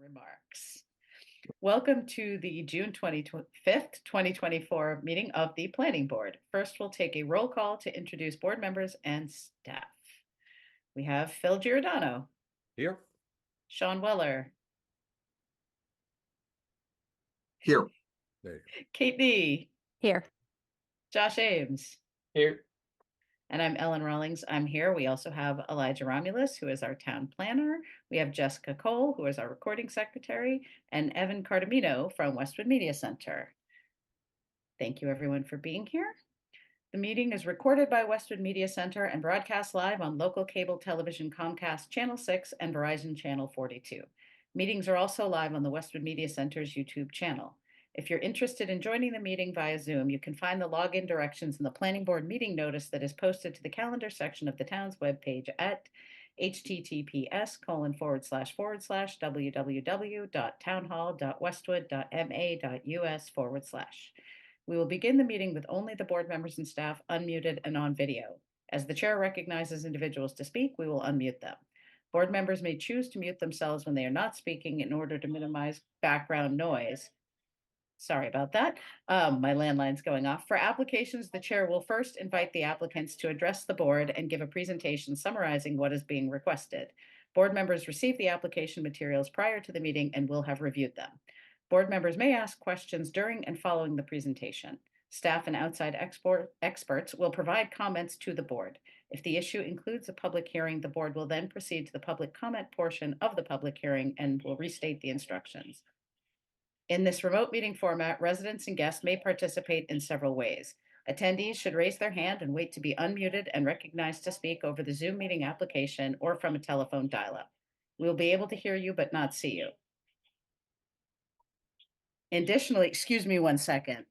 remarks. Welcome to the June 25th, 2024 meeting of the Planning Board. First, we'll take a roll call to introduce board members and staff. We have Phil Giordano. Here. Sean Weller. Here. Kate Nee. Here. Josh Ames. Here. And I'm Ellen Rawlings. I'm here. We also have Elijah Romulus, who is our town planner. We have Jessica Cole, who is our recording secretary, and Evan Cardamino from Westwood Media Center. Thank you, everyone, for being here. The meeting is recorded by Westwood Media Center and broadcast live on local cable television Comcast Channel 6 and Verizon Channel 42. Meetings are also live on the Westwood Media Center's YouTube channel. If you're interested in joining the meeting via Zoom, you can find the login directions in the Planning Board meeting notice that is posted to the calendar section of the town's webpage at https://www.townhall.westwood.ma.us/. We will begin the meeting with only the board members and staff unmuted and on video. As the chair recognizes individuals to speak, we will unmute them. Board members may choose to mute themselves when they are not speaking in order to minimize background noise. Sorry about that. My landline's going off. For applications, the chair will first invite the applicants to address the board and give a presentation summarizing what is being requested. Board members receive the application materials prior to the meeting and will have reviewed them. Board members may ask questions during and following the presentation. Staff and outside experts will provide comments to the board. If the issue includes a public hearing, the board will then proceed to the public comment portion of the public hearing and will restate the instructions. In this remote meeting format, residents and guests may participate in several ways. Attendees should raise their hand and wait to be unmuted and recognized to speak over the Zoom meeting application or from a telephone dial-up. We will be able to hear you but not see you. Additionally, excuse me one second.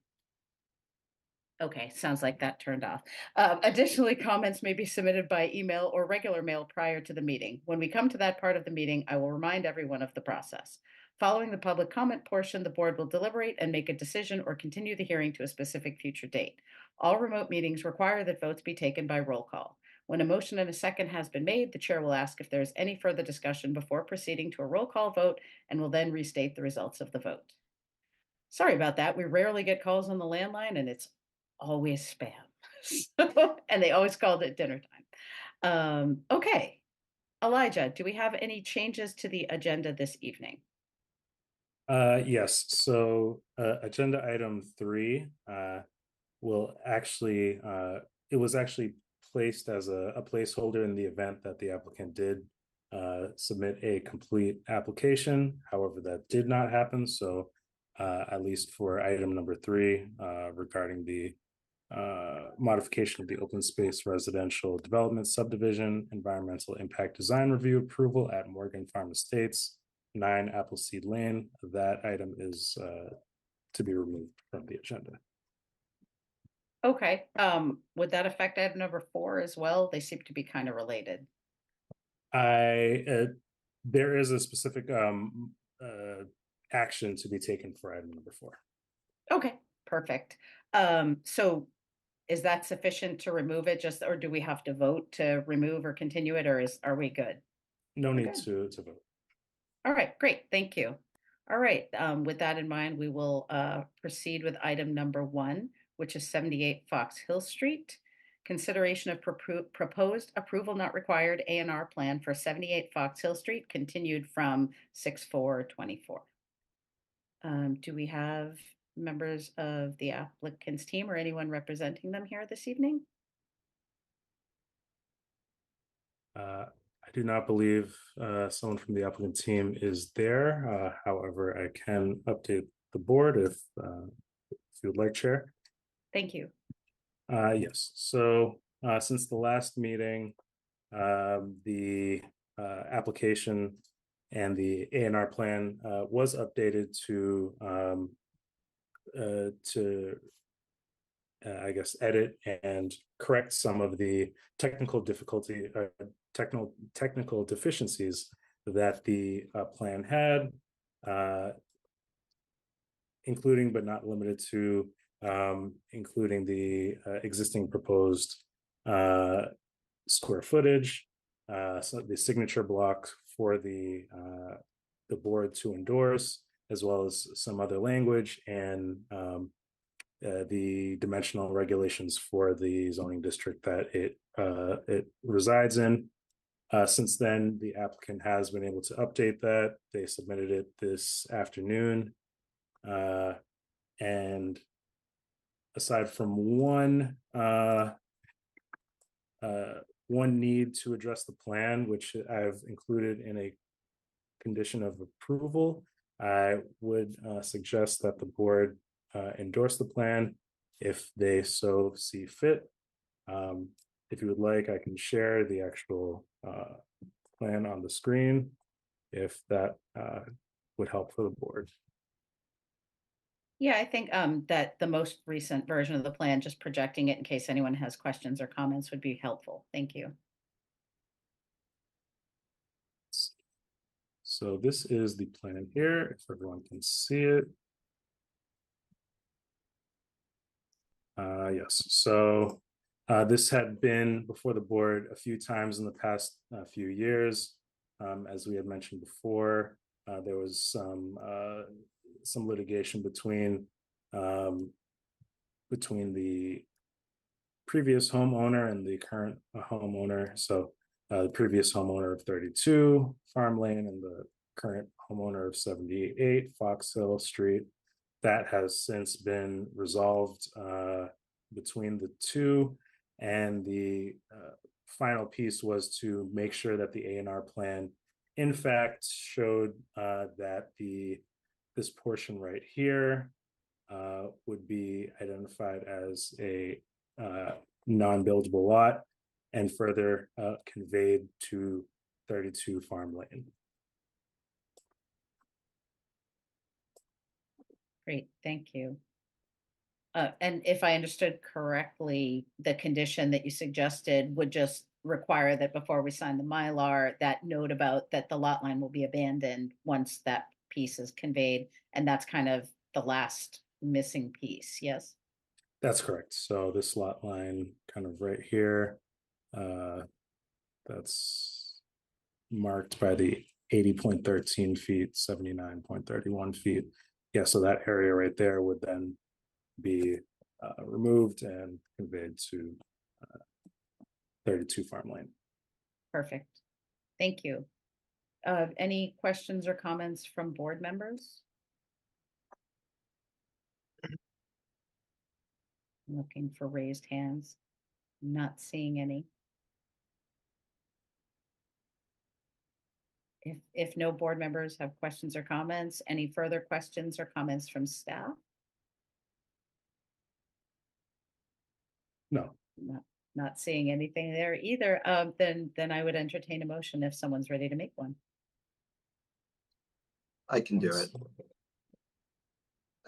Okay, sounds like that turned off. Additionally, comments may be submitted by email or regular mail prior to the meeting. When we come to that part of the meeting, I will remind everyone of the process. Following the public comment portion, the board will deliberate and make a decision or continue the hearing to a specific future date. All remote meetings require that votes be taken by roll call. When a motion and a second has been made, the chair will ask if there is any further discussion before proceeding to a roll call vote and will then restate the results of the vote. Sorry about that. We rarely get calls on the landline and it's always spam. And they always called at dinner time. Okay. Elijah, do we have any changes to the agenda this evening? Yes. So agenda item 3 will actually, it was actually placed as a placeholder in the event that the applicant did submit a complete application. However, that did not happen. So at least for item number 3 regarding the modification of the open space residential development subdivision environmental impact design review approval at Morgan Farm Estates, 9 Appleseed Lane, that item is to be removed from the agenda. Okay. Would that affect item number 4 as well? They seem to be kind of related. There is a specific action to be taken for item number 4. Okay, perfect. So is that sufficient to remove it, or do we have to vote to remove or continue it, or are we good? No need to vote. All right, great, thank you. All right, with that in mind, we will proceed with item number 1, which is 78 Fox Hill Street. Consideration of proposed approval not required A&R plan for 78 Fox Hill Street, continued from 6/4/24. Do we have members of the applicant's team or anyone representing them here this evening? I do not believe someone from the applicant team is there. However, I can update the board if you would like, Chair. Thank you. Yes. So since the last meeting, the application and the A&R plan was updated to I guess edit and correct some of the technical deficiencies that the plan had, including but not limited to including the existing proposed square footage, so the signature block for the the board to endorse, as well as some other language and the dimensional regulations for the zoning district that it resides in. Since then, the applicant has been able to update that. They submitted it this afternoon. And aside from one need to address the plan, which I've included in a condition of approval, I would suggest that the board endorse the plan if they so see fit. If you would like, I can share the actual plan on the screen if that would help for the board. Yeah, I think that the most recent version of the plan, just projecting it in case anyone has questions or comments, would be helpful. Thank you. So this is the plan here, if everyone can see it. Yes, so this had been before the board a few times in the past few years. As we had mentioned before, there was some litigation between the previous homeowner and the current homeowner. So the previous homeowner of 32 Farm Lane and the current homeowner of 78 Fox Hill Street. That has since been resolved between the two, and the final piece was to make sure that the A&R plan in fact showed that this portion right here would be identified as a non-buildable lot and further conveyed to 32 Farm Lane. Great, thank you. And if I understood correctly, the condition that you suggested would just require that before we sign the Mylar, that note about that the lot line will be abandoned once that piece is conveyed, and that's kind of the last missing piece, yes? That's correct. So this lot line kind of right here, that's marked by the 80.13 feet, 79.31 feet. Yeah, so that area right there would then be removed and conveyed to 32 Farm Lane. Perfect. Thank you. Any questions or comments from board members? I'm looking for raised hands. Not seeing any. If no board members have questions or comments, any further questions or comments from staff? No. Not seeing anything there either. Then I would entertain a motion if someone's ready to make one. I can do it.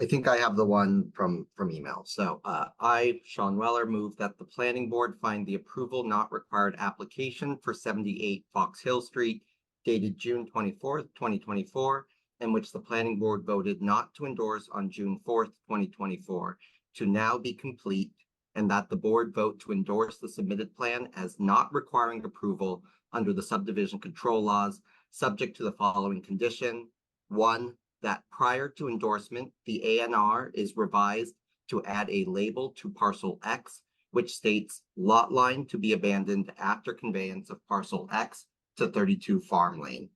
I think I have the one from email. So I, Sean Weller, move that the planning board find the approval not required application for 78 Fox Hill Street dated June 24th, 2024, in which the planning board voted not to endorse on June 4th, 2024, to now be complete, and that the board vote to endorse the submitted plan as not requiring approval under the subdivision control laws, subject to the following condition. 1, that prior to endorsement, the A&R is revised to add a label to parcel X, which states lot line to be abandoned after conveyance of parcel X to 32 Farm Lane.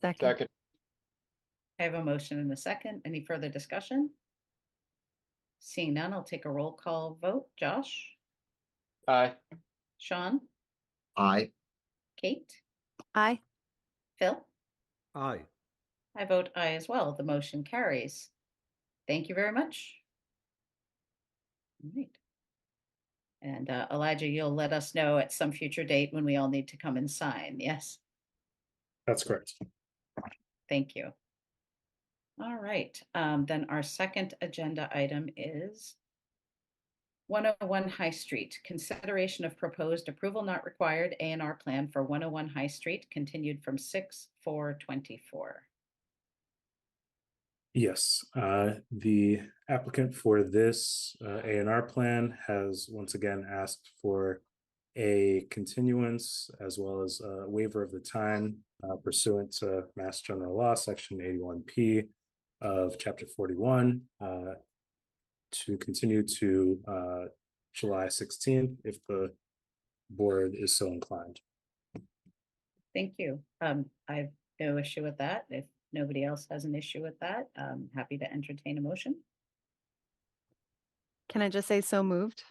Second. I have a motion and a second. Any further discussion? Seeing none, I'll take a roll call vote. Josh? Aye. Sean? Aye. Kate? Aye. Phil? Aye. I vote aye as well. The motion carries. Thank you very much. All right. And Elijah, you'll let us know at some future date when we all need to come and sign, yes? That's correct. Thank you. All right, then our second agenda item is 101 High Street, consideration of proposed approval not required A&R plan for 101 High Street, continued from 6/4/24. Yes, the applicant for this A&R plan has once again asked for a continuance as well as a waiver of the time pursuant to Mass General Law, Section 81P of Chapter 41, to continue to July 16th, if the board is so inclined. Thank you. I have no issue with that. If nobody else has an issue with that, I'm happy to entertain a motion. Can I just say so moved?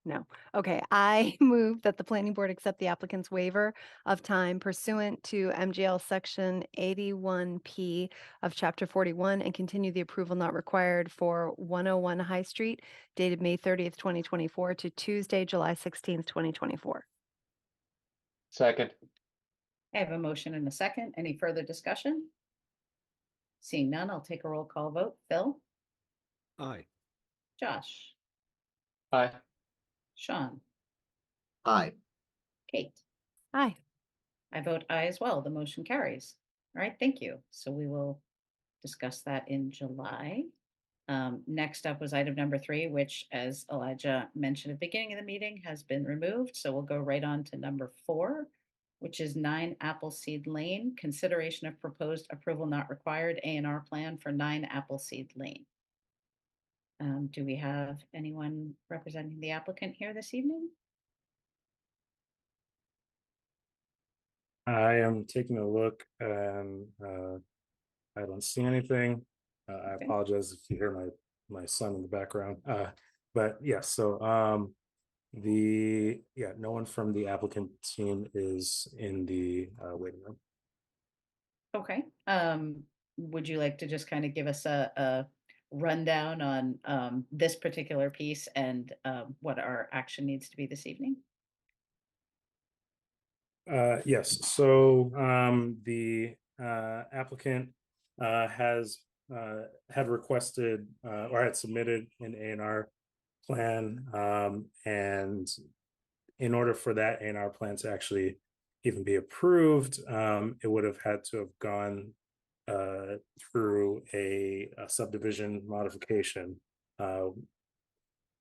No. Okay, I move that the planning board accept the applicant's waiver of time pursuant to MGL Section 81P of Chapter 41 and continue the approval not required for 101 High Street dated May 30th, 2024 to Tuesday, July 16th, 2024. Second. I have a motion and a second. Any further discussion? Seeing none, I'll take a roll call vote. Phil? Aye. Josh? Aye. Sean? Aye. Kate? Aye. I vote aye as well. The motion carries. All right, thank you. So we will discuss that in July. Next up was item number 3, which, as Elijah mentioned at the beginning of the meeting, has been removed. So we'll go right on to number 4, which is 9 Appleseed Lane, consideration of proposed approval not required A&R plan for 9 Appleseed Lane. Do we have anyone representing the applicant here this evening? I am taking a look and I don't see anything. I Okay. apologize if you hear my son in the background. But yes, so no one from the applicant team is in the waiting room. Okay. Would you like to just kind of give us a rundown on this particular piece and what our action needs to be this evening? Yes, so the applicant had requested or had submitted an A&R plan, and in order for that A&R plan to actually even be approved, it would have had to have gone through a subdivision modification,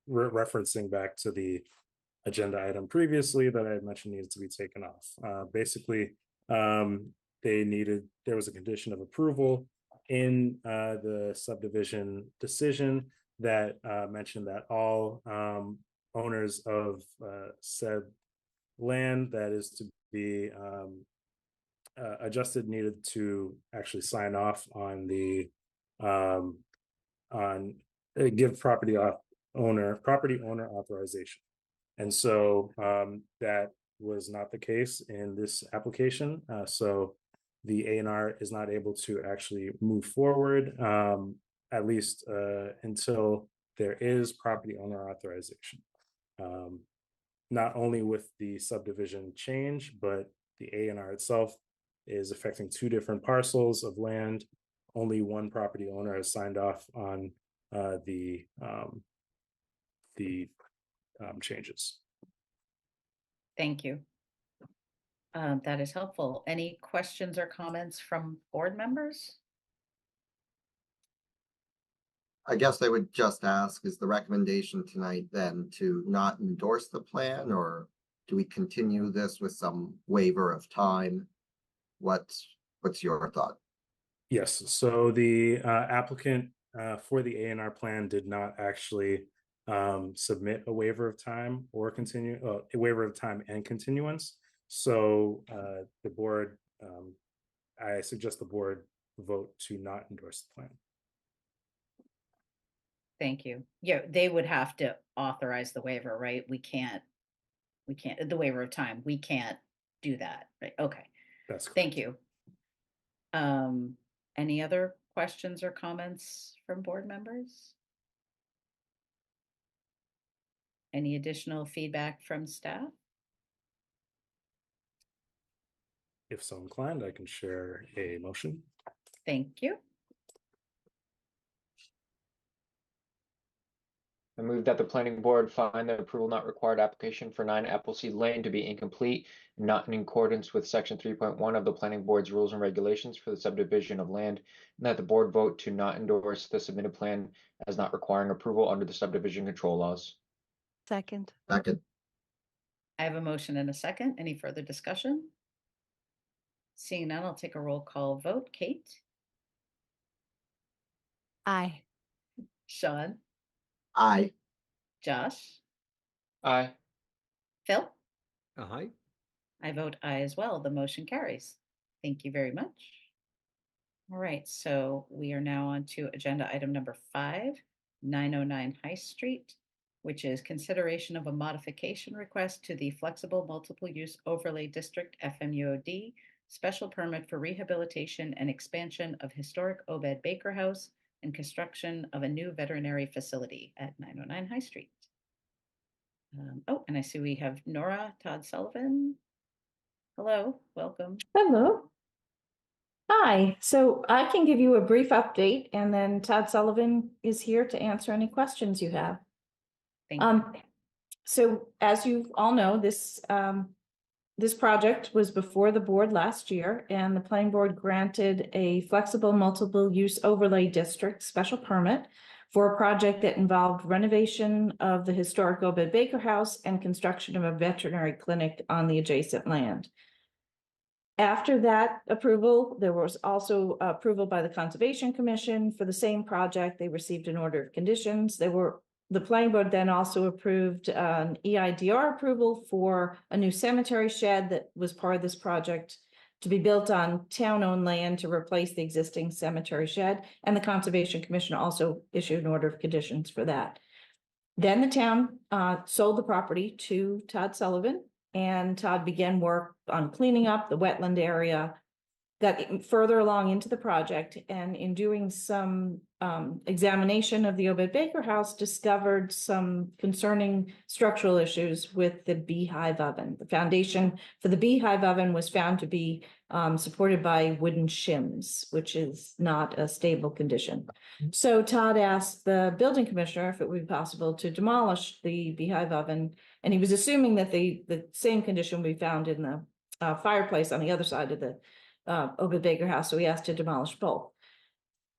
referencing back to the agenda item previously that I had mentioned needed to be taken off. Basically, there was a condition of approval in the subdivision decision that mentioned that all owners of said land that is to be adjusted needed to actually sign off on the give property owner authorization. And so that was not the case in this application. So the A&R is not able to actually move forward, at least until there is property owner authorization. Not only with the subdivision change, but the A&R itself is affecting 2 different parcels of land. Only one property owner has signed off on the changes. Thank you. That is helpful. Any questions or comments from board members? I guess I would just ask, is the recommendation tonight then to not endorse the plan, or do we continue this with some waiver of time? What's your thought? Yes, so the applicant for the A&R plan did not actually submit a waiver of time or a waiver of time and continuance. So the board, I suggest the board vote to not endorse the plan. Thank you. Yeah, they would have to authorize the waiver, right? We can't, the waiver of time, we can't do that, right? Okay, That's correct. thank you. Any other questions or comments from board members? Any additional feedback from staff? If so inclined, I can share a motion. Thank you. I move that the planning board find the approval not required application for 9 Appleseed Lane to be incomplete, and not in accordance with section 3.1 of the planning board's rules and regulations for the subdivision of land, and that the board vote to not endorse the submitted plan as not requiring approval under the subdivision control laws. Second. Second. I have a motion and a second. Any further discussion? Seeing none, I'll take a roll call vote. Kate, Aye. Sean, Aye. Josh, Aye. Phil? Aye. I vote aye as well. The motion carries. Thank you very much. All right, so we are now on to agenda item number 5, 909 High Street, which is consideration of a modification request to the Flexible Multiple Use Overlay District FMUOD special permit for rehabilitation and expansion of historic Obed Baker House and construction of a new veterinary facility at 909 High Street. Oh, and I see we have Nora Todd Sullivan. Hello, welcome. Hello. Hi, so I can give you a brief update and then Todd Sullivan is here to answer any questions you have. Thank you. So as you all know, this project was before the board last year and the planning board granted a flexible multiple use overlay district special permit for a project that involved renovation of the historic Obed Baker House and construction of a veterinary clinic on the adjacent land. After that approval, there was also approval by the Conservation Commission for the same project. They received an order of conditions. The planning board then also approved an EIDR approval for a new cemetery shed that was part of this project to be built on town-owned land to replace the existing cemetery shed. And the Conservation Commission also issued an order of conditions for that. Then the town sold the property to Todd Sullivan, and Todd began work on cleaning up the wetland area, got further along into the project, and in doing some examination of the Obed Baker House, discovered some concerning structural issues with the beehive oven. The foundation for the beehive oven was found to be supported by wooden shims, which is not a stable condition. So Todd asked the building commissioner if it would be possible to demolish the beehive oven, and he was assuming that the same condition we found in the fireplace on the other side of the Obed Baker House, so he asked to demolish both.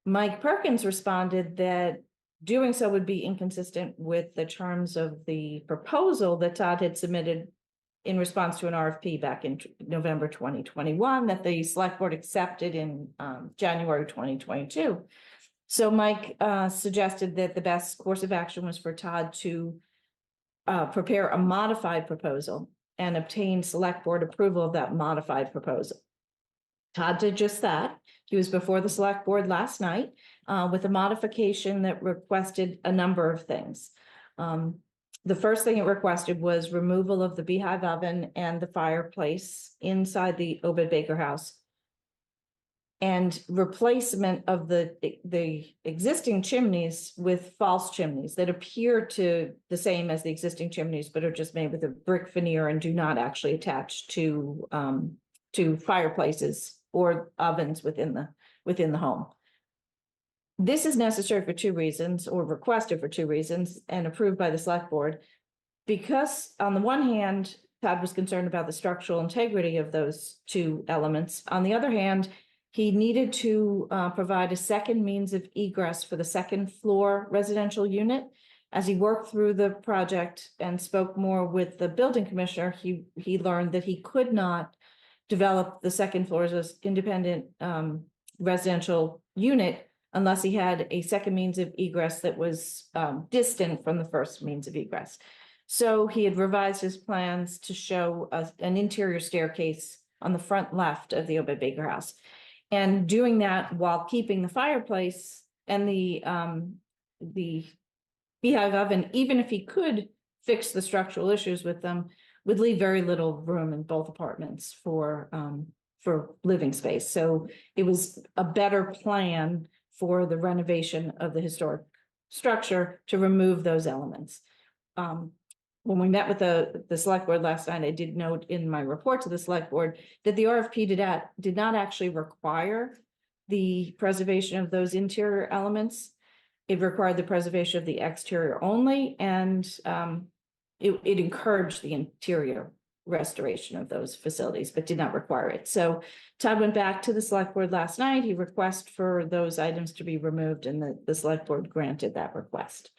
Mike Perkins responded that doing so would be inconsistent with the terms of the proposal that Todd had submitted in response to an RFP back in November 2021 that the select board accepted in January 2022. So Mike suggested that the best course of action was for Todd to prepare a modified proposal and obtain select board approval of that modified proposal. Todd did just that. He was before the select board last night with a modification that requested a number of things. The first thing it requested was removal of the beehive oven and the fireplace inside the Obed Baker House, and replacement of the existing chimneys with false chimneys that appear to the same as the existing chimneys, but are just made with a brick veneer and do not actually attach to fireplaces or ovens within the home. This is necessary for 2 reasons, or requested for 2 reasons, and approved by the select board. Because on the one hand, Todd was concerned about the structural integrity of those 2 elements. On the other hand, he needed to provide a second means of egress for the second floor residential unit. As he worked through the project and spoke more with the building commissioner, he learned that he could not develop the second floor as an independent residential unit unless he had a second means of egress that was distant from the first means of egress. So he had revised his plans to show an interior staircase on the front left of the Obed Baker House. And doing that while keeping the fireplace and the beehive oven, even if he could fix the structural issues with them, would leave very little room in both apartments for living space. So it was a better plan for the renovation of the historic structure to remove those elements. When we met with the select board last night, I did note in my report to the select board that the RFP did not actually require the preservation of those interior elements. It required the preservation of the exterior only, and it encouraged the interior restoration of those facilities, but did not require it. So Todd went back to the select board last night. He requested for those items to be removed, and the select board granted that request.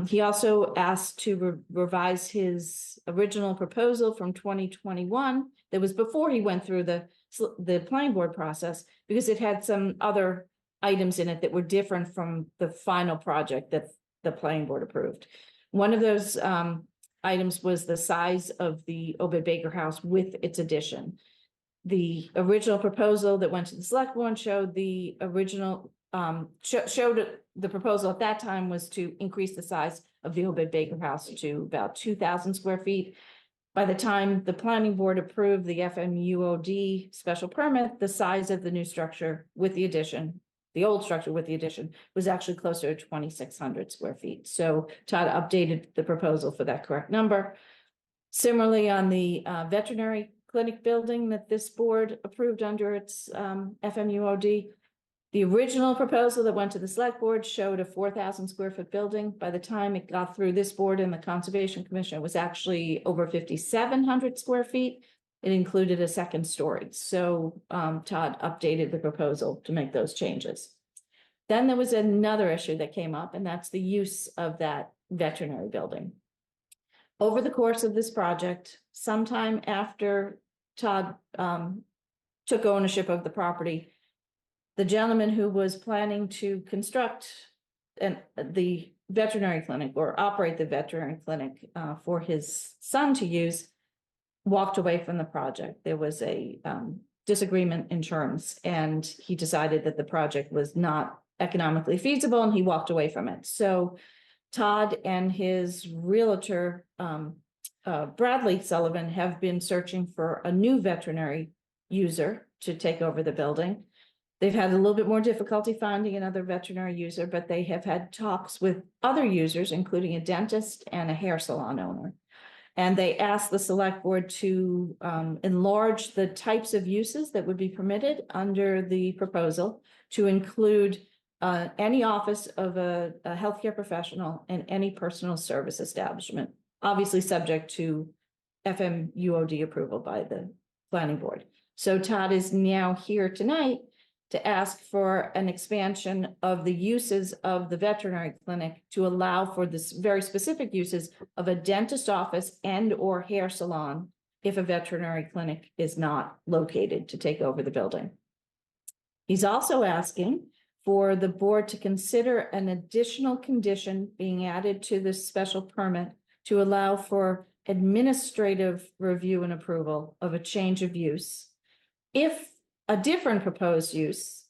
He also asked to revise his original proposal from 2021. That was before he went through the the planning board process because it had some other items in it that were different from the final project that the planning board approved. One of those items was the size of the Obed Baker house with its addition. The original proposal that went to the select board showed the original showed the proposal at that time was to increase the size of the Obed Baker house to about 2,000 square feet. By the time the planning board approved the FMUOD special permit, the size of the new structure with the addition, the old structure with the addition, was actually closer to 2,600 square feet. So Todd updated the proposal for that correct number. Similarly, on the veterinary clinic building that this board approved under its FMUOD, the original proposal that went to the select board showed a 4,000 square foot building. By the time it got through this board and the Conservation Commission, it was actually over 5,700 square feet. It included a second story. So Todd updated the proposal to make those changes. Then there was another issue that came up, and that's the use of that veterinary building. Over the course of this project, sometime after Todd took ownership of the property, the gentleman who was planning to construct the veterinary clinic or operate the veterinary clinic for his son to use walked away from the project. There was a disagreement in terms, and he decided that the project was not economically feasible, and he walked away from it. So Todd and his realtor, Bradley Sullivan, have been searching for a new veterinary user to take over the building. They've had a little bit more difficulty finding another veterinary user, but they have had talks with other users, including a dentist and a hair salon owner. And they asked the select board to enlarge the types of uses that would be permitted under the proposal to include any office of a healthcare professional and any personal service establishment, obviously subject to FMUOD approval by the planning board. So Todd is now here tonight to ask for an expansion of the uses of the veterinary clinic to allow for this very specific uses of a dentist office and or hair salon if a veterinary clinic is not located to take over the building. He's also asking for the board to consider an additional condition being added to this special permit to allow for administrative review and approval of a change of use if a different proposed use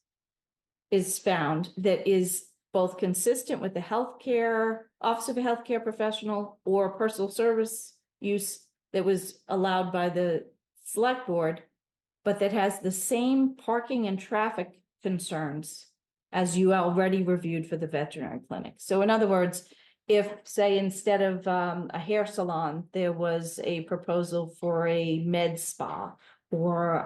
is found that is both consistent with the healthcare, office of a healthcare professional, or personal service use that was allowed by the select board, but that has the same parking and traffic concerns as you already reviewed for the veterinary clinic. So in other words, if, say, instead of a hair salon, there was a proposal for a med spa, or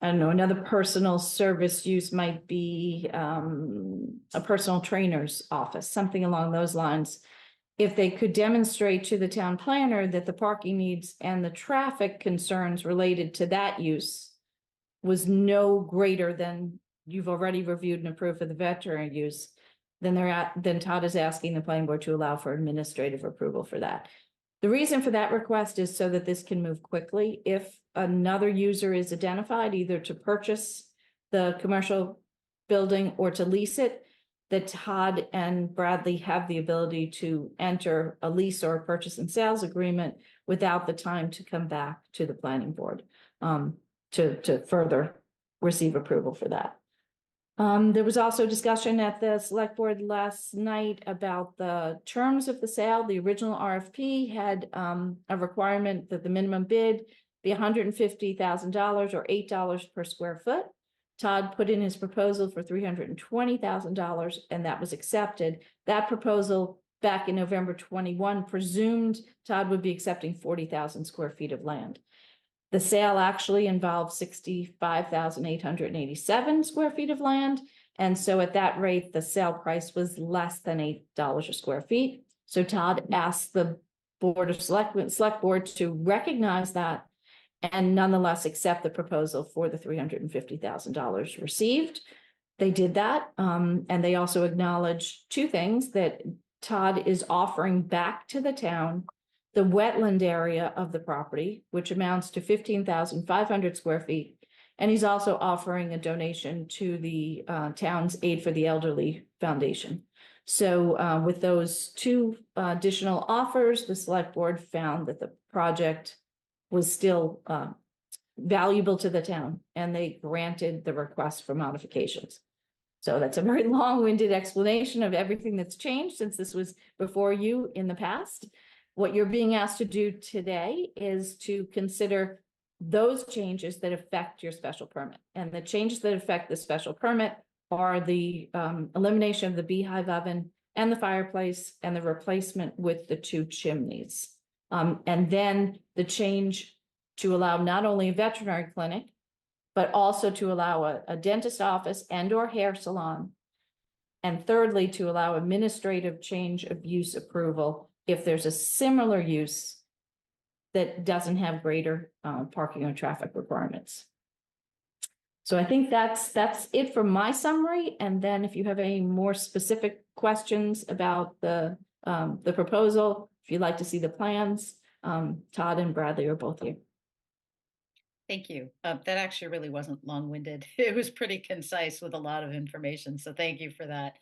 I don't know, another personal service use might be a personal trainer's office, something along those lines. If they could demonstrate to the town planner that the parking needs and the traffic concerns related to that use was no greater than you've already reviewed and approved for the veterinary use, then Todd is asking the planning board to allow for administrative approval for that. The reason for that request is so that this can move quickly. If another user is identified, either to purchase the commercial building or to lease it, that Todd and Bradley have the ability to enter a lease or a purchase and sales agreement without the time to come back to the planning board to further receive approval for that. There was also discussion at the select board last night about the terms of the sale. The original RFP had a requirement that the minimum bid be $150,000 or $8 per square foot. Todd put in his proposal for $320,000, and that was accepted. That proposal back in November 21 presumed Todd would be accepting 40,000 square feet of land. The sale actually involved 65,887 square feet of land. And so at that rate, the sale price was less than $8 a square feet. So Todd asked the Board of select board to recognize that and nonetheless accept the proposal for the $350,000 received. They did that. And they also acknowledged two things: that Todd is offering back to the town the wetland area of the property, which amounts to 15,500 square feet. And he's also offering a donation to the town's Aid for the Elderly Foundation. So with those two additional offers, the select board found that the project was still valuable to the town, and they granted the request for modifications. So that's a very long-winded explanation of everything that's changed since this was before you in the past. What you're being asked to do today is to consider those changes that affect your special permit. And the changes that affect the special permit are the elimination of the beehive oven and the fireplace and the replacement with the 2 chimneys. And then the change to allow not only a veterinary clinic, but also to allow a dentist office and or hair salon. And thirdly, to allow administrative change of use approval if there's a similar use that doesn't have greater parking or traffic requirements. So I think that's it for my summary. And then if you have any more specific questions about the proposal, if you'd like to see the plans, Todd and Bradley are both here. Thank you. That actually really wasn't long-winded. It was pretty concise with a lot of information. So thank you for that.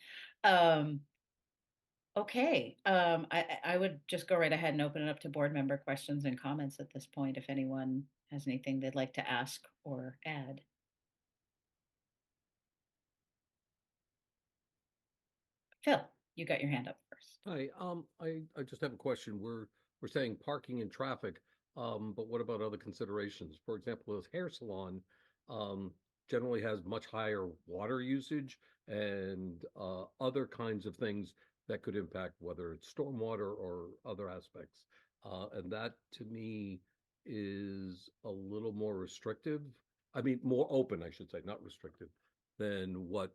Okay, I would just go right ahead and open it up to board member questions and comments at this point, if anyone has anything they'd like to ask or add. Phil, you got your hand up first. Hi, I just have a question. We're saying parking and traffic, but what about other considerations? For example, this hair salon generally has much higher water usage and other kinds of things that could impact whether it's stormwater or other aspects. And that to me is a little more restrictive. I mean, more open, I should say, not restrictive, than what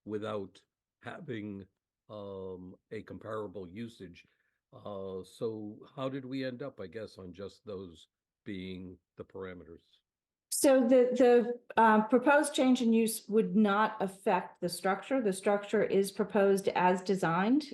without having a comparable usage. So how did we end up, I guess, on just those being the parameters? So the proposed change in use would not affect the structure. The structure is proposed as designed.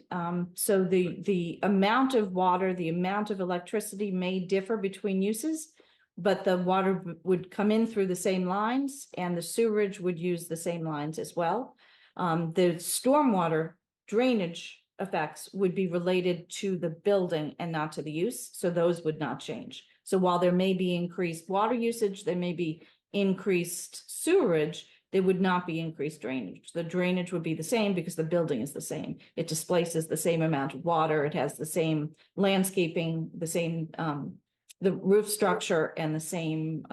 So the amount of water, the amount of electricity may differ between uses, but the water would come in through the same lines and the sewerage would use the same lines as well. The stormwater drainage effects would be related to the building and not to the use. So those would not change. So while there may be increased water usage, there may be increased sewerage, there would not be increased drainage. The drainage would be the same because the building is the same. It displaces the same amount of water. It has the same landscaping, the same, the roof structure and the same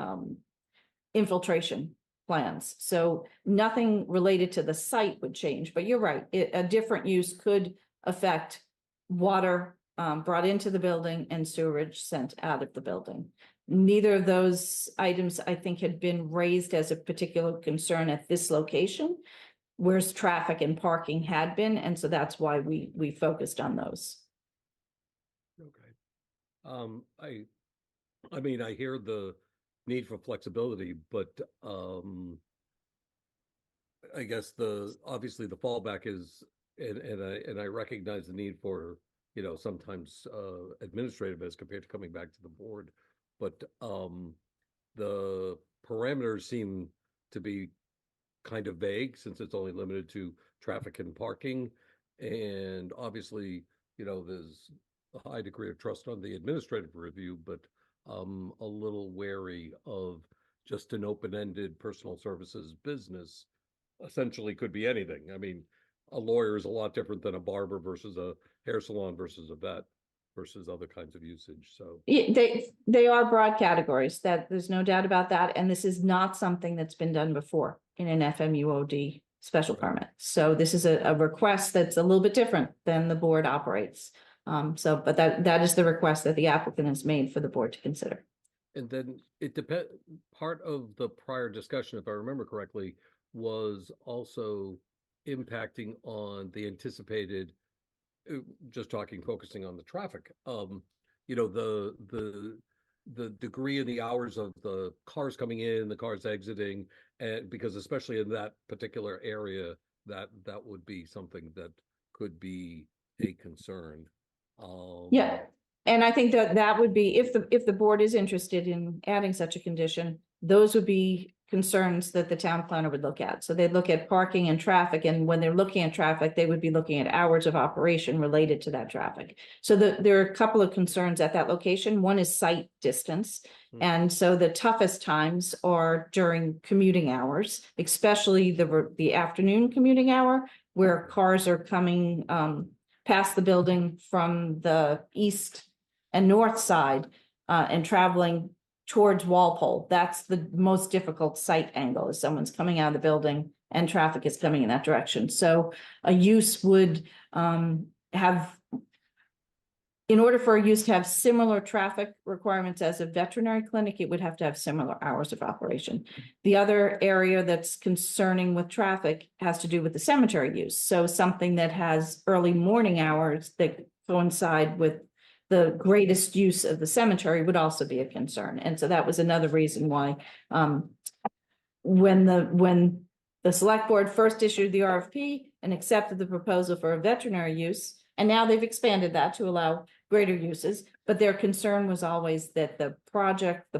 infiltration plans. So nothing related to the site would change, but you're right. A different use could affect water brought into the building and sewerage sent out of the building. Neither of those items, I think, had been raised as a particular concern at this location, whereas traffic and parking had been, and so that's why we focused on those. Okay. I mean, I hear the need for flexibility, but I guess obviously the fallback is, and I recognize the need for, you know, sometimes administrative as compared to coming back to the board, but the parameters seem to be kind of vague since it's only limited to traffic and parking. And obviously, you know, there's a high degree of trust on the administrative review, but a little wary of just an open-ended personal services business. Essentially could be anything. I mean, a lawyer is a lot different than a barber versus a hair salon versus a vet versus other kinds of usage. So yeah, they are broad categories, that there's no doubt about that. And this is not something that's been done before in an FMUOD special permit. So this is a request that's a little bit different than the board operates. But that is the request that the applicant has made for the board to consider. And then it depends, part of the prior discussion, if I remember correctly, was also impacting on the anticipated, just focusing on the traffic, you know, the degree and the hours of the cars coming in, the cars exiting, and because especially in that particular area, that would be something that could be a concern. Yeah. And I think that that would be, if the board is interested in adding such a condition, those would be concerns that the town planner would look at. So they'd look at parking and traffic, and when they're looking at traffic, they would be looking at hours of operation related to that traffic. So there are a couple of concerns at that location. One is site distance. And so the toughest times are during commuting hours, especially the afternoon commuting hour, where cars are coming past the building from the east and north side and traveling towards Walpole. That's the most difficult site angle, is someone's coming out of the building and traffic is coming in that direction. So a use would have, in order for a use to have similar traffic requirements as a veterinary clinic, it would have to have similar hours of operation. The other area that's concerning with traffic has to do with the cemetery use. So something that has early morning hours that coincide with the greatest use of the cemetery would also be a concern. And so that was another reason why when the select board first issued the RFP and accepted the proposal for a veterinary use, and now they've expanded that to allow greater uses, but their concern was always that the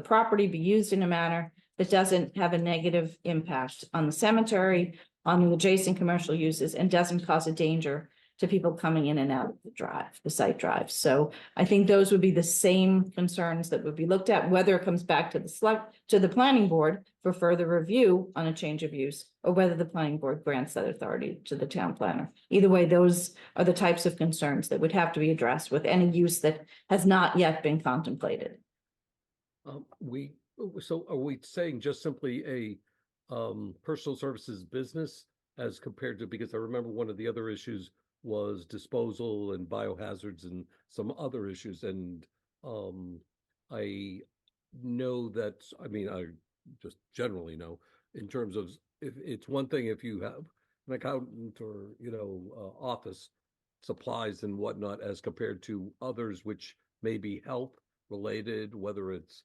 property be used in a manner that doesn't have a negative impact on the cemetery, on the adjacent commercial uses, and doesn't cause a danger to people coming in and out of the site drive. So I think those would be the same concerns that would be looked at, whether it comes back to the planning board for further review on a change of use, or whether the planning board grants that authority to the town planner. Either way, those are the types of concerns that would have to be addressed with any use that has not yet been contemplated. So are we saying just simply a personal services business as compared to, because I remember one of the other issues was disposal and biohazards and some other issues. And I know that, I mean, I just generally know in terms of, if it's one thing if you have an accountant or, office supplies and whatnot, as compared to others which may be health related, whether it's,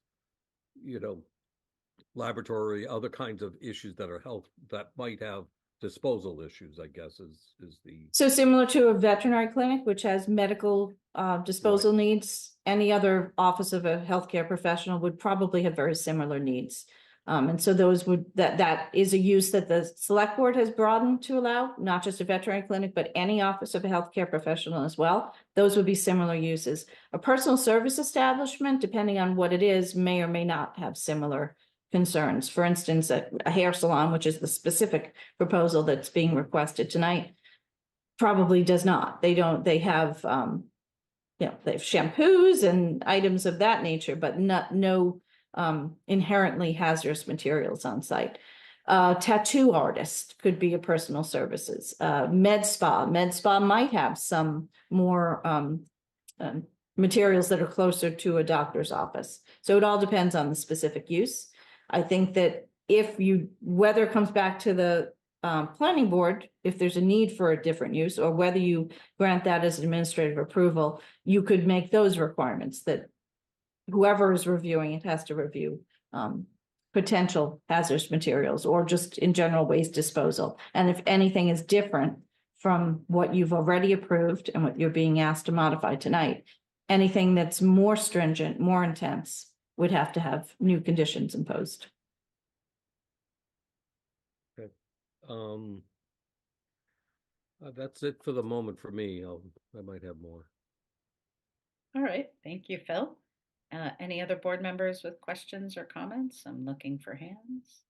laboratory, other kinds of issues that are health that might have disposal issues, I guess, is the. So similar to a veterinary clinic, which has medical disposal needs, any other office of a healthcare professional would probably have very similar needs. And so those that is a use that the select board has broadened to allow, not just a veterinary clinic, but any office of a healthcare professional as well. Those would be similar uses. A personal service establishment, depending on what it is, may or may not have similar concerns. For instance, a hair salon, which is the specific proposal that's being requested tonight, probably does not. They have, they have shampoos and items of that nature, but no inherently hazardous materials on site. Tattoo artist could be a personal services. Med spa might have some more materials that are closer to a doctor's office. So it all depends on the specific use. I think that whether it comes back to the planning board, if there's a need for a different use, or whether you grant that as administrative approval, you could make those requirements that whoever is reviewing it has to review potential hazardous materials or just in general waste disposal. And if anything is different from what you've already approved and what you're being asked to modify tonight, anything that's more stringent, more intense, would have to have new conditions imposed. Okay. That's it for the moment for me. I might have more. All right, thank you, Phil. Any other board members with questions or comments? I'm looking for hands.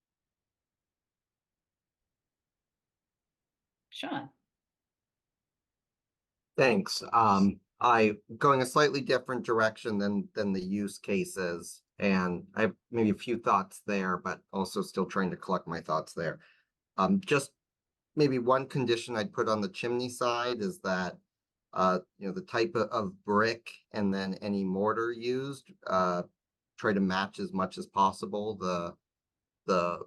Sean. Thanks. I going a slightly different direction than the use cases, and I have maybe a few thoughts there, but also still trying to collect my thoughts there. Just maybe one condition I'd put on the chimney side is that the type of brick and then any mortar used, try to match as much as possible the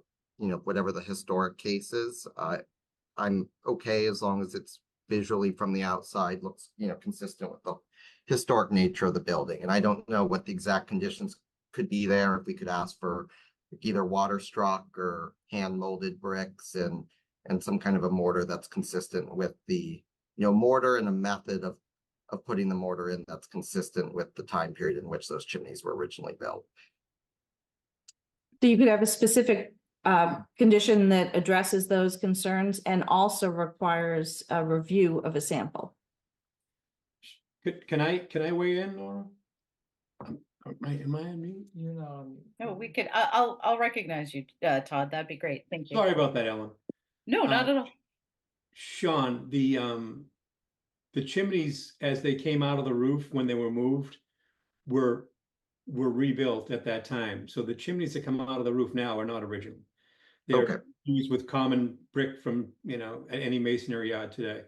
whatever the historic case is. I'm okay as long as it's visually from the outside looks consistent with the historic nature of the building. And I don't know what the exact conditions could be there, if we could ask for either water struck or hand molded bricks and some kind of a mortar that's consistent with the mortar and a method of of putting the mortar in that's consistent with the time period in which those chimneys were originally built. So you could have a specific condition that addresses those concerns and also requires a review of a sample. Can I weigh in, Laura? Am I on mute? You're not on mute. No, we could, I'll recognize you, Todd. That'd be great. Thank you. Sorry about that, Ellen. No, not at all. Sean, the chimneys as they came out of the roof when they were moved were rebuilt at that time. So the chimneys that come out of the roof now are not original. They're Okay. used with common brick from, any masonry yard today.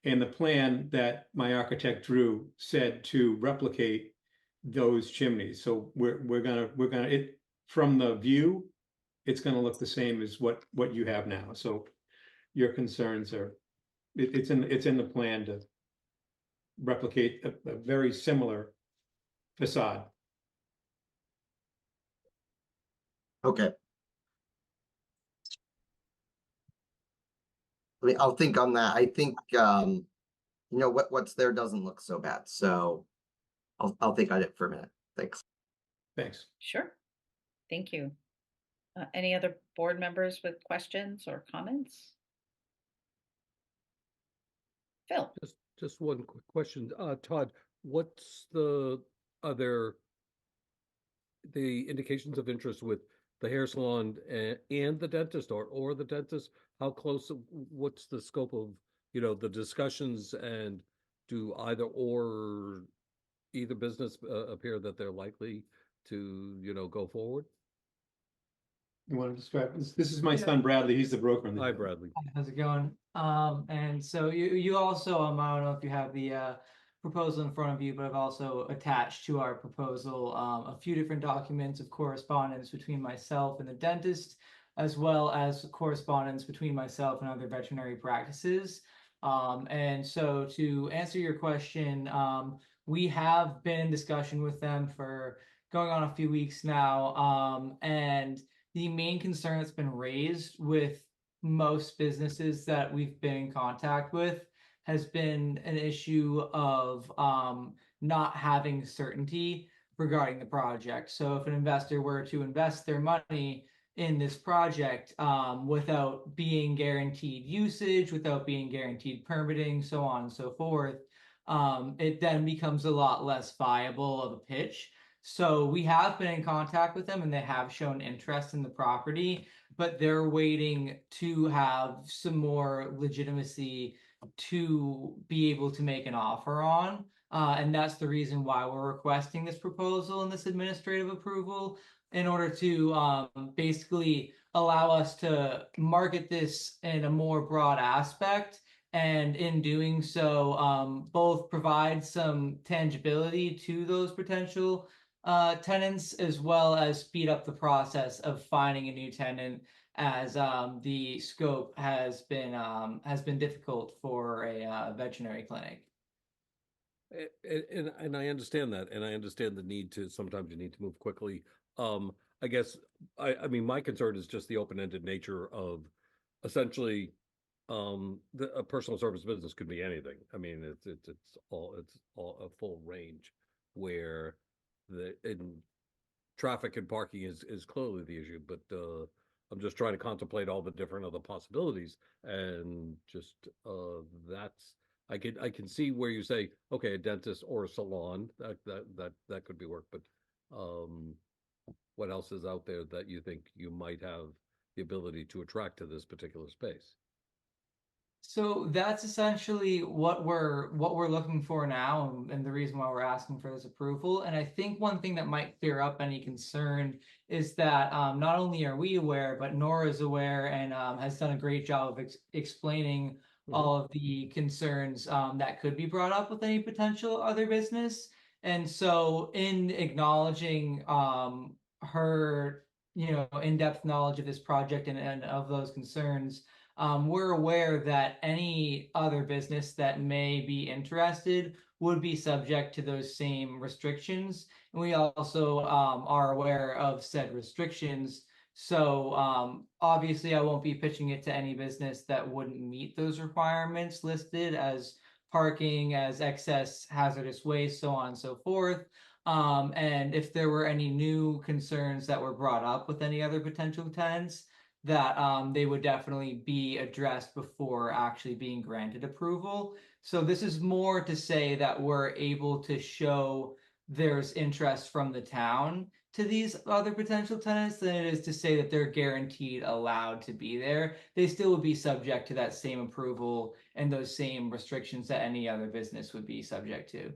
And the plan that my architect drew said to replicate those chimneys. So we're gonna it from the view, it's gonna look the same as what you have now. So your concerns are, it's in the plan to replicate a very similar facade. Okay. I mean, I'll think on that. I think, what's there doesn't look so bad. So I'll think on it for a minute. Thanks. Thanks. Sure. Thank you. Any other board members with questions or comments? Phil? Just one quick question. Todd, what's the indications of interest with the hair salon and the dentist or the dentist? How close, what's the scope of, the discussions, and do either business appear that they're likely to, go forward? You want to describe this? This is my son Bradley. He's the broker. Hi, Bradley. How's it going? And so you also, I don't know if you have the proposal in front of you, but I've also attached to our proposal a few different documents of correspondence between myself and the dentist, as well as correspondence between myself and other veterinary practices. And so to answer your question, we have been in discussion with them for going on a few weeks now. And the main concern that's been raised with most businesses that we've been in contact with has been an issue of not having certainty regarding the project. So if an investor were to invest their money in this project without being guaranteed usage, without being guaranteed permitting, so on and so forth, it then becomes a lot less viable of a pitch. So we have been in contact with them and they have shown interest in the property, but they're waiting to have some more legitimacy to be able to make an offer on. And that's the reason why we're requesting this proposal and this administrative approval, in order to basically allow us to market this in a more broad aspect. And in doing so, both provide some tangibility to those potential tenants, as well as speed up the process of finding a new tenant, as the scope has been difficult for a veterinary clinic. And I understand that, and I understand the need to, sometimes you need to move quickly. I guess I mean my concern is just the open-ended nature of essentially a personal service business could be anything. I mean it's all a full range, where traffic and parking is clearly the issue, but I'm just trying to contemplate all the different other possibilities, and just that's I can see where you say, okay, a dentist or a salon, that could be work, but what else is out there that you think you might have the ability to attract to this particular space? So that's essentially what we're looking for now, and the reason why we're asking for this approval. And I think one thing that might clear up any concern is that not only are we aware, but Nora is aware and has done a great job of explaining all of the concerns that could be brought up with any potential other business. And so in acknowledging her, in-depth knowledge of this project and of those concerns, we're aware that any other business that may be interested would be subject to those same restrictions. And we also are aware of said restrictions. So obviously I won't be pitching it to any business that wouldn't meet those requirements listed as parking as excess hazardous waste, so on and so forth. And if there were any new concerns that were brought up with any other potential tenants, that they would definitely be addressed before actually being granted approval. So this is more to say that we're able to show there's interest from the town to these other potential tenants than it is to say that they're guaranteed allowed to be there. They still would be subject to that same approval and those same restrictions that any other business would be subject to.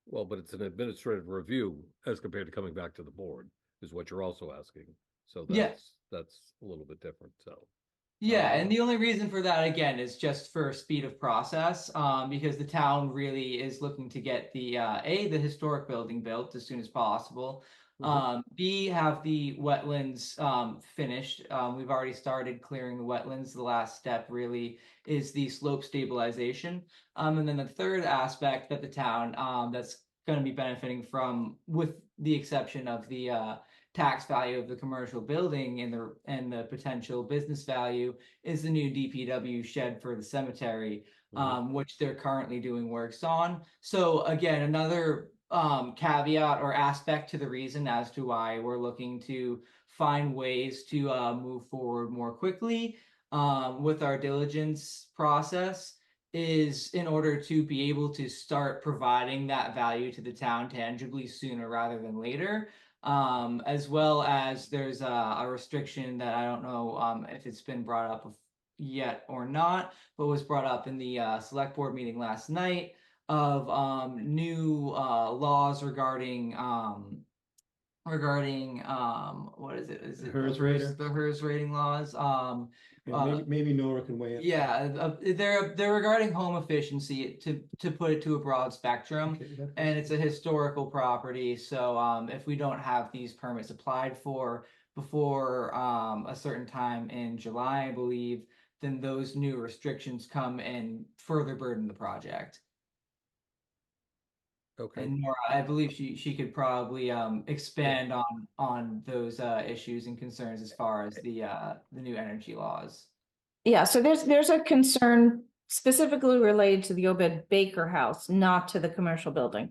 Well, but it's an administrative review as compared to coming back to the board, is what you're also asking. So Yeah. that's a little bit different, so. Yeah, and the only reason for that, again, is just for speed of process, because the town really is looking to get the the historic building built as soon as possible. B, have the wetlands finished. We've already started clearing the wetlands. The last step really is the slope stabilization. And then the third aspect that the town that's going to be benefiting from, with the exception of the tax value of the commercial building and the potential business value, is the new DPW shed for the cemetery, which they're currently doing works on. So again, another caveat or aspect to the reason as to why we're looking to find ways to move forward more quickly with our diligence process, is in order to be able to start providing that value to the town tangibly sooner rather than later. As well as there's a restriction that I don't know if it's been brought up yet or not, but was brought up in the select board meeting last night, of new laws regarding what is it? Is it HERS rater? the HERS rating laws? And maybe Nora can weigh in. Yeah, they're regarding home efficiency, to put it to a broad spectrum. Okay, And it's a historical property, so if we don't have these permits applied for before a certain time in July, I believe, then those new restrictions come and further burden the project. Okay, And Nora, I believe she could probably expand on those issues and concerns as far as the new energy laws. Yeah, so there's a concern specifically related to the Obed Baker house, not to the commercial building.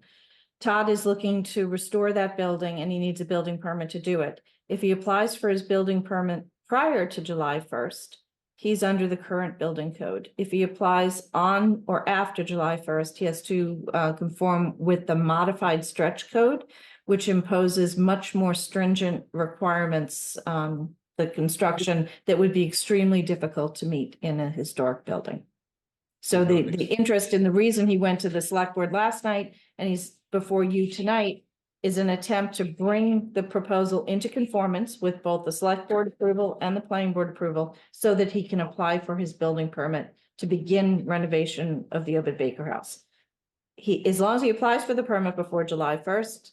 Todd is looking to restore that building and he needs a building permit to do it. If he applies for his building permit prior to July 1st, he's under the current building code. If he applies on or after July 1st, he has to conform with the modified stretch code, which imposes much more stringent requirements, the construction that would be extremely difficult to meet in a historic building. So the interest and the reason he went to the select board last night and he's before you tonight is an attempt to bring the proposal into conformance with both the select board approval and the planning board approval, so that he can apply for his building permit to begin renovation of the Obed Baker house. As long as he applies for the permit before July 1st,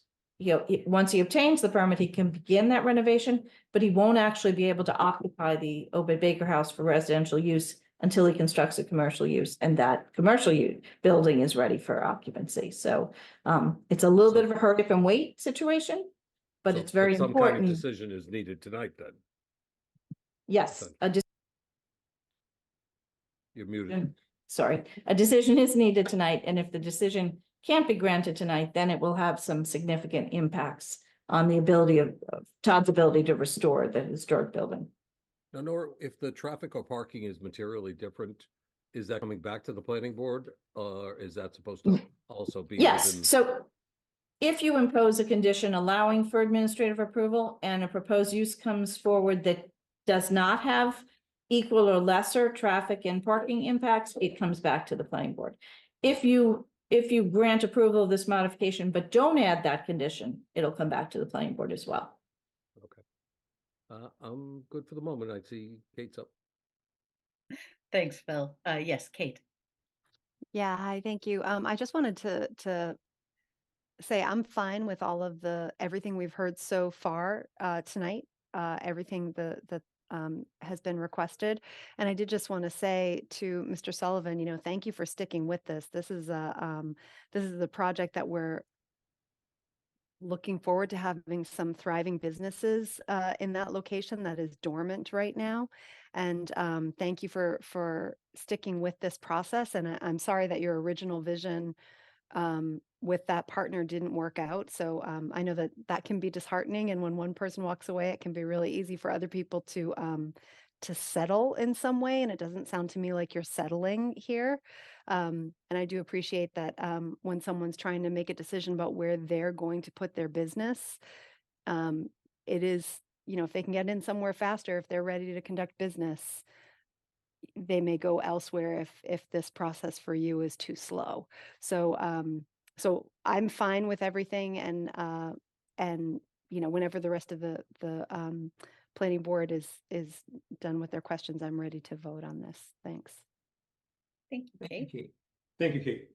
once he obtains the permit, he can begin that renovation, but he won't actually be able to occupy the Obed Baker house for residential use until he constructs a commercial use, and that commercial building is ready for occupancy. So it's a little bit of a hurry up and wait situation, but it's very some important. kind of decision is needed tonight then. Yes, You're muted. sorry, a decision is needed tonight, and if the decision can't be granted tonight, then it will have some significant impacts on the ability of Todd's ability to restore the historic building. Now, Nora, if the traffic or parking is materially different, is that coming back to the planning board, or is that supposed to also be? Yes, within... so if you impose a condition allowing for administrative approval and a proposed use comes forward that does not have equal or lesser traffic and parking impacts, it comes back to the planning board. If you grant approval of this modification but don't add that condition, it'll come back to the planning board as well. I'm good for the moment. I see Kate's up. Thanks, Phil. Yes, Kate. Yeah, hi, thank you. I just wanted to say I'm fine with all of everything we've heard so far tonight, everything that has been requested. And I did just want to say to Mr. Sullivan, thank you for sticking with this. This is a project that we're looking forward to having some thriving businesses in that location that is dormant right now. And thank you for sticking with this process. And I'm sorry that your original vision with that partner didn't work out. So I know that that can be disheartening. And when one person walks away, it can be really easy for other people to settle in some way. And it doesn't sound to me like you're settling here. And I do appreciate that when someone's trying to make a decision about where they're going to put their business, it is, you know, if they can get in somewhere faster, if they're ready to conduct business, they may go elsewhere if this process for you is too slow. So so I'm fine with everything, and you know, whenever the rest of the planning board is done with their questions, I'm ready to vote on this. Thanks. Thank you, Kate. Kate. Thank you, Kate.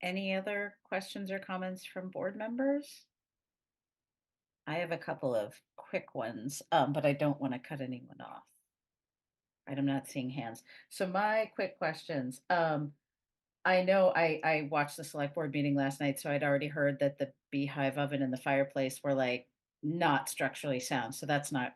Any other questions or comments from board members? I have a couple of quick ones, but I don't want to cut anyone off. Right, I'm not seeing hands. So my quick questions. I know I watched the select board meeting last night, so I'd already heard that the beehive oven and the fireplace were like not structurally sound. So that's not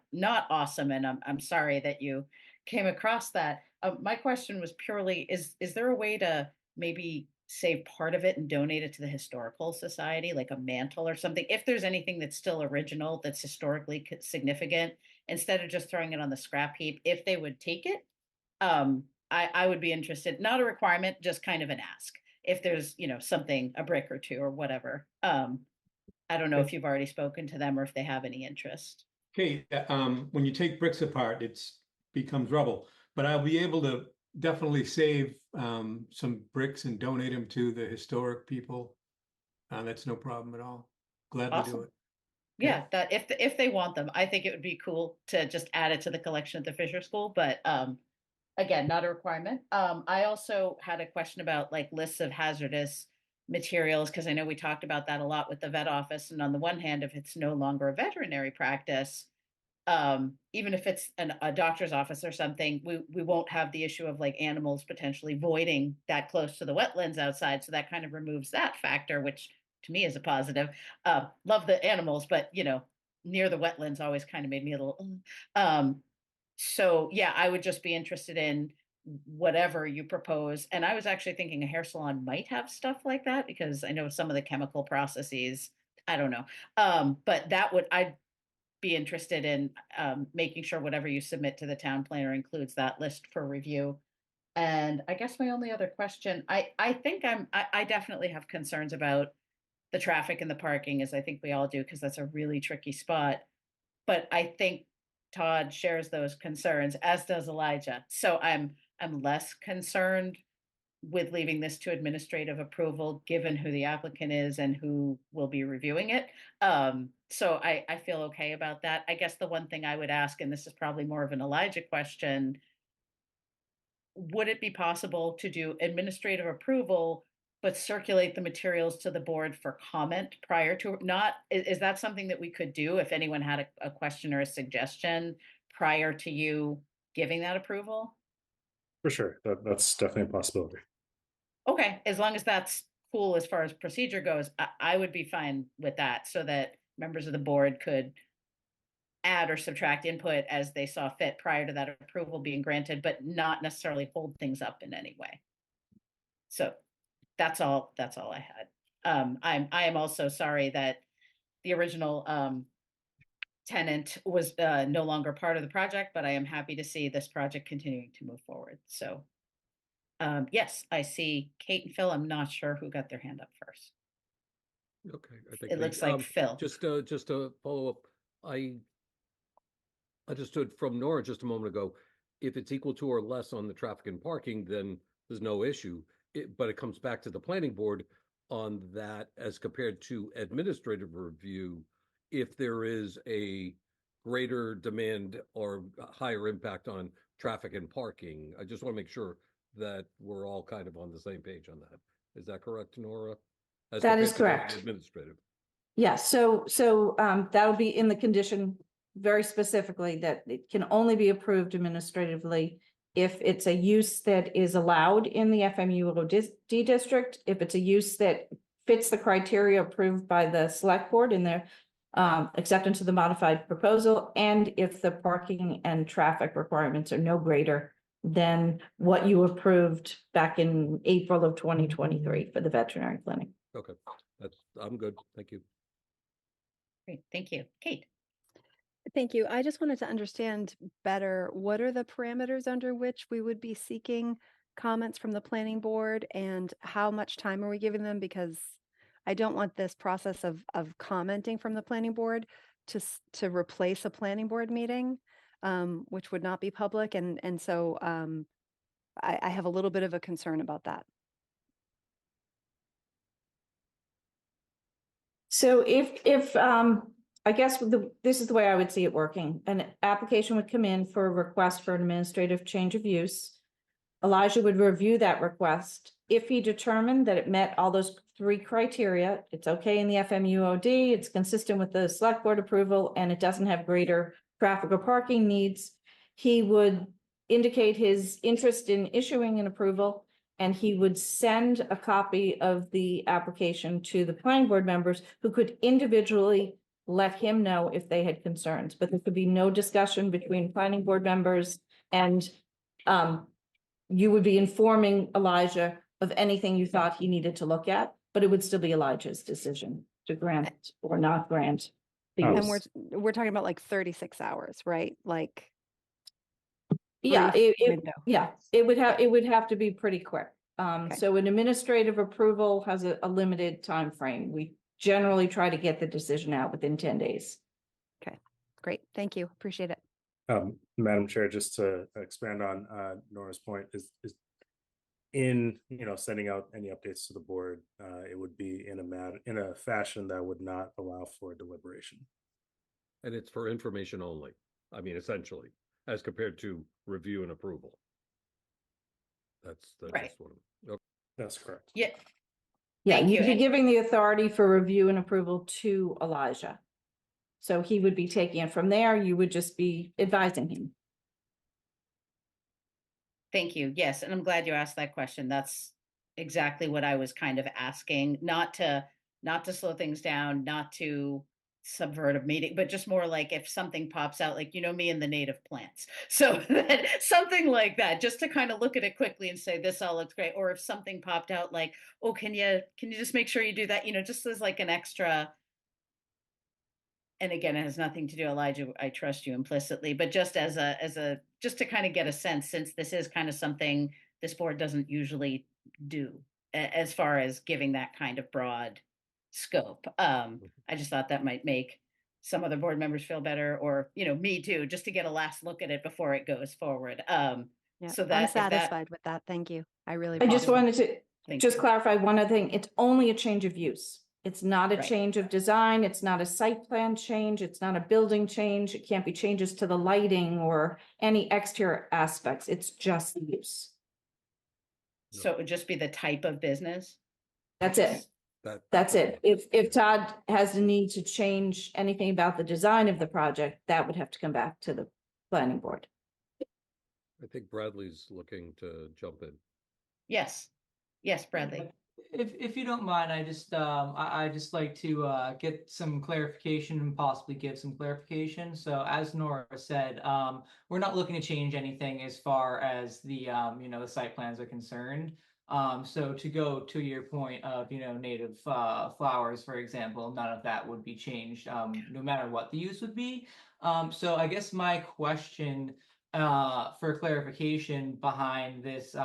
awesome, and I'm sorry that you came across that. My question was purely: is there a way to maybe save part of it and donate it to the historical society, like a mantle or something? If there's anything that's still original, that's historically significant, instead of just throwing it on the scrap heap, if they would take it, I would be interested. Not a requirement, just kind of an ask. If there's, you know, something, a brick or two or whatever. I don't know if you've already spoken to them or if they have any interest. Kate, when you take bricks apart, it's becomes rubble, but I'll be able to definitely save some bricks and donate them to the historic people. That's no problem at all. Glad to do Awesome. it. Yeah, that if they want them, I think it would be cool to just add it to the collection at the Fisher School, but again, not a requirement. I also had a question about like lists of hazardous materials, because I know we talked about that a lot with the vet office. And on the one hand, if it's no longer a veterinary practice, even if it's a doctor's office or something, we won't have the issue of like animals potentially voiding that close to the wetlands outside. So that kind of removes that factor, which to me is a positive. Love the animals, but you know, near the wetlands always kind of made me a little. So yeah, I would just be interested in whatever you propose. And I was actually thinking a hair salon might have stuff like that, because I know some of the chemical processes, I don't know. But I'd be interested in making sure whatever you submit to the town planner includes that list for review. And I guess my only other question, I think I definitely have concerns about the traffic and the parking, as I think we all do, because that's a really tricky spot. But I think Todd shares those concerns, as does Elijah. So I'm less concerned with leaving this to administrative approval, given who the applicant is and who will be reviewing it. So I feel okay about that. I guess the one thing I would ask, and this is probably more of an Elijah question, would it be possible to do administrative approval, but circulate the materials to the board for comment prior to, not, is that something that we could do if anyone had a question or a suggestion prior to you giving that approval? For sure, that's definitely a possibility. Okay, as long as that's cool as far as procedure goes, I would be fine with that, so that members of the board could add or subtract input as they saw fit prior to that approval being granted, but not necessarily hold things up in any way. So that's all I had. I am also sorry that the original tenant was no longer part of the project, but I am happy to see this project continuing to move forward. So yes, I see Kate and Phil. I'm not sure who got their hand up first. Okay, I think It looks like Phil. Just to follow up, I understood from Nora just a moment ago, if it's equal to or less on the traffic and parking, then there's no issue. But it comes back to the planning board on that as compared to administrative review. If there is a greater demand or higher impact on traffic and parking, I just want to make sure that we're all kind of on the same page on that. Is that correct, Nora? That is correct. Administrative. Yes, so that'll be in the condition very specifically that it can only be approved administratively if it's a use that is allowed in the FMUOD district, if it's a use that fits the criteria approved by the select board in their acceptance of the modified proposal, and if the parking and traffic requirements are no greater than what you approved back in April of 2023 for the veterinary clinic. Okay, I'm good. Thank you. Great, thank you. Kate? Thank you. I just wanted to understand better, what are the parameters under which we would be seeking comments from the planning board, and how much time are we giving them? Because I don't want this process of commenting from the planning board to replace a planning board meeting, which would not be public. And so I have a little bit of a concern about that. So if I guess this is the way I would see it working. An application would come in for a request for an administrative change of use. Elijah would review that request. If he determined that it met all those 3 criteria, it's okay in the FMUOD, it's consistent with the select board approval, and it doesn't have greater traffic or parking needs, he would indicate his interest in issuing an approval, and he would send a copy of the application to the planning board members, who could individually let him know if they had concerns. But there could be no discussion between planning board members, and you would be informing Elijah of anything you thought he needed to look at, but it would still be Elijah's decision to grant or not grant the Oh. And use. we're talking about like 36 hours, right? Like, Yeah, brief it window. would have to be pretty quick. Okay. So an administrative approval has a limited time frame. We generally try to get the decision out within 10 days. Great. Thank you. Appreciate it. Madam Chair, just to expand on Nora's point, is in sending out any updates to the board, it would be in a fashion that would not allow for deliberation. And it's for information only. I mean, essentially, as compared to review and approval. That's Right. just one of them. That's correct. Yeah, Yeah, Thank you, you'd be and- giving the authority for review and approval to Elijah. So he would be taking it from there. You would just be advising him. thank you. Yes, and I'm glad you asked that question. That's exactly what I was kind of asking, not to slow things down, not to subvert a meeting, but just more like if something pops out, like, me and the native plants. So something like that, just to kind of look at it quickly and say, this all looks great. Or if something popped out like, oh, can you just make sure you do that? Just as like an extra. And again, it has nothing to do, Elijah, I trust you implicitly, but just just to kind of get a sense, since this is kind of something this board doesn't usually do as far as giving that kind of broad scope. I just thought that might make some other board members feel better, or, me too, just to get a last look at it before it goes forward. Yeah, So that, I'm if that- satisfied with that. Thank you. I really I just appreciate it. wanted to Thank just you. clarify one other thing. It's only a change of use. It's not a Right. change of design. It's not a site plan change. It's not a building change. It can't be changes to the lighting or any exterior aspects. It's just the use. So it would just be the type of business? That's it. That's it. If Todd has the need to change anything about the design of the project, that would have to come back to the planning board. I think Bradley's looking to jump in. Yes, Bradley. If you don't mind, I just like to get some clarification and possibly give some clarification. So as Nora said, we're not looking to change anything as far as the the site plans are concerned. So to go to your point of native flowers, for example, none of that would be changed, no matter what the use would be. So I guess my question for clarification behind this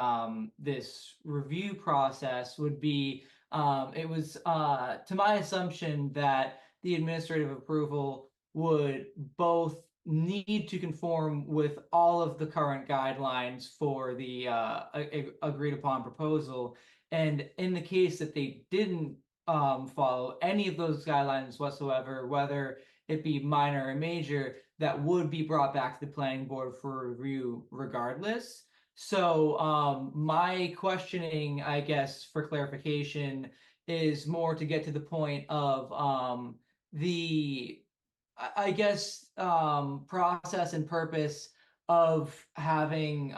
this review process would be, it was to my assumption that the administrative approval would both need to conform with all of the current guidelines for the agreed upon proposal, and in the case that they didn't follow any of those guidelines whatsoever, whether it be minor or major, that would be brought back to the planning board for review regardless. So my questioning, I guess, for clarification is more to get to the point of the, I guess, process and purpose of having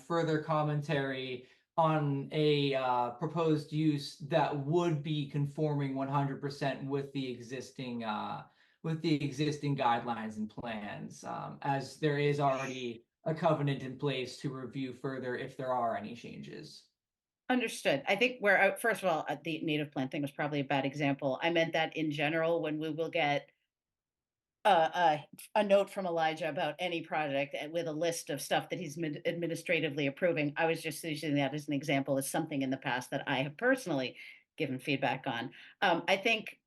further commentary on a proposed use that would be conforming 100% with the existing guidelines and plans, as there is already a covenant in place to review further if there are any changes. Understood. I think where, first of all, the native plant thing was probably a bad example. I meant that in general, when we will get a note from Elijah about any project with a list of stuff that he's administratively approving. I was just using that as an example, as something in the past that I have personally given feedback on. I think,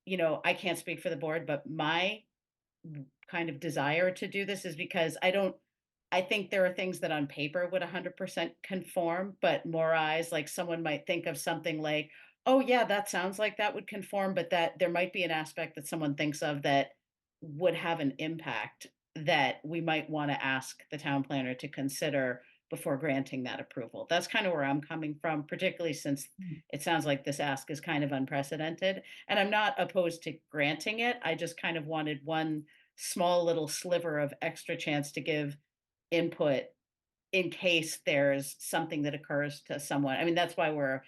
I can't speak for the board, but my kind of desire to do this is because I think there are things that on paper would 100% conform, but more eyes, like someone might think of something like, oh yeah, that sounds like that would conform, but that there might be an aspect that someone thinks of that would have an impact that we might want to ask the town planner to consider before granting that approval. That's kind of where I'm coming from, particularly since it sounds like this ask is kind of unprecedented. And I'm not opposed to granting it. I just kind of wanted one small little sliver of extra chance to give input in case there's something that occurs to someone. I mean, that's why we're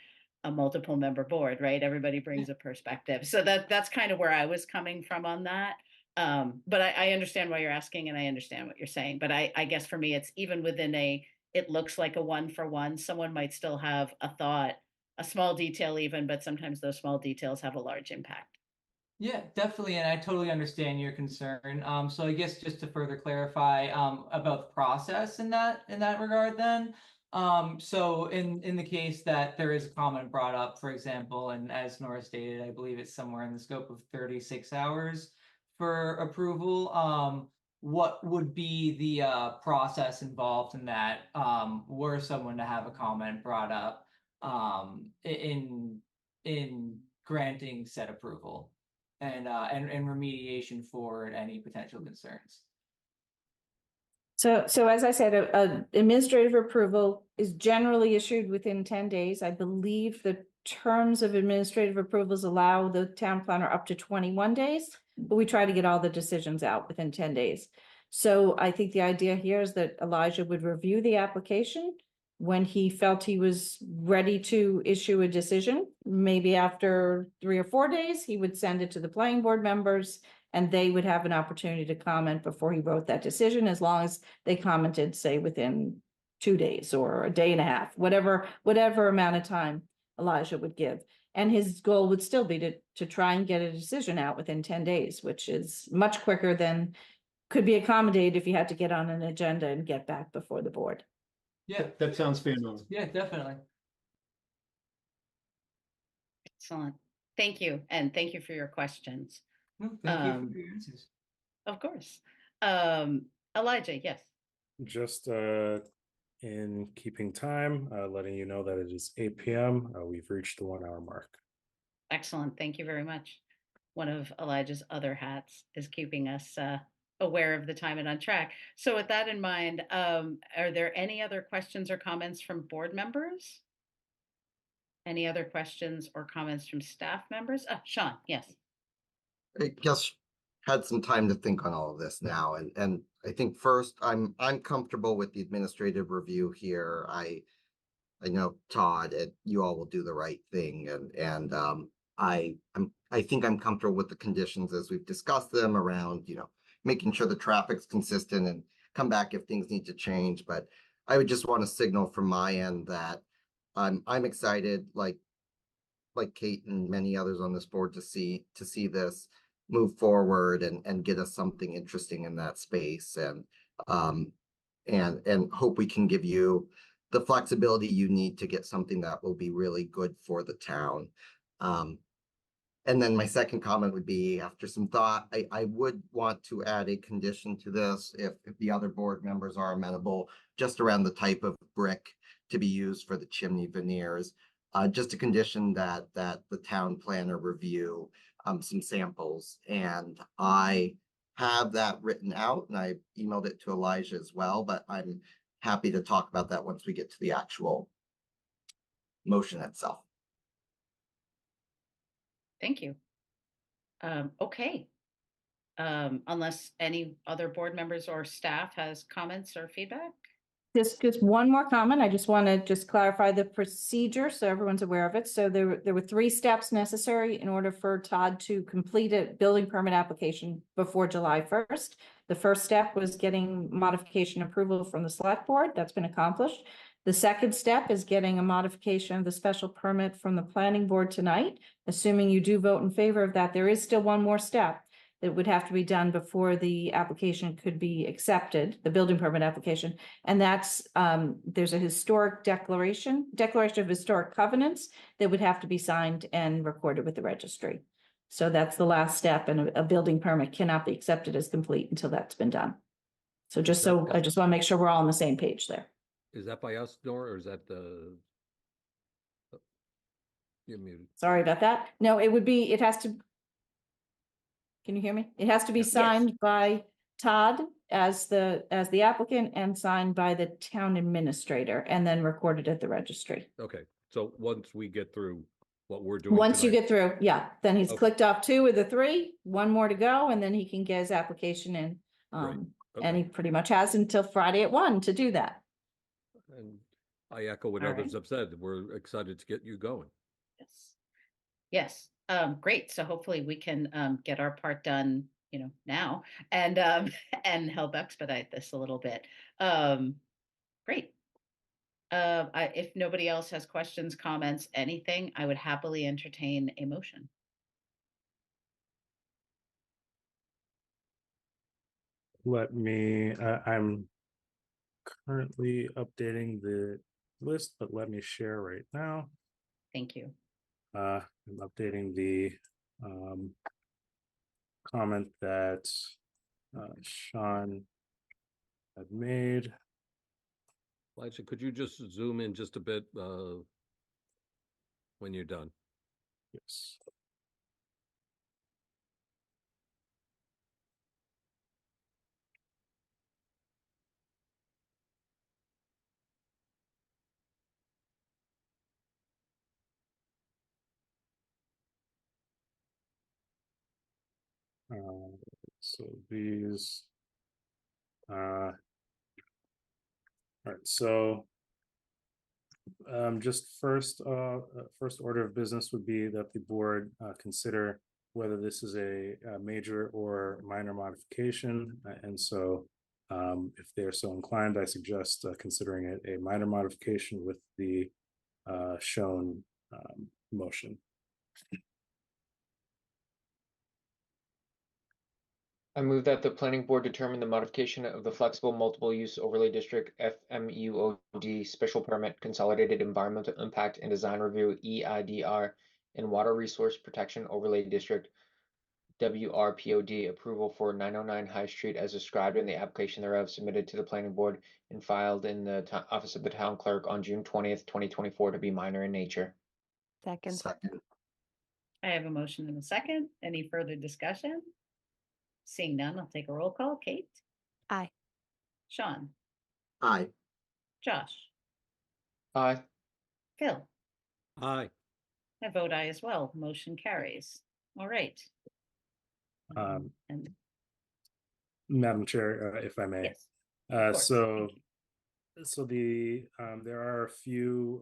a multiple member board, right? Everybody brings a perspective. So that's kind of where I was coming from on that. But I understand why you're asking and I understand what you're saying. But I guess for me, it's even within it looks like a 1-for-1, someone might still have a thought, a small detail even, but sometimes those small details have a large impact. Yeah, definitely, and I totally understand your concern. So I guess just to further clarify about the process in that regard, then. So in the case that there is a comment brought up, for example, and as Nora stated, I believe it's somewhere in the scope of 36 hours for approval. What would be the process involved in that? Were someone to have a comment brought up in granting said approval? And remediation for any potential concerns. So as I said, a administrative approval is generally issued within 10 days. I believe the terms of administrative approvals allow the town planner up to 21 days, but we try to get all the decisions out within 10 days. So I think the idea here is that Elijah would review the application. When he felt he was ready to issue a decision, maybe after 3 or 4 days, he would send it to the planning board members and they would have an opportunity to comment before he wrote that decision, as long as they commented, say, within 2 days or a day and a half, whatever amount of time Elijah would give. And his goal would still be to try and get a decision out within 10 days, which is much quicker than could be accommodated if he had to get on an agenda and get back before the board. Yeah, That sounds fair enough. yeah, definitely. Excellent. Thank you. And thank you for your questions. No, thank you for your answers. Of course. Elijah, yes. Just in keeping time, letting you know that it is 8 p.m. We've reached the 1 hour mark. Excellent. Thank you very much. One of Elijah's other hats is keeping us aware of the time and on track. So with that in mind, are there any other questions or comments from board members? Any other questions or comments from staff members? Sean, yes. I just had some time to think on all of this now, and I think first I'm comfortable with the administrative review here. I know Todd, you all will do the right thing, and I think I'm comfortable with the conditions as we've discussed them around, making sure the traffic's consistent and come back if things need to change. But I would just want to signal from my end that I'm excited, like Kate and many others on this board, to see this move forward and get us something interesting in that space, and hope we can give you the flexibility you need to get something that will be really good for the town. And then my second comment would be, after some thought, I would want to add a condition to this, if the other board members are amenable, just around the type of brick to be used for the chimney veneers. Just a condition that the town planner review some samples, and I have that written out and I emailed it to Elijah as well, but I'm happy to talk about that once we get to the actual motion itself. Thank you. Okay. Unless any other board members or staff has comments or feedback? Just one more comment. I just want to just clarify the procedure so everyone's aware of it. So there were 3 steps necessary in order for Todd to complete a building permit application before July 1st. The first step was getting modification approval from the select board. That's been accomplished. The second step is getting a modification of the special permit from the planning board tonight. Assuming you do vote in favor of that, there is still one more step that would have to be done before the application could be accepted, the building permit application. And that's, there's a historic declaration of historic covenants that would have to be signed and recorded with the registry. So that's the last step, and a building permit cannot be accepted as complete until that's been done. So I just want to make sure we're all on the same page there. Is that by us, Nora, or is that you're muted? Sorry about that. No, it has to, can you hear me? It has to be signed by Todd as the applicant and signed by the town administrator and then recorded at the registry. Okay, so once we get through what we're doing Once you tonight- get through, yeah, then he's Okay. clicked off 2 of the 3, 1 more to go, and then he can get his application in. Great. And he pretty much has until Friday at 1 to do that. And I echo what All others have said. We're excited to get you going. Yes. Yes. Great. So hopefully we can get our part done, now and and help expedite this a little bit. Great. If nobody else has questions, comments, anything, I would happily entertain a motion. I'm currently updating the list, but let me share right now. Thank you. I'm updating the comment that Sean had made. Liza, could you just zoom in just a bit when you're done? Yes. So these, all right, so just first order of business would be that the board consider whether this is a major or minor modification. And so if they're so inclined, I suggest considering it a minor modification with the shown motion. I move that the planning board determine the modification of the flexible multiple use overlay district FMUOD special permit consolidated environmental impact and design review EIDR and water resource protection overlay district WRPOD approval for 909 High Street as described in the application thereof submitted to the planning board and filed in the office of the town clerk on June 20th, 2024 to be minor in nature. Second. I have a motion and a second. Any further discussion? Seeing none, I'll take a roll call. Kate? Aye. Sean? Aye. Josh? Aye. Phil? Aye. I vote aye as well. Motion carries. All right. And Madam Chair, if I may. yes, of course. Thank you. So there are a few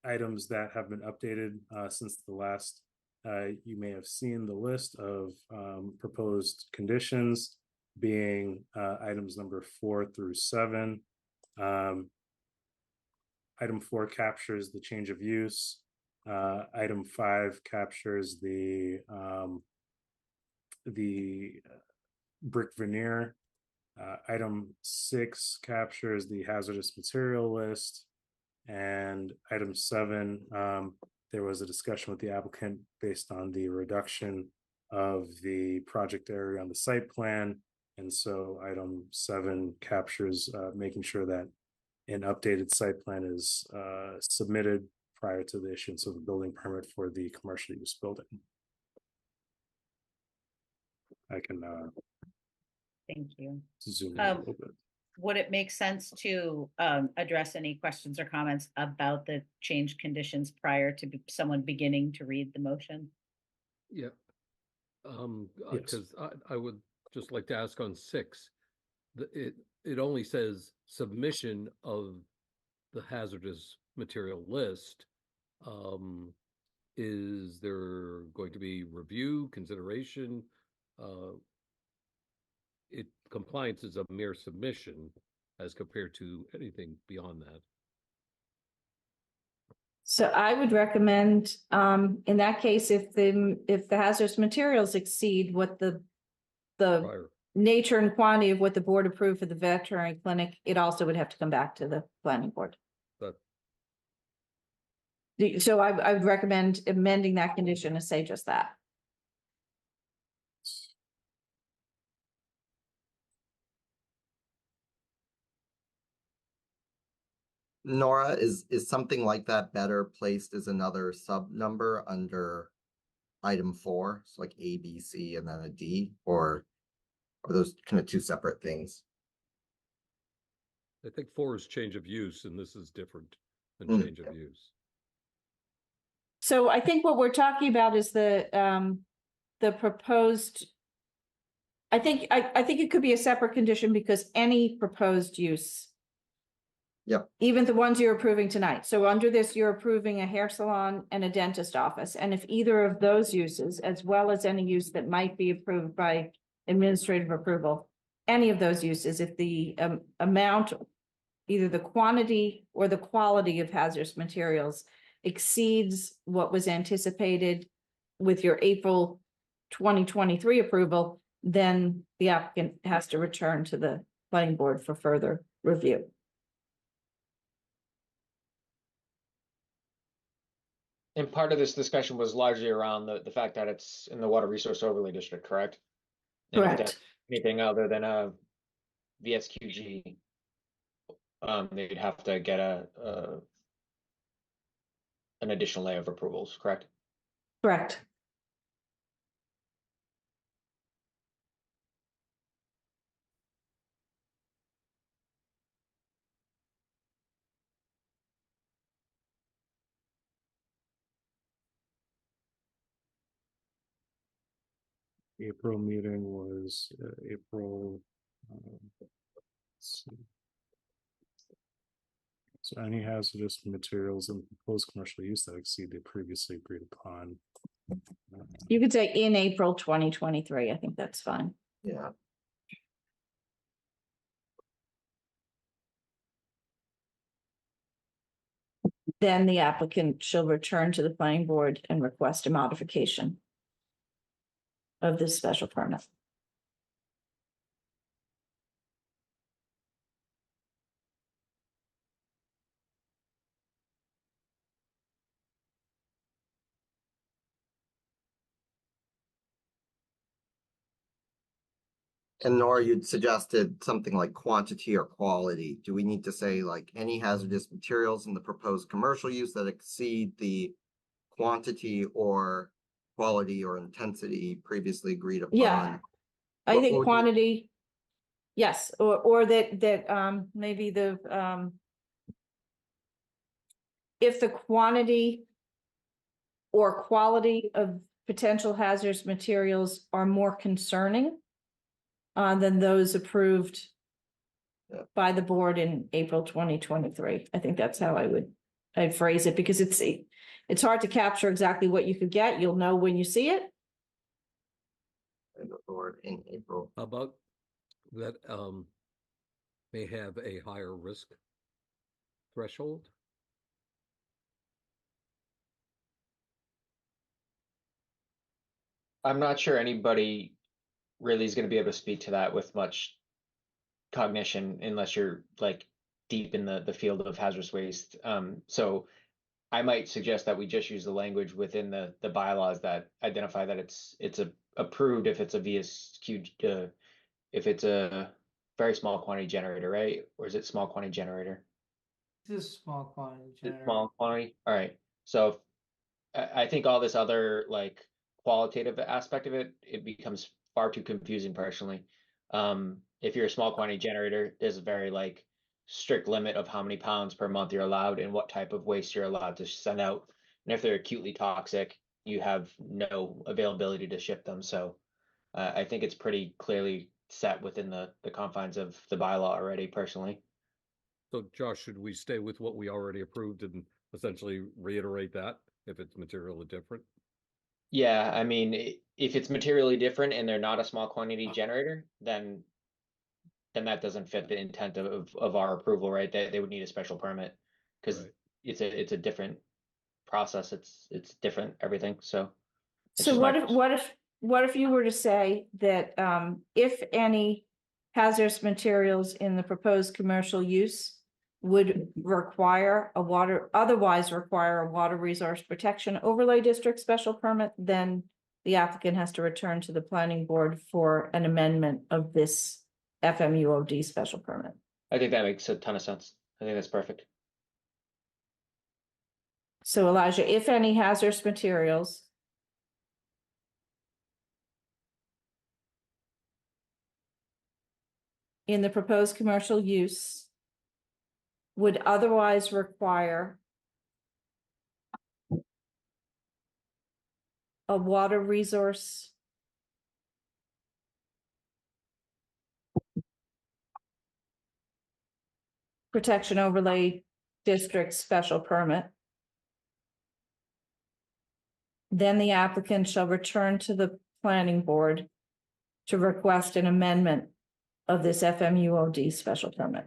items that have been updated since the last. You may have seen the list of proposed conditions being items number 4 through 7. Item 4 captures the change of use. Item 5 captures the brick veneer. Item 6 captures the hazardous material list. And item 7, there was a discussion with the applicant based on the reduction of the project area on the site plan. And so item 7 captures making sure that an updated site plan is submitted prior to the issuance of a building permit for the commercial use building. I can Thank you. zoom in a little bit. Would it make sense to address any questions or comments about the change conditions prior to someone beginning to read the motion? Yeah. Yes. Because I would just like to ask on 6, it only says submission of the hazardous material list. Is there going to be review, consideration? Compliance is a mere submission as compared to anything beyond that. So I would recommend, in that case, if the hazardous materials exceed what the Prior. nature and quantity of what the board approved for the veterinary clinic, it also would have to come back to the planning board. But So I would recommend amending that condition to say just that. Nora, is something like that better placed as another sub number under item 4? So like A, B, C, and then a D, or are those kind of two separate things? I think 4 is change of use, and this is different than change of use. So I think what we're talking about is the proposed. I think it could be a separate condition because any proposed use. Yep. Even the ones you're approving tonight. So under this, you're approving a hair salon and a dentist office. And if either of those uses, as well as any use that might be approved by administrative approval, any of those uses, if the amount, either the quantity or the quality of hazardous materials exceeds what was anticipated with your April 2023 approval, then the applicant has to return to the planning board for further review. And part of this discussion was largely around the fact that it's in the water resource overlay district, correct? And if Correct. that's anything other than a VSQG, they'd have to get an additional layer of approvals, correct? Correct. April meeting was April. Let's see. So any hazardous materials and proposed commercial use that exceed the previously agreed upon. You could say in April 2023. I think that's fine. Yeah. Then the applicant shall return to the planning board and request a modification of this special permit. And Nora, you'd suggested something like quantity or quality. Do we need to say like any hazardous materials in the proposed commercial use that exceed the quantity or quality or intensity previously agreed upon? Yeah. I What think would you- quantity, yes, or that maybe the if the quantity or quality of potential hazardous materials are more concerning than those approved by the board in April 2023. I think that's how I'd phrase it, because it's hard to capture exactly what you could get. You'll know when you see it. The board in April. How about that may have a higher risk threshold? I'm not sure anybody really is going to be able to speak to that with much cognition unless you're like deep in the field of hazardous waste. So I might suggest that we just use the language within the bylaws that identify that it's approved if it's a VSQ, if it's a very small quantity generator, right? Or is it small quantity generator? This is small quantity It's generator. small quantity. All right. So I think all this other like qualitative aspect of it becomes far too confusing personally. If you're a small quantity generator, there's a very like strict limit of how many pounds per month you're allowed and what type of waste you're allowed to send out. And if they're acutely toxic, you have no availability to ship them. So I think it's pretty clearly set within the confines of the bylaw already personally. So Josh, should we stay with what we already approved and essentially reiterate that if it's materially different? Yeah, I mean, if it's materially different and they're not a small quantity generator, then that doesn't fit the intent of our approval, right? They would need a special permit because Right. it's a different process. It's different everything. So it's So just my what if you were to say that if any hazardous materials in the proposed commercial use would otherwise require a water resource protection overlay district special permit, then the applicant has to return to the planning board for an amendment of this FMUOD special permit. I think that makes a ton of sense. I think that's perfect. So Elijah, if any hazardous materials in the proposed commercial use would otherwise require a water resource protection overlay district special permit, then the applicant shall return to the planning board to request an amendment of this FMUOD special permit.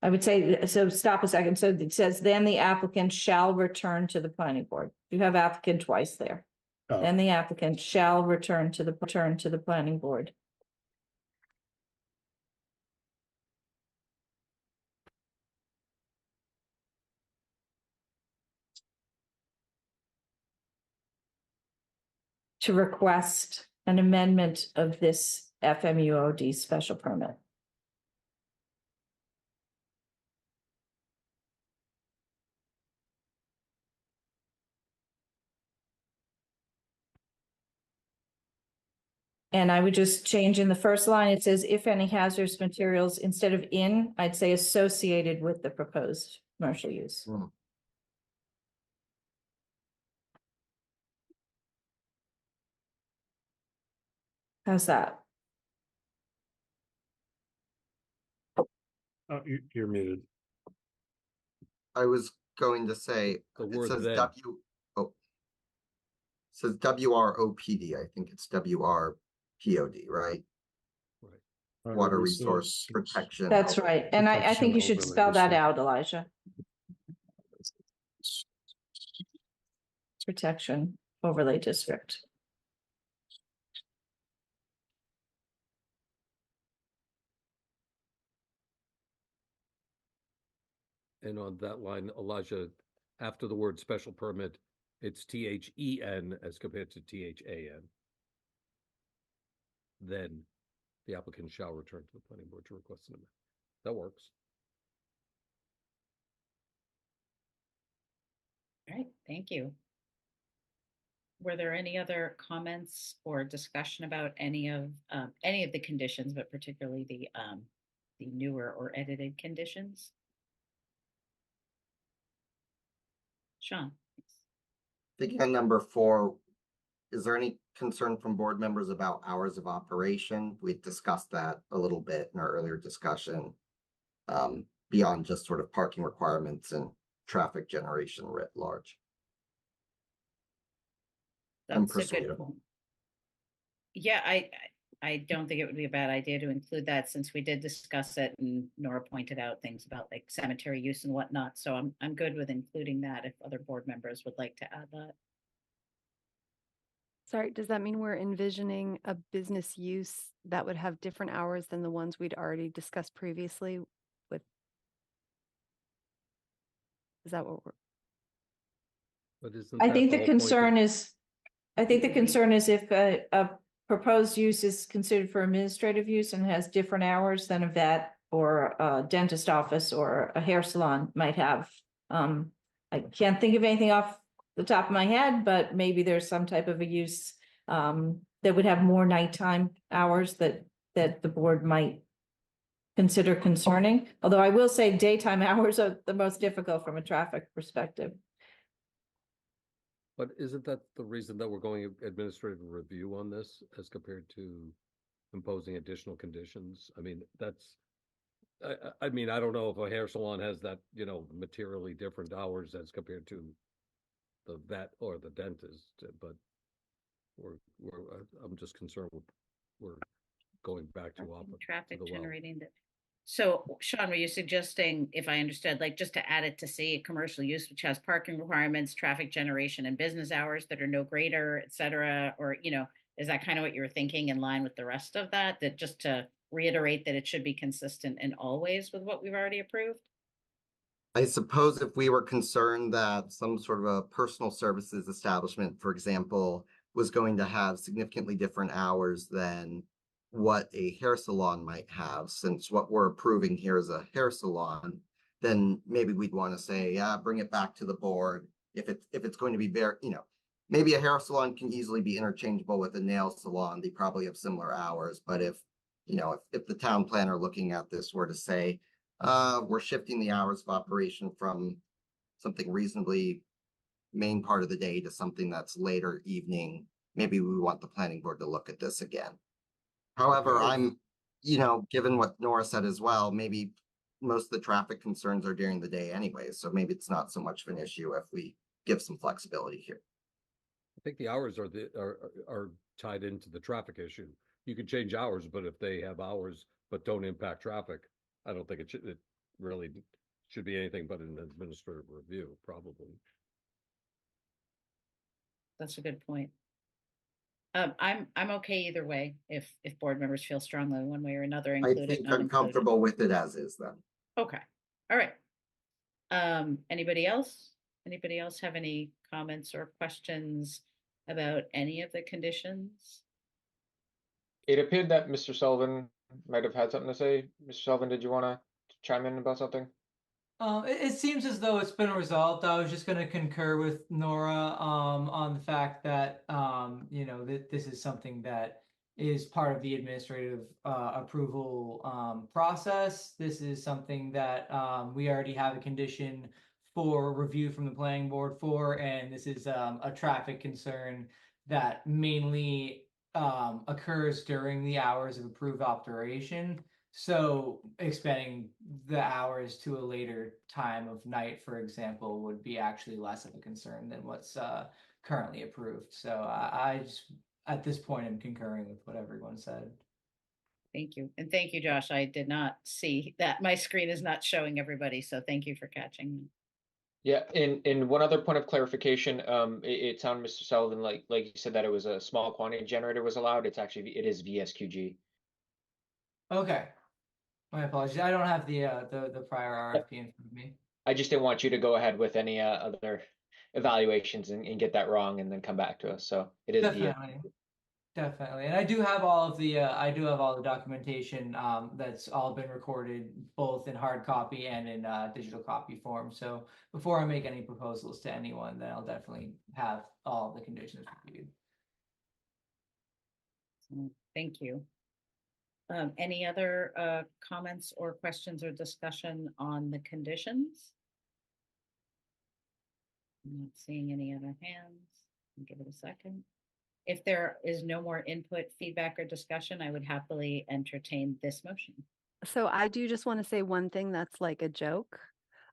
I would say, so stop a second. So it says, then the applicant shall return to the planning board. You have applicant twice there. Oh. Then the applicant shall return to the planning board. To request an amendment of this FMUOD special permit. And I would just change in the first line, it says, if any hazardous materials, instead of in, I'd say associated with the proposed commercial use. How's that? Oh, you're muted. I was going to say, The it word says then. says WROPD. I think it's WRPOD, right? Water resource protection. That's right. And I think you should spell that out, Elijah. Protection overlay district. And on that line, Elijah, after the word special permit, it's THEN as compared to THAN. Then the applicant shall return to the planning board to request an amendment. That works. All right, thank you. Were there any other comments or discussion about any of the conditions, but particularly the newer or edited conditions? Sean. Thinking on number 4, is there any concern from board members about hours of operation? We discussed that a little bit in our earlier discussion, beyond just sort of parking requirements and traffic generation writ large. That's a good point. Yeah, I don't think it would be a bad idea to include that, since we did discuss it and Nora pointed out things about like cemetery use and whatnot. So I'm good with including that if other board members would like to add that. Sorry, does that mean we're envisioning a business use that would have different hours than the ones we'd already discussed previously with? Is that what we're? But isn't I that think the the whole point concern is if a proposed use is considered for administrative use and has different hours than a vet or a dentist office or a hair salon might have. I can't think of anything off the top of my head, but maybe there's some type of a use that would have more nighttime hours that the board might consider concerning. Although I will say daytime hours are the most difficult from a traffic perspective. But isn't that the reason that we're going administrative review on this as compared to imposing additional conditions? I mean, I mean, I don't know if a hair salon has that, materially different hours as compared to the vet or the dentist, but I'm just concerned we're going back too often to Traffic the well. generating that. So Sean, were you suggesting, if I understood, like just to add it to C, commercial use, which has parking requirements, traffic generation and business hours that are no greater, et cetera? Or, is that kind of what you were thinking in line with the rest of that? That just to reiterate that it should be consistent in all ways with what we've already approved? I suppose if we were concerned that some sort of a personal services establishment, for example, was going to have significantly different hours than what a hair salon might have, since what we're approving here is a hair salon, then maybe we'd want to say, yeah, bring it back to the board. If it's going to be very, maybe a hair salon can easily be interchangeable with a nail salon. They probably have similar hours, but if the town planner looking at this were to say, we're shifting the hours of operation from something reasonably main part of the day to something that's later evening, maybe we want the planning board to look at this again. However, I'm, given what Nora said as well, maybe most of the traffic concerns are during the day anyway, so maybe it's not so much of an issue if we give some flexibility here. I think the hours are tied into the traffic issue. You can change hours, but if they have hours but don't impact traffic, I don't think it really should be anything but an administrative review, probably. That's a good point. I'm okay either way if board members feel strongly one way or another, I included. think I'm comfortable with it as is then. Okay, all right. Anybody else? Anybody else have any comments or questions about any of the conditions? It appeared that Mr. Sullivan might have had something to say. Mr. Sullivan, did you want to chime in about something? It seems as though it's been resolved. I was just going to concur with Nora on the fact that that this is something that is part of the administrative approval process. This is something that we already have a condition for review from the planning board for, and this is a traffic concern that mainly occurs during the hours of approved operation. So expanding the hours to a later time of night, for example, would be actually less of a concern than what's currently approved. So I just, at this point, I'm concurring with what everyone said. Thank you. And thank you, Josh. I did not see that. My screen is not showing everybody, so thank you for catching me. Yeah, and one other point of clarification, it sounded, Mr. Sullivan, like you said that it was a small quantity generator was allowed. It is VSQG. Okay. My apologies. I don't have the prior RFP in front of me. I just didn't want you to go ahead with any other evaluations and get that wrong and then come back to us. So it is Definitely. And I do have all of the documentation that's all been recorded both in hard copy and in digital copy form. So before I make any proposals to anyone, then I'll definitely have all the conditions reviewed. Thank you. Any other comments or questions or discussion on the conditions? I'm not seeing any other hands. I'll give it a second. If there is no more input, feedback, or discussion, I would happily entertain this motion. So I do just want to say one thing that's like a joke.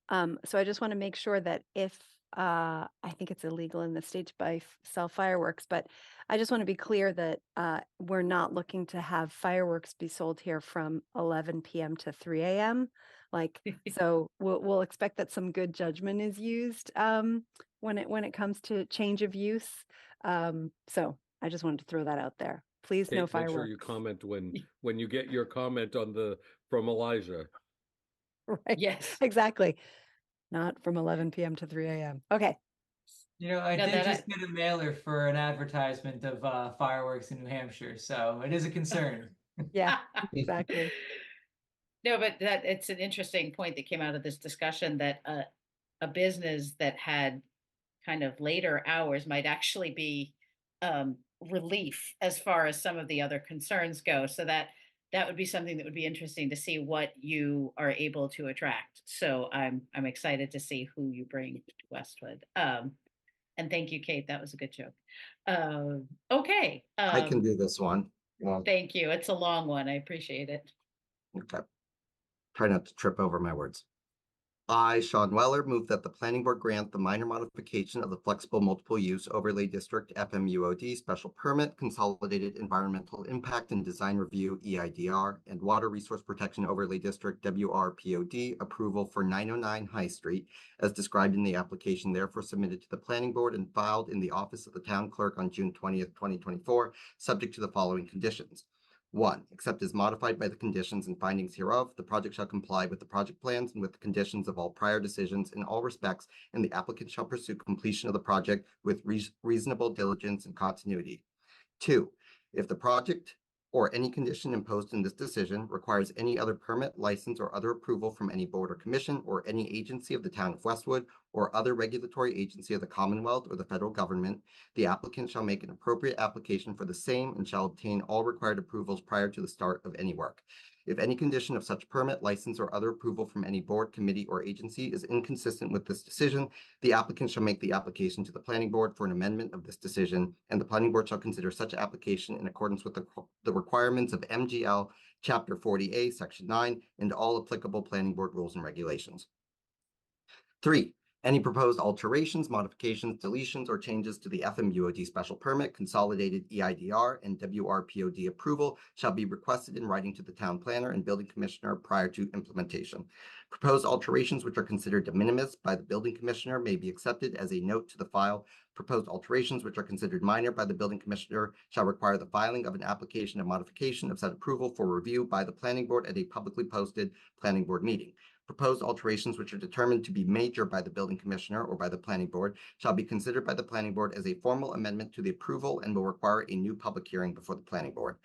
So I just want to make sure that if I think it's illegal in the state to sell fireworks, but I just want to be clear that we're not looking to have fireworks be sold here from 11 p.m. to 3 a.m. So we'll expect that some good judgment is used when it comes to change of use. So I just wanted to throw that out there. Please, no fireworks. Make sure you comment when you get your comment from Elijah. Right. Yes. Exactly. Not from 11 p.m. to 3 a.m. Okay. I did just get a mailer for an advertisement of fireworks in New Hampshire, so it is a concern. Yeah, exactly. No, but it's an interesting point that came out of this discussion that a business that had kind of later hours might actually be relief as far as some of the other concerns go. So that would be something that would be interesting to see what you are able to attract. So I'm excited to see who you bring to Westwood. And thank you, Kate. That was a good joke. Okay. I can do this one. Well, Thank you. It's a long one. I appreciate it. okay. Try not to trip over my words. I, Sean Weller, move that the planning board grant the minor modification of the flexible multiple use overlay district FMUOD special permit, consolidated environmental impact and design review EIDR, and water resource protection overlay district WRPOD approval for 909 High Street, as described in the application, therefore submitted to the planning board and filed in the office of the town clerk on June 20th, 2024, subject to the following conditions. 1, except as modified by the conditions and findings hereof, the project shall comply with the project plans and with the conditions of all prior decisions in all respects, and the applicant shall pursue completion of the project with reasonable diligence and continuity. 2, if the project or any condition imposed in this decision requires any other permit, license, or other approval from any board or commission or any agency of the town of Westwood or other regulatory agency of the Commonwealth or the federal government, the applicant shall make an appropriate application for the same and shall obtain all required approvals prior to the start of any work. If any condition of such permit, license, or other approval from any board, committee, or agency is inconsistent with this decision, the applicant shall make the application to the planning board for an amendment of this decision, and the planning board shall consider such application in accordance with the requirements of MGL Chapter 40A, Section 9, and all applicable planning board rules and regulations. 3, any proposed alterations, modifications, deletions, or changes to the FMUOD special permit, consolidated EIDR, and WRPOD approval shall be requested in writing to the town planner and building commissioner prior to implementation. Proposed alterations which are considered de minimis by the building commissioner may be accepted as a note to the file. Proposed alterations which are considered minor by the building commissioner shall require the filing of an application of modification of said approval for review by the planning board at a publicly posted planning board meeting. Proposed alterations which are determined to be major by the building commissioner or by the planning board shall be considered by the planning board as a formal amendment to the approval and will require a new public hearing before the planning board.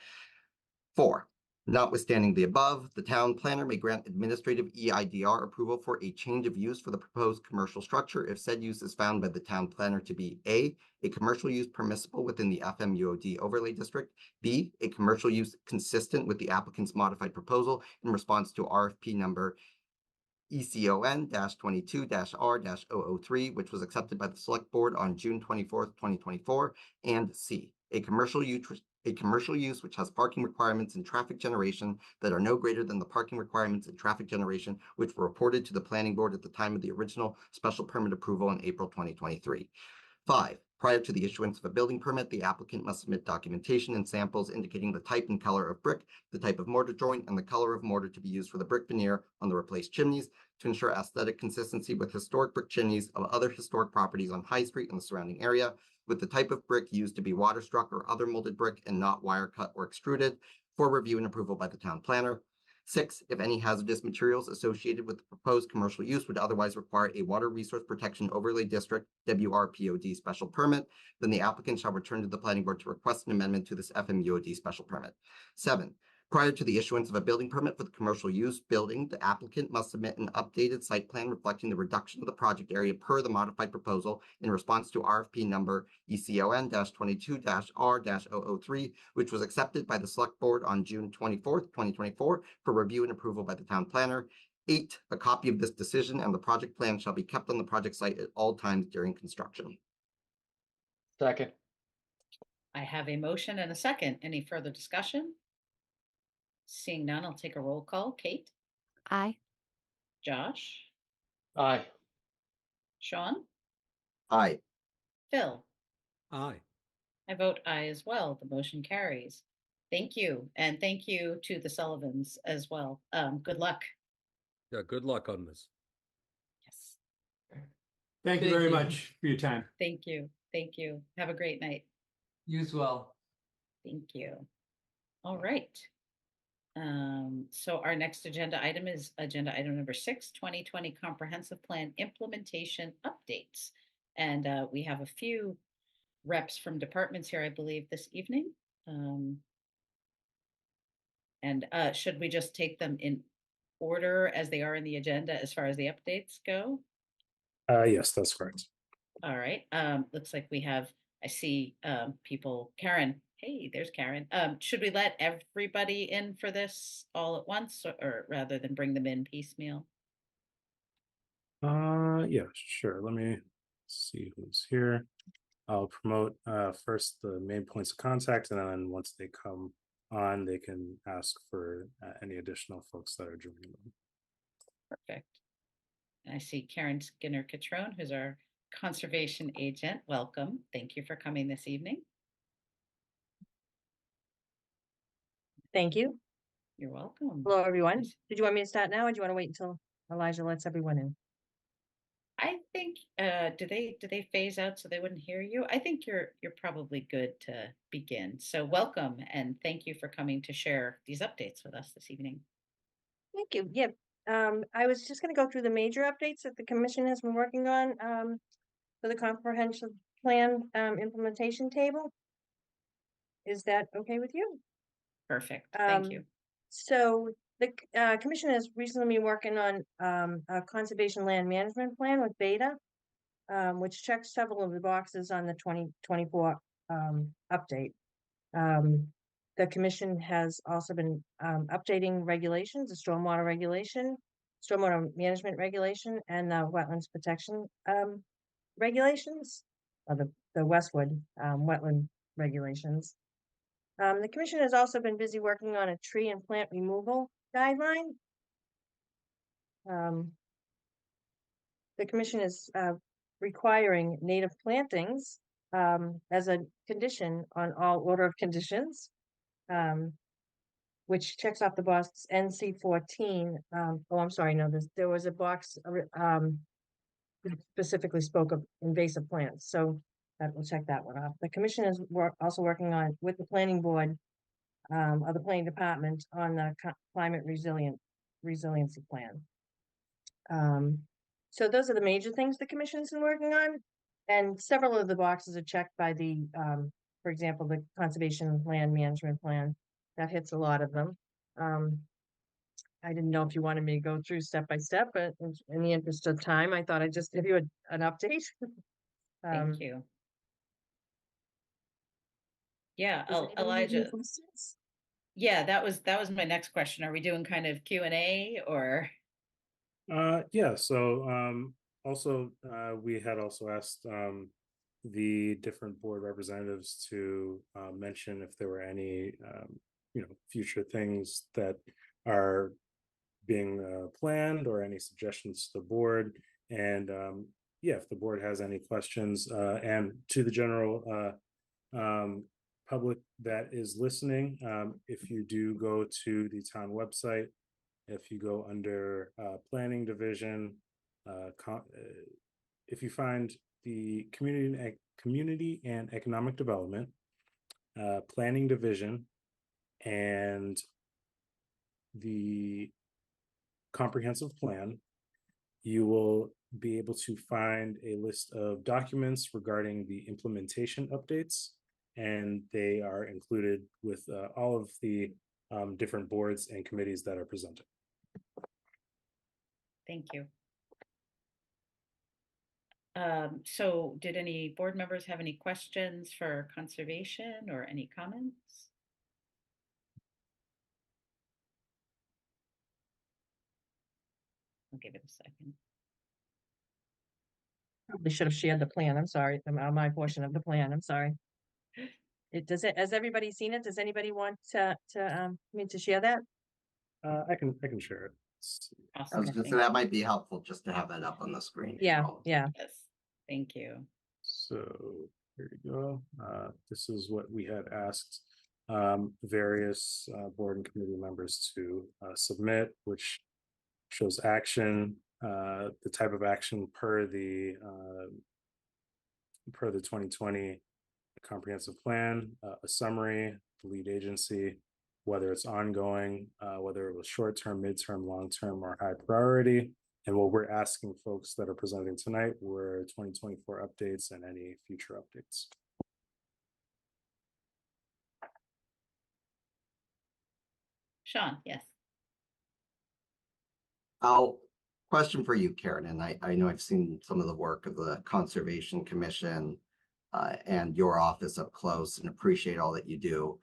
4, notwithstanding the above, the town planner may grant administrative EIDR approval for a change of use for the proposed commercial structure if said use is found by the town planner to be A, a commercial use permissible within the FMUOD overlay district, B, a commercial use consistent with the applicant's modified proposal in response to RFP number ECON-22-R-003, which was accepted by the Select Board on June 24th, 2024, and C, a commercial use which has parking requirements and traffic generation that are no greater than the parking requirements and traffic generation which were reported to the planning board at the time of the original special permit approval in April 2023. 5, prior to the issuance of a building permit, the applicant must submit documentation and samples indicating the type and color of brick, the type of mortar joint, and the color of mortar to be used for the brick veneer on the replaced chimneys to ensure aesthetic consistency with historic brick chimneys of other historic properties on High Street and the surrounding area, with the type of brick used to be water struck or other molded brick and not wire cut or extruded, for review and approval by the town planner. 6, if any hazardous materials associated with the proposed commercial use would otherwise require a water resource protection overlay district WRPOD special permit, then the applicant shall return to the planning board to request an amendment to this FMUOD special permit. 7, prior to the issuance of a building permit for the commercial use building, the applicant must submit an updated site plan reflecting the reduction of the project area per the modified proposal in response to RFP number ECON-22-R-003, which was accepted by the Select Board on June 24th, 2024, for review and approval by the town planner. 8, a copy of this decision and the project plan shall be kept on the project site at all times during construction. Second. I have a motion and a second. Any further discussion? Seeing none, I'll take a roll call. Kate, Aye. Josh, Aye. Sean, Aye. Phil. Aye. I vote aye as well. The motion carries. Thank you. And thank you to the Sullivans as well. Good luck. Yeah, good luck on this. Yes. Thank you Thank very you. much for your time. Thank you. Thank you. Have a great night. You as well. Thank you. All right. So our next agenda item is agenda item number 6, 2020 Comprehensive Plan Implementation Updates. And we have a few reps from departments here, I believe, this evening. And should we just take them in order as they are in the agenda as far as the updates go? Yes, that's correct. All right. Looks like we have, I see people, Karen. Hey, there's Karen. Should we let everybody in for this all at once or rather than bring them in piecemeal? Yeah, sure. Let me see who's here. I'll promote first the main points of contact, and then once they come on, they can ask for any additional folks that are joining them. Perfect. And I see Karen Skinner-Catrone, who's our conservation agent. Welcome. Thank you for coming this evening. Thank you. You're welcome. Hello, everyone. Did you want me to start now or do you want to wait until Elijah lets everyone in? I think do they phase out so they wouldn't hear you? I think you're probably good to begin. So welcome and thank you for coming to share these updates with us this evening. Thank you. Yeah. I was just going to go through the major updates that the commission has been working on for the comprehensive plan implementation table. Is that okay with you? Perfect. Thank you. So the commission has recently been working on a conservation land management plan with Beta, which checks several of the boxes on the 2024 update. The commission has also been updating regulations, the stormwater regulation, stormwater management regulation, and the wetlands protection regulations, or the Westwood wetland regulations. The commission has also been busy working on a tree and plant removal guideline. The commission is requiring native plantings as a condition on all order of conditions, which checks off the box NC14. Oh, I'm sorry, no, there was a box that specifically spoke of invasive plants, so that will check that one off. The commission is also working on with the planning board of the planning department on the climate resiliency plan. So those are the major things the commission's been working on, and several of the boxes are checked by the, for example, the conservation land management plan. That hits a lot of them. I didn't know if you wanted me to go through step by step, but in the interest of time, I thought I'd just give you an update. Thank you. Yeah, Does anybody have any Elijah. questions? Yeah, that was my next question. Are we doing kind of Q&A or? Yeah, so also we had also asked the different board representatives to mention if there were any future things that are being planned or any suggestions to the board, and yeah, if the board has any questions, and to the general public that is listening, if you do go to the town website, if you go under planning division, if you find the community and economic development, planning division, and the comprehensive plan, you will be able to find a list of documents regarding the implementation updates, and they are included with all of the different boards and committees that are presented. Thank you. So did any board members have any questions for conservation or any comments? I'll give it a second. Probably should have shared the plan. I'm sorry, my portion of the plan. I'm sorry. Has everybody seen it? Does anybody want me to share that? I can share it. Awesome. I was gonna say that might be helpful just to have that up on the screen. Yeah, yeah. Yes, thank you. So here you go. This is what we had asked various board and committee members to submit, which shows action, the type of action per the 2020 comprehensive plan, a summary, the lead agency, whether it's ongoing, whether it was short-term, mid-term, long-term, or high priority. And what we're asking folks that are presenting tonight were 2024 updates and any future updates. Sean, yes. Question for you, Karen, and I know I've seen some of the work of the Conservation Commission and your office up close and appreciate all that you do.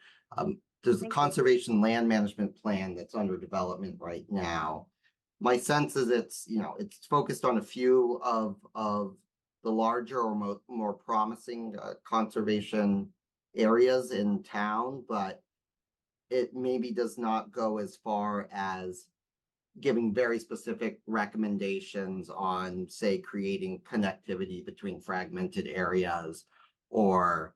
There's a conservation land management plan that's under development right now. My sense is it's focused on a few of larger or more promising conservation areas in town, but it maybe does not go as far as giving very specific recommendations on, say, creating connectivity between fragmented areas or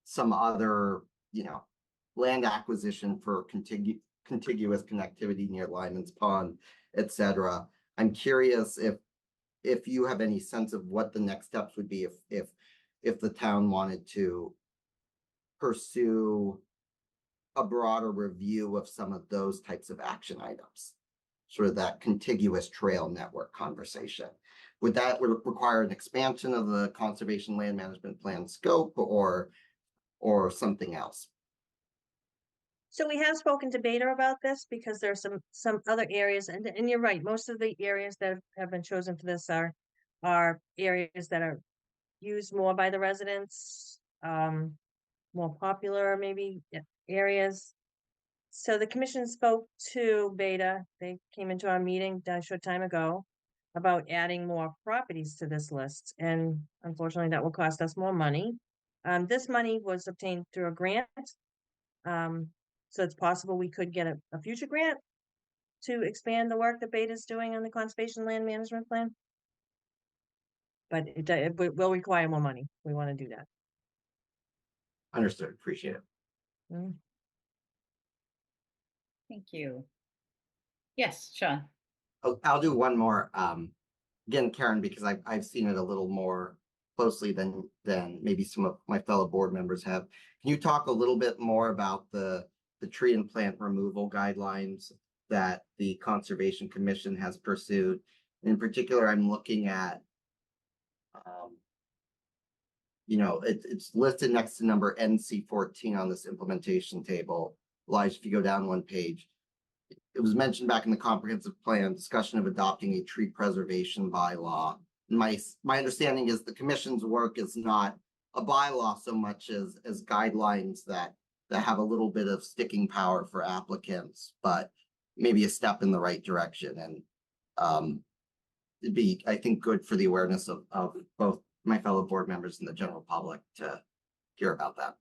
some other, land acquisition for contiguous connectivity near Lyman's Pond, etc. I'm curious if you have any sense of what the next steps would be if the town wanted to pursue a broader review of some of those types of action items, sort of that contiguous trail network conversation. Would that require an expansion of the conservation land management plan scope or something else? So we have spoken to Beta about this because there are some other areas, and you're right, most of the areas that have been chosen for this are areas that are used more by the residents, more popular maybe areas. So the commission spoke to Beta. They came into our meeting a short time ago about adding more properties to this list, and unfortunately that will cost us more money. This money was obtained through a grant. So it's possible we could get a future grant to expand the work that Beta is doing on the conservation land management plan. But it will require more money. We want to do that. Understood. Appreciate it. Mm. Thank you. Yes, Sean. I'll do one more. Again, Karen, because I've seen it a little more closely than maybe some of my fellow board members have. Can you talk a little bit more about the tree and plant removal guidelines that the Conservation Commission has pursued? In particular, I'm looking at, it's listed next to number NC14 on this implementation table. Elijah, if you go down one page, it was mentioned back in the comprehensive plan discussion of adopting a tree preservation bylaw. My understanding is the commission's work is not a bylaw so much as guidelines that have a little bit of sticking power for applicants, but maybe a step in the right direction. And it'd be, I think, good for the awareness of both my fellow board members and the general public to hear about that.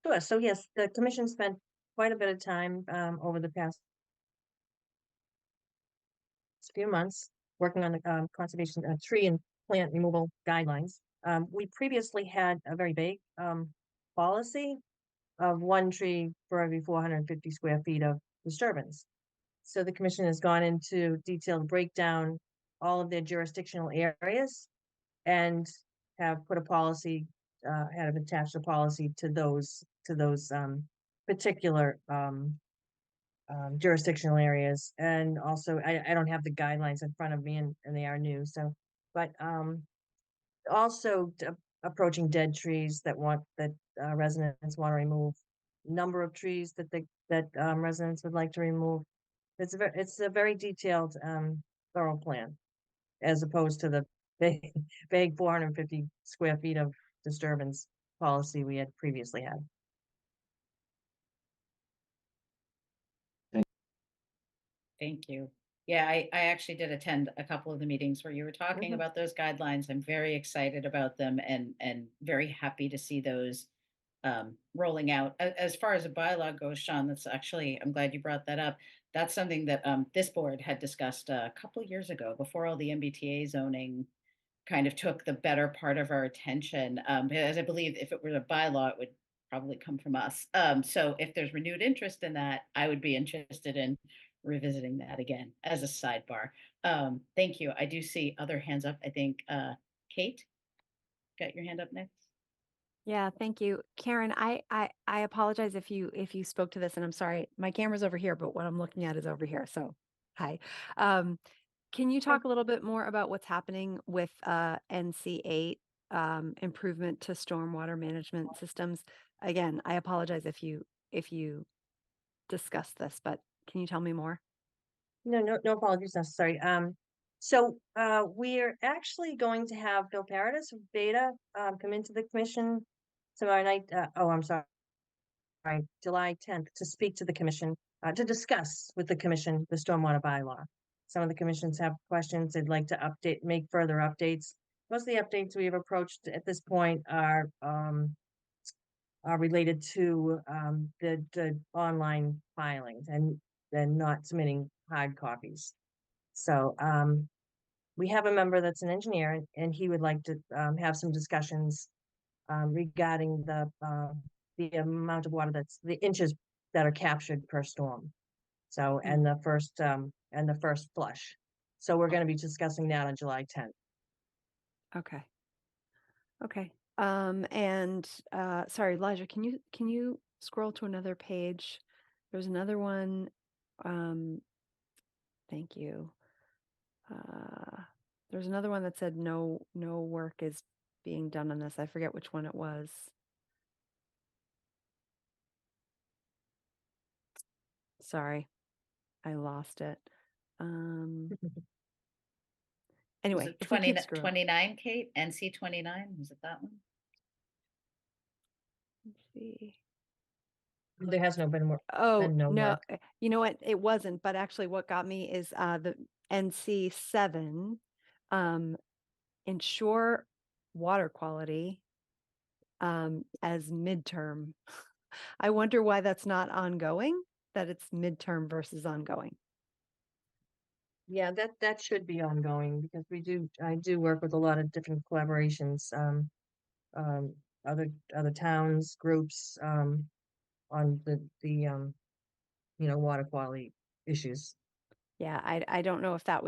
Sure. So yes, the commission spent quite a bit of time over the past few months working on the conservation tree and plant removal guidelines. We previously had a very vague policy of one tree for every 450 square feet of disturbance. So the commission has gone into detailed breakdown all of their jurisdictional areas and have put a policy, have attached a policy to those particular jurisdictional areas. And also, I don't have the guidelines in front of me, and they are new. So, but also approaching dead trees that residents want to remove, number of trees that residents would like to remove. It's a very detailed, thorough plan, as opposed to the vague 450 square feet of disturbance policy we had previously had. Thank you. Yeah, I actually did attend a couple of the meetings where you were talking about those guidelines. I'm very excited about them and very happy to see those rolling out. As far as a bylaw goes, Sean, that's actually, I'm glad you brought that up. That's something that this board had discussed a couple of years ago before all the MBTA zoning kind of took the better part of our attention. As I believe if it were a bylaw, it would probably come from us. So if there's renewed interest in that, I would be interested in revisiting that again as a sidebar. Thank you. I do see other hands up. I think Kate got your hand up next. Yeah, thank you. Karen, I apologize if you spoke to this, and I'm sorry, my camera's over here, but what I'm looking at is over here. So hi. Can you talk a little bit more about what's happening with NC8 improvement to stormwater management systems? Again, I apologize if you discussed this, but can you tell me more? No apologies necessary. So we're actually going to have Bill Paradis of Beta come into the commission tomorrow night. July 10th to speak to the commission to discuss with the commission the stormwater bylaw. some of the commissions have questions, they'd like to update, make further updates. Most of the updates we have approached at this point are related to the online filings and then not submitting hard copies. So we have a member that's an engineer, and he would like to have some discussions regarding the amount of water that's the inches that are captured per storm. So and the first flush. So we're going to be discussing that on July 10th. Okay. Okay. And sorry, Elijah, can you scroll to another page? There's another one. Thank you. There's another one that said no work is being done on this. I forget which one it was. Sorry, I lost it. Anyway, Was it if we keep scrolling. 29, Kate? NC 29? Was it that one? Let's see. There has no been more. Oh, no no, work. you know what? It wasn't, but actually what got me is the NC 7, ensure water quality as midterm. I wonder why that's not ongoing, that it's midterm versus ongoing. Yeah, that should be ongoing because I do work with a lot of different collaborations, other towns, groups, on the water quality issues. Yeah, I don't know if I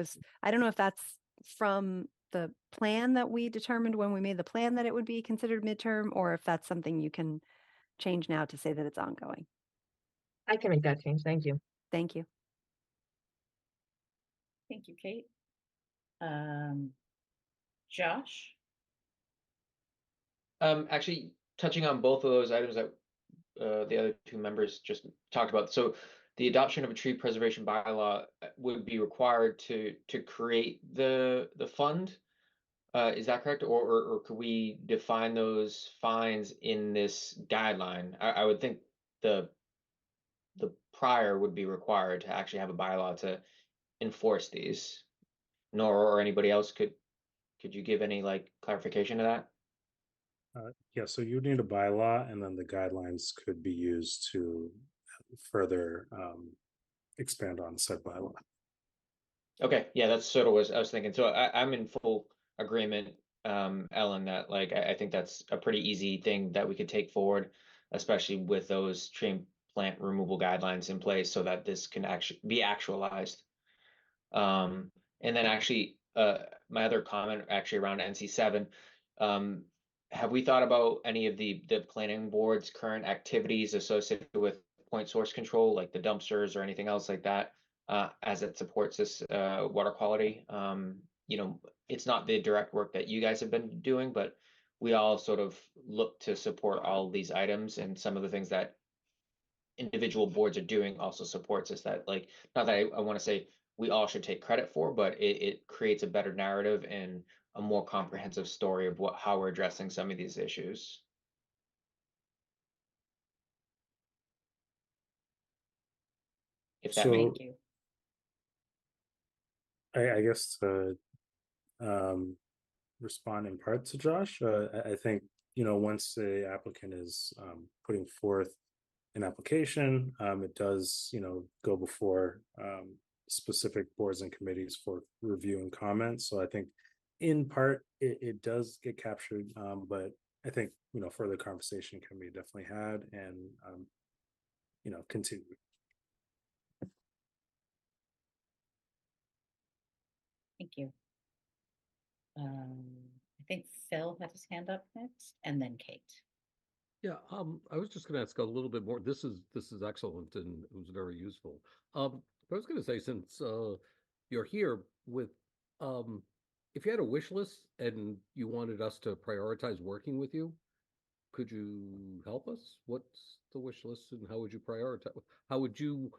don't know if that's from the plan that we determined when we made the plan that it would be considered midterm, or if that's something you can change now to say that it's ongoing. I can make that change. Thank you. Thank you. Thank you, Kate. Josh? Actually, touching on both of those items that the other two members just talked about. So the adoption of a tree preservation bylaw would be required to create the fund. Is that correct? Or could we define those fines in this guideline? I would think the prior would be required to actually have a bylaw to enforce these. Nor or anybody else could you give any like clarification to that? Yeah, so you need a bylaw, and then the guidelines could be used to further expand on said bylaw. Okay, yeah, that's sort of what I was thinking. So I'm in full agreement, Ellen, that like I think that's a pretty easy thing that we could take forward, especially with those tree and plant removal guidelines in place, so that this can actually be actualized. And then actually, my other comment actually around NC7, have we thought about any of the planning board's current activities associated with point source control, like the dumpsters or anything else like that, as it supports this water quality? It's not the direct work that you guys have been doing, but we all sort of look to support all of these items, and some of the things that individual boards are doing also supports us. That like, not that I want to say we all should take credit for, but it creates a better narrative and a more comprehensive story of how we're addressing some of these issues. If that makes Thank you. I guess to respond in part to Josh, I think once the applicant is putting forth an application, it does go before specific boards and committees for review and comment. So I think in part it does get captured, but I think further conversation can be definitely had and continue. Thank you. I think Phil had his hand up next, and then Kate. Yeah, I was just going to ask a little bit more. This is excellent and it was very useful. I was going to say, since you're here with, if you had a wish list and you wanted us to prioritize working with you, could you help us? What's the wish list and how would you prioritize? How would you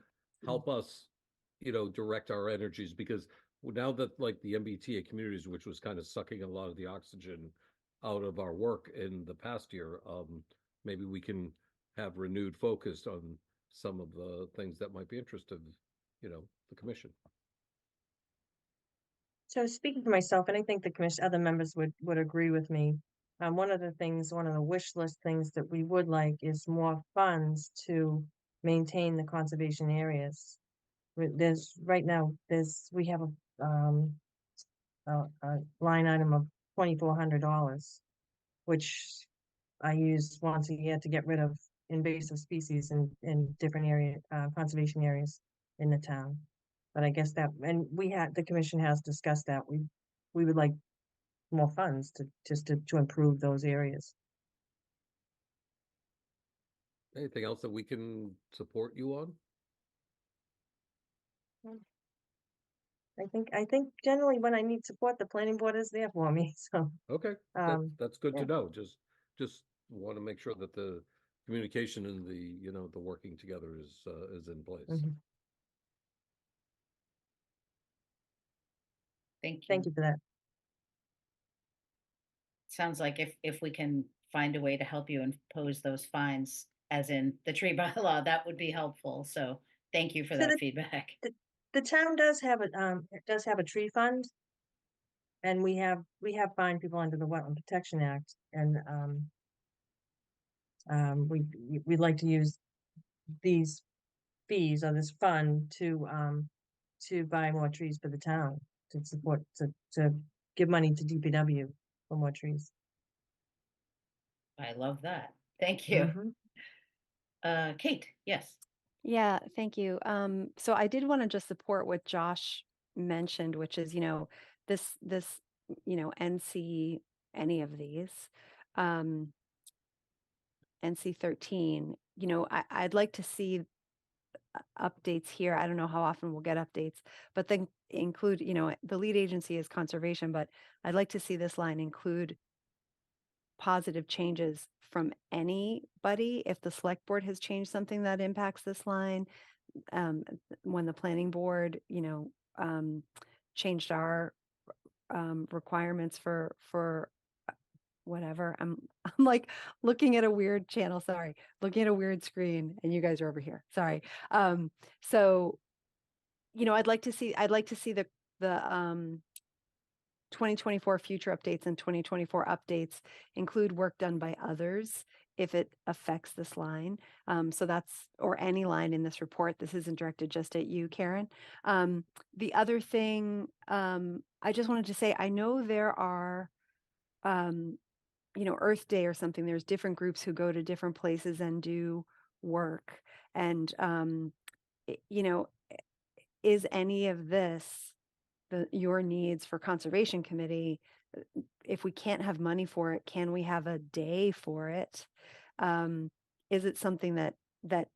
help us, direct our energies? Because now that like the MBTA communities, which was kind of sucking a lot of the oxygen out of our work in the past year, maybe we can have renewed focus on some of the things that might be interested, the commission. So speaking for myself, and I think the commission, other members would agree with me. One of the wish list things that we would like is more funds to maintain the conservation areas. Right now, we have a line item of $2,400, which I use once a year to get rid of invasive species in different conservation areas in the town. But I guess and the commission has discussed that. We would like more funds to improve those areas. Anything else that we can support you on? I think generally when I need support, the planning board is there for me, so. Okay, that's good yeah. to know. Just want to make sure that the communication and the working together is in place. Mhm. Thank you. Thank you for that. Sounds like if we can find a way to help you impose those fines, as in the tree bylaw, that would be helpful. So thank you for So that feedback. The town does have a tree fund. And we have fined people under the Wetland Protection Act, and we'd like to use these fees or this fund to buy more trees for the town, to support, to give money to DPW for more trees. I love that. Thank you. Mhm. Kate, yes. Yeah, thank you. So I did want to just support what Josh mentioned, which is, this, NC, any of these, NC 13, I'd like to see updates here. I don't know how often we'll get updates, but then include, the lead agency is conservation, but I'd like to see this line include positive changes from anybody. If the select board has changed something that impacts this line, when the planning board, changed our requirements for whatever. I'm like looking at a weird channel. Sorry, looking at a weird screen, and you guys are over here. Sorry. So, I'd like to see the 2024 future updates and 2024 updates include work done by others if it affects this line. So that's, or any line in this report. This isn't directed just at you, Karen. The other thing, I just wanted to say, I know there are, Earth Day or something, there's different groups who go to different places and do work. And, is any of this your needs for conservation committee? If we can't have money for it, can we have a day for it? Is it something that the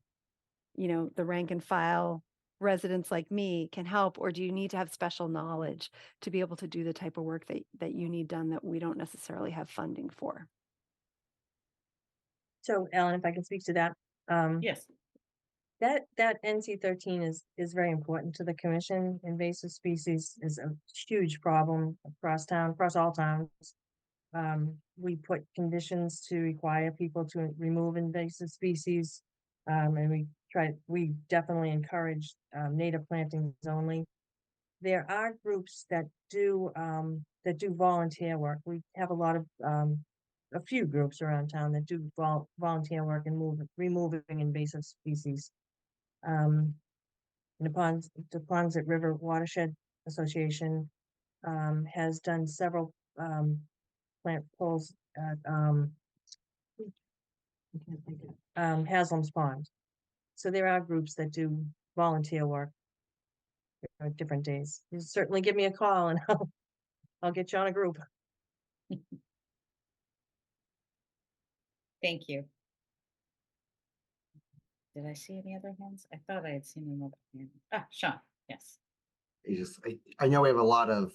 rank and file residents like me can help, or do you need to have special knowledge to be able to do the type of work that you need done that we don't necessarily have funding for? So, Ellen, if I can speak to that. Yes. That NC 13 is very important to the commission. Invasive species is a huge problem across all towns. We put conditions to require people to remove invasive species. And we definitely encourage native plantings only. There are groups that do volunteer work. We have a few groups around town that do volunteer work and removing invasive species. The Ponset River Watershed Association has done several plant pulls at Haslam's Pond. So there are groups that do volunteer work at different days. You certainly give me a call and I'll get you on a group. Thank you. Did I see any other hands? I thought I had seen another hand. Sean, yes. I know we have a lot of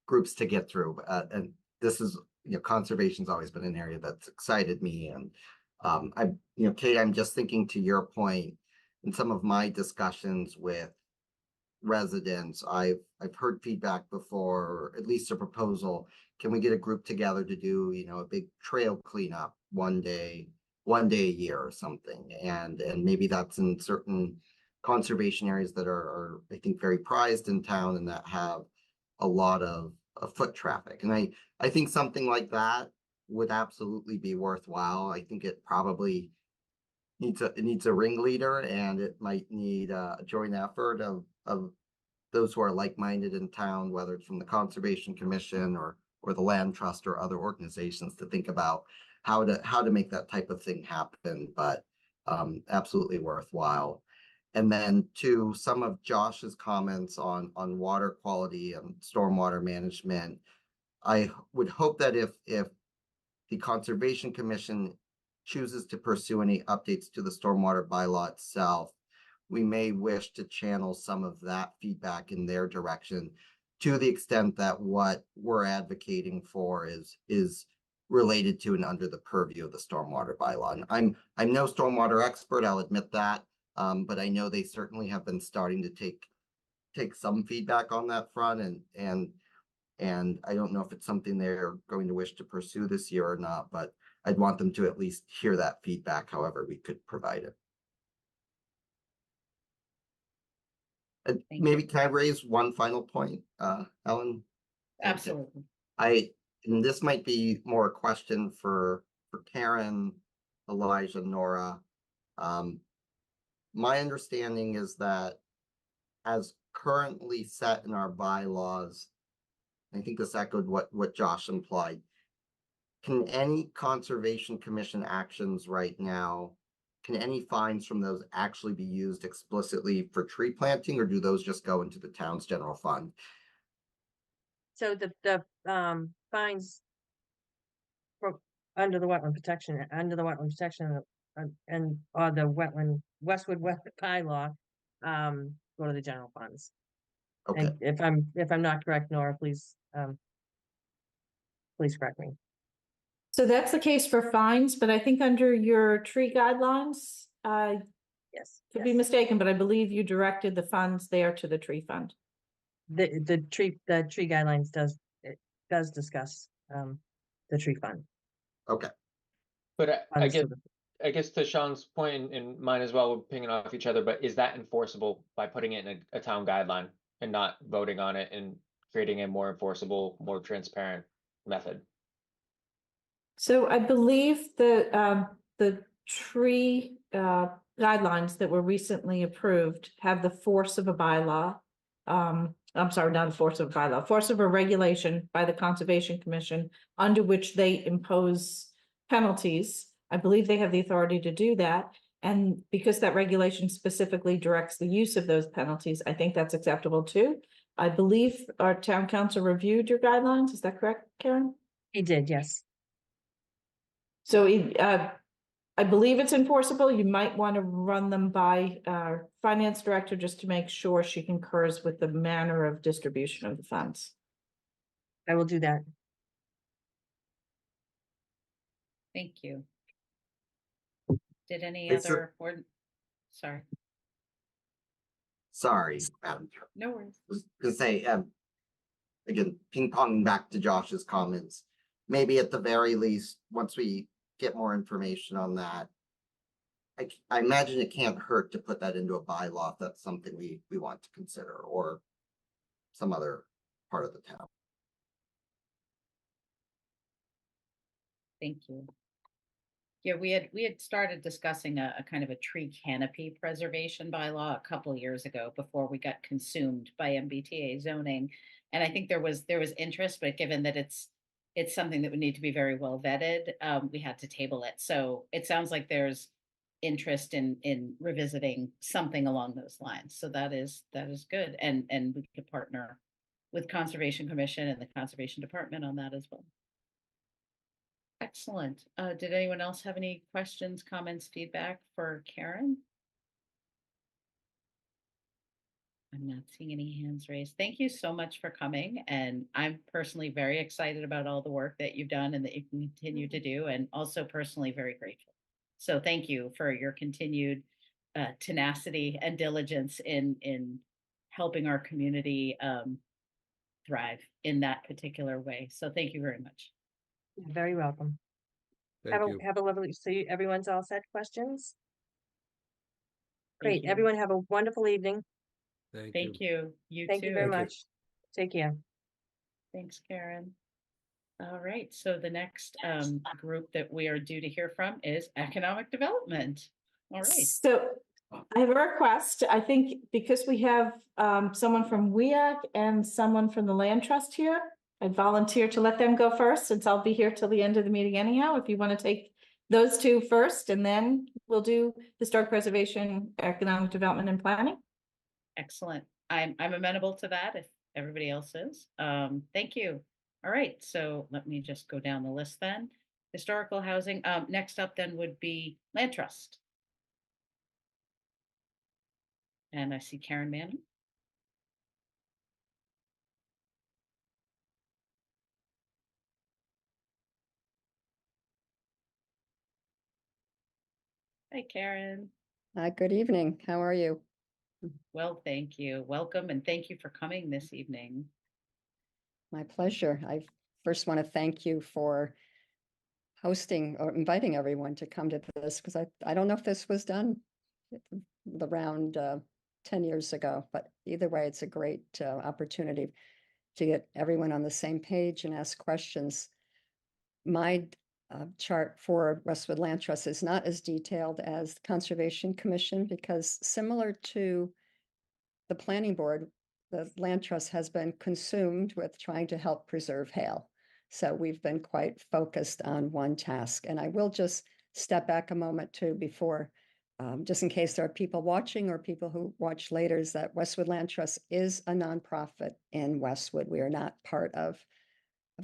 groups to get through, and this is, conservation's always been an area that's excited me. And Kate, I'm just thinking to your point, in some of my discussions with residents, I've heard feedback before, or at least a proposal. Can we get a group together to do, a big trail cleanup one day a year or something? And maybe that's in certain conservation areas that are I think very prized in town and that have a lot of foot traffic. And I think something like that would absolutely be worthwhile. I think it probably needs a ringleader, and it might need a joint effort of those who are like-minded in town, whether it's from the Conservation Commission or the Land Trust or other organizations, to think about how to make that type of thing happen, but absolutely worthwhile. And then to some of Josh's comments on water quality and stormwater management, I would hope that if the Conservation Commission chooses to pursue any updates to the stormwater bylaw itself, we may wish to channel some of that feedback in their direction, to the extent that what we're advocating for is related to and under the purview of the stormwater bylaw. And I'm no stormwater expert, I'll admit that, but I know they certainly have been starting to take some feedback on that front, and I don't know if it's something they're going to wish to pursue this year or not, but I'd want them to at least hear that feedback, however we could provide it. And maybe can I raise one final point, Ellen? Absolutely. And this might be more a question for Karen, Elijah, Nora. My understanding is that as currently set in our bylaws, I think this echoed what Josh implied, can any Conservation Commission actions right now, can any fines from those actually be used explicitly for tree planting, or do those just go into the town's general fund? So the fines for under the wetland protection and or the Westwood wetland bylaw go to the general funds. Okay. And if I'm not correct, Nora, please correct me. So that's the case for fines, but I think under your tree guidelines, Yes. could be mistaken, but I believe you directed the funds there to the tree fund. The tree guidelines does discuss the tree fund. Okay. But I Funds to guess the- I guess to Sean's point and mine as well, we're pinging off each other, but is that enforceable by putting it in a town guideline and not voting on it and creating a more enforceable, more transparent method? So I believe the tree guidelines that were recently approved have the force of a bylaw. I'm sorry, not the force of a bylaw, force of a regulation by the Conservation Commission, under which they impose penalties. I believe they have the authority to do that. And because that regulation specifically directs the use of those penalties, I think that's acceptable too. I believe our town council reviewed your guidelines. Is that correct, Karen? He did, yes. So I believe it's enforceable. You might want to run them by our finance director just to make sure she concurs with the manner of distribution of the funds. I will do that. Thank you. Did any It's a- other board? Sorry, Sorry, Madam Chair. no worries. I was gonna say, again, ping ponging back to Josh's comments, maybe at the very least, once we get more information on that, I imagine it can't hurt to put that into a bylaw if that's something we want to consider, or some other part of the town. Thank you. Yeah, we had started discussing a kind of a tree canopy preservation bylaw a couple years ago before we got consumed by MBTA zoning. And I think there was interest, but given that it's something that would need to be very well vetted, we had to table it. So it sounds like there's interest in revisiting something along those lines. So that is good. And we could partner with Conservation Commission and the Conservation Department on that as well. Excellent. Did anyone else have any questions, comments, feedback for Karen? I'm not seeing any hands raised. Thank you so much for coming. And I'm personally very excited about all the work that you've done and that you continue to do, and also personally very grateful. So thank you for your continued tenacity and diligence in helping our community thrive in that particular way. So thank you very much. You're very welcome. Thank you. Have a lovely, so everyone's all set, questions? Thank Great, you. everyone have a wonderful evening. Thank you. Thank you. You Thank too. you very Thank you. much. Take care. Thanks, Karen. All right, so the next group that we are due to hear from is Economic Development. All right. So I have a request. I think because we have someone from WEAC and someone from the Land Trust here, I'd volunteer to let them go first, since I'll be here till the end of the meeting anyhow. If you want to take those two first, and then we'll do historic preservation, economic development, and planning. Excellent. I'm amenable to that if everybody else is. Thank you. All right, so let me just go down the list then. Historical housing, next up then would be Land Trust. And I see Karen Manning. Hi, Karen. Good evening. How are you? Well, thank you. Welcome and thank you for coming this evening. My pleasure. I first want to thank you for hosting or inviting everyone to come to this, because I don't know if this was done around 10 years ago, but either way, it's a great opportunity to get everyone on the same page and ask questions. My chart for Westwood Land Trust is not as detailed as the Conservation Commission, because similar to the Planning Board, the Land Trust has been consumed with trying to help preserve Hale. So we've been quite focused on one task. And I will just step back a moment too before, just in case there are people watching or people who watch later, is that Westwood Land Trust is a nonprofit in Westwood. We are not part of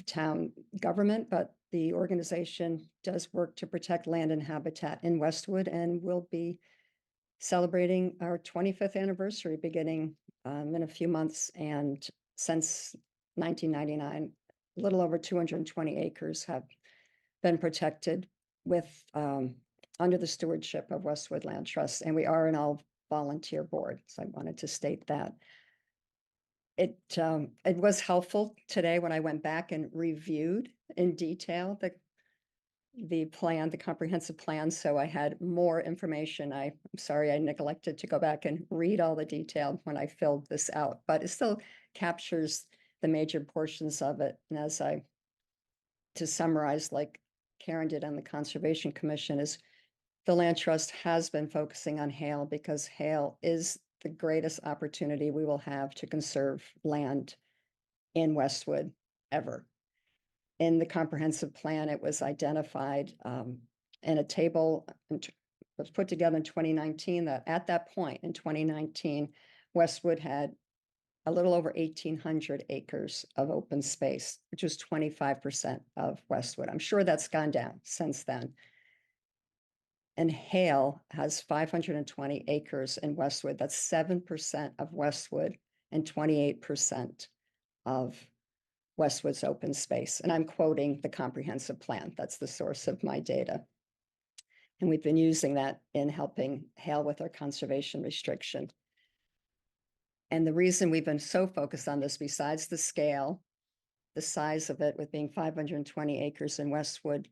town government, but the organization does work to protect land and habitat in Westwood, and will be celebrating our 25th anniversary beginning in a few months. And since 1999, a little over 220 acres have been protected with under the stewardship of Westwood Land Trust, and we are an all volunteer board. So I wanted to state that. It was helpful today when I went back and reviewed in detail the plan, the comprehensive plan. So I had more information. I'm sorry I neglected to go back and read all the detail when I filled this out, but it still captures the major portions of it. And to summarize, like Karen did on the Conservation Commission, is the Land Trust has been focusing on Hale because Hale is the greatest opportunity we will have to conserve land in Westwood ever. In the comprehensive plan, it was identified in a table, was put together in 2019, that at that point in 2019, Westwood had a little over 1,800 acres of open space, which was 25% of Westwood. I'm sure that's gone down since then. And Hale has 520 acres in Westwood. That's 7% of Westwood and 28% of Westwood's open space. And I'm quoting the comprehensive plan. That's the source of my data. And we've been using that in helping Hale with our conservation restriction. And the reason we've been so focused on this, besides the scale, the size of it with being 520 acres in Westwood,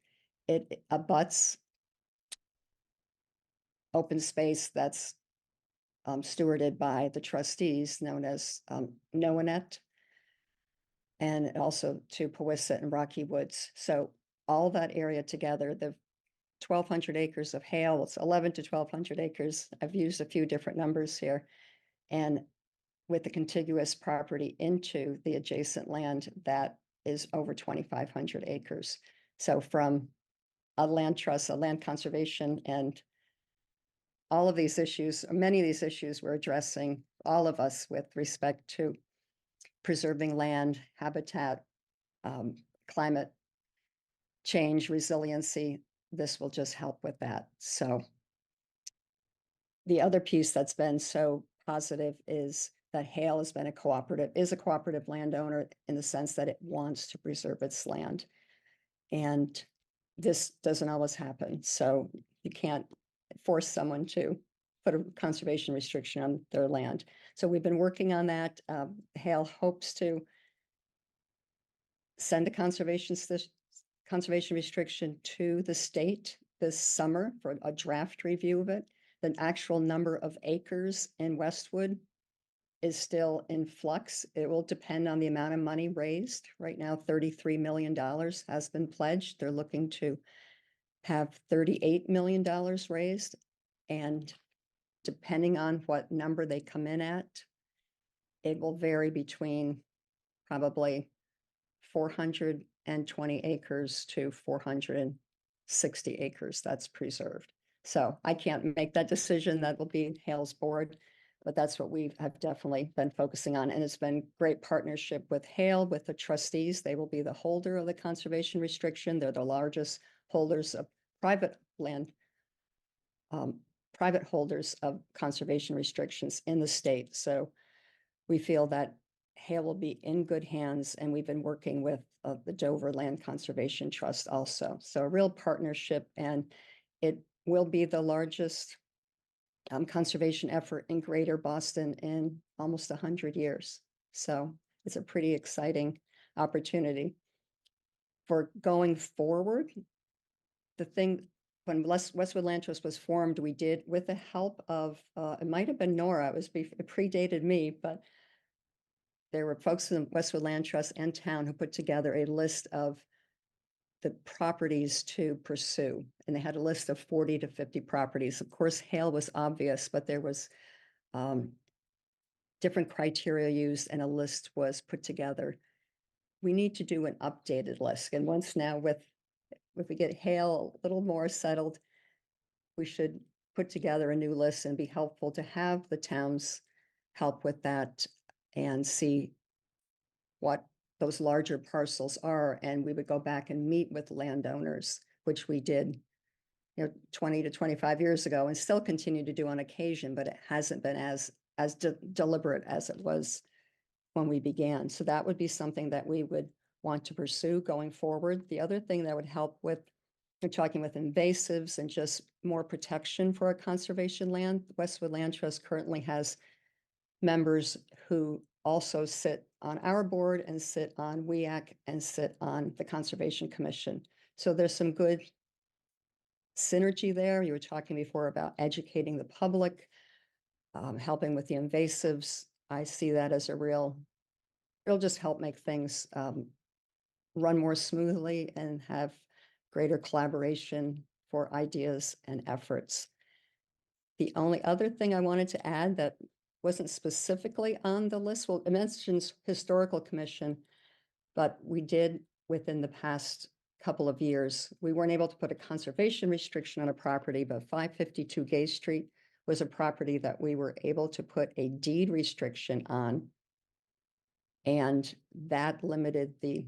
it abuts open space that's stewarded by the trustees known as NOANET, and also to Powysset and Rocky Woods. So all that area together, the 1,200 acres of Hale, it's 11 to 1,200 acres. I've used a few different numbers here. And with the contiguous property into the adjacent land, that is over 2,500 acres. So from a land trust, a land conservation, and all of these issues, many of these issues we're addressing, all of us, with respect to preserving land, habitat, climate change, resiliency. This will just help with that. So the other piece that's been so positive is that Hale has been a cooperative landowner in the sense that it wants to preserve its land. And this doesn't always happen. So you can't force someone to put a conservation restriction on their land. So we've been working on that. Hale hopes to send a conservation restriction to the state this summer for a draft review of it. The actual number of acres in Westwood is still in flux. It will depend on the amount of money raised. Right now, $33 million has been pledged. They're looking to have $38 million raised. And depending on what number they come in at, it will vary between probably 420 acres to 460 acres that's preserved. So I can't make that decision. That will be Hale's board, but that's what we have definitely been focusing on. And it's been great partnership with Hale, with the trustees. They will be the holder of the conservation restriction. They're the largest holders of private land, private holders of conservation restrictions in the state. So we feel that Hale will be in good hands, and we've been working with the Dover Land Conservation Trust also. So a real partnership, and it will be the largest conservation effort in Greater Boston in almost 100 years. So it's a pretty exciting opportunity. For going forward, the thing, when Westwood Land Trust was formed, we did, with the help of, it might have been Nora, it predated me, but there were folks in Westwood Land Trust and town who put together a list of the properties to pursue. And they had a list of 40 to 50 properties. Of course, Hale was obvious, but there was different criteria used, and a list was put together. We need to do an updated list. And once now if we get Hale a little more settled, we should put together a new list and be helpful to have the towns help with that and see what those larger parcels are. And we would go back and meet with landowners, which we did, 20 to 25 years ago, and still continue to do on occasion, but it hasn't been as deliberate as it was when we began. So that would be something that we would want to pursue going forward. The other thing that would help with, we're talking with invasives and just more protection for our conservation land. Westwood Land Trust currently has members who also sit on our board and sit on WEAC and sit on the Conservation Commission. So there's some good synergy there. You were talking before about educating the public, helping with the invasives. I see that as a real just help make things run more smoothly and have greater collaboration for ideas and efforts. The only other thing I wanted to add that wasn't specifically on the list, well, it mentions Historical Commission, but we did within the past couple of years, we weren't able to put a conservation restriction on a property, but 552 Gay Street was a property that we were able to put a deed restriction on. And that limited the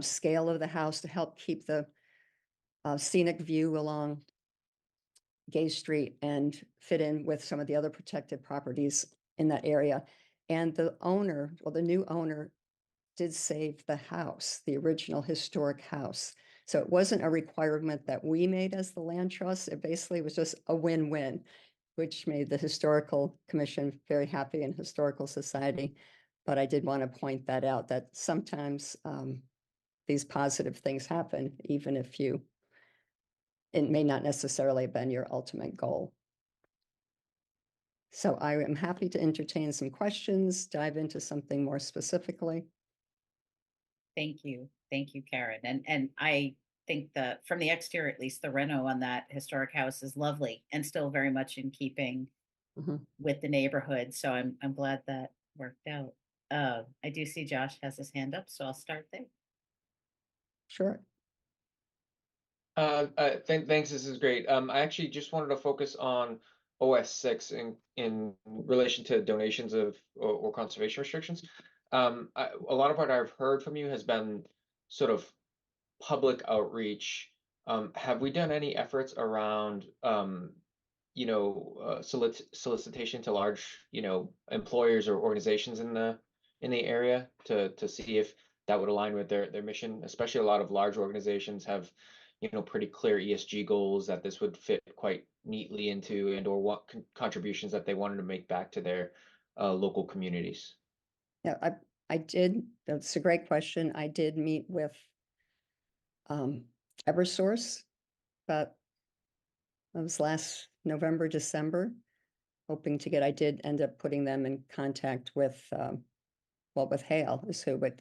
scale of the house to help keep the scenic view along Gay Street and fit in with some of the other protected properties in that area. And the owner, well, the new owner did save the house, the original historic house. So it wasn't a requirement that we made as the land trust. It basically was just a win-win, which made the Historical Commission very happy and Historical Society. But I did want to point that out, that sometimes these positive things happen, even if it may not necessarily have been your ultimate goal. So I am happy to entertain some questions, dive into something more specifically. Thank you, Karen. And I think that from the exterior, at least, the reno on that historic house is lovely and still very much in keeping with the neighborhood. So I'm glad that worked out. I do see Josh has his hand up, so I'll start there. Sure. Thanks. This is great. I actually just wanted to focus on OS6 in relation to donations of or conservation restrictions. A lot of what I've heard from you has been sort of public outreach. Have we done any efforts around, solicitation to large, employers or organizations in the area to see if that would align with their mission? Especially a lot of large organizations have, pretty clear ESG goals that this would fit quite neatly into, and or what contributions that they wanted to make back to their local communities. Yeah, I did. That's a great question. I did meet with Eversource, but it was last November, December. hoping to get, I did end up putting them in contact with, well, with Hale, is who, but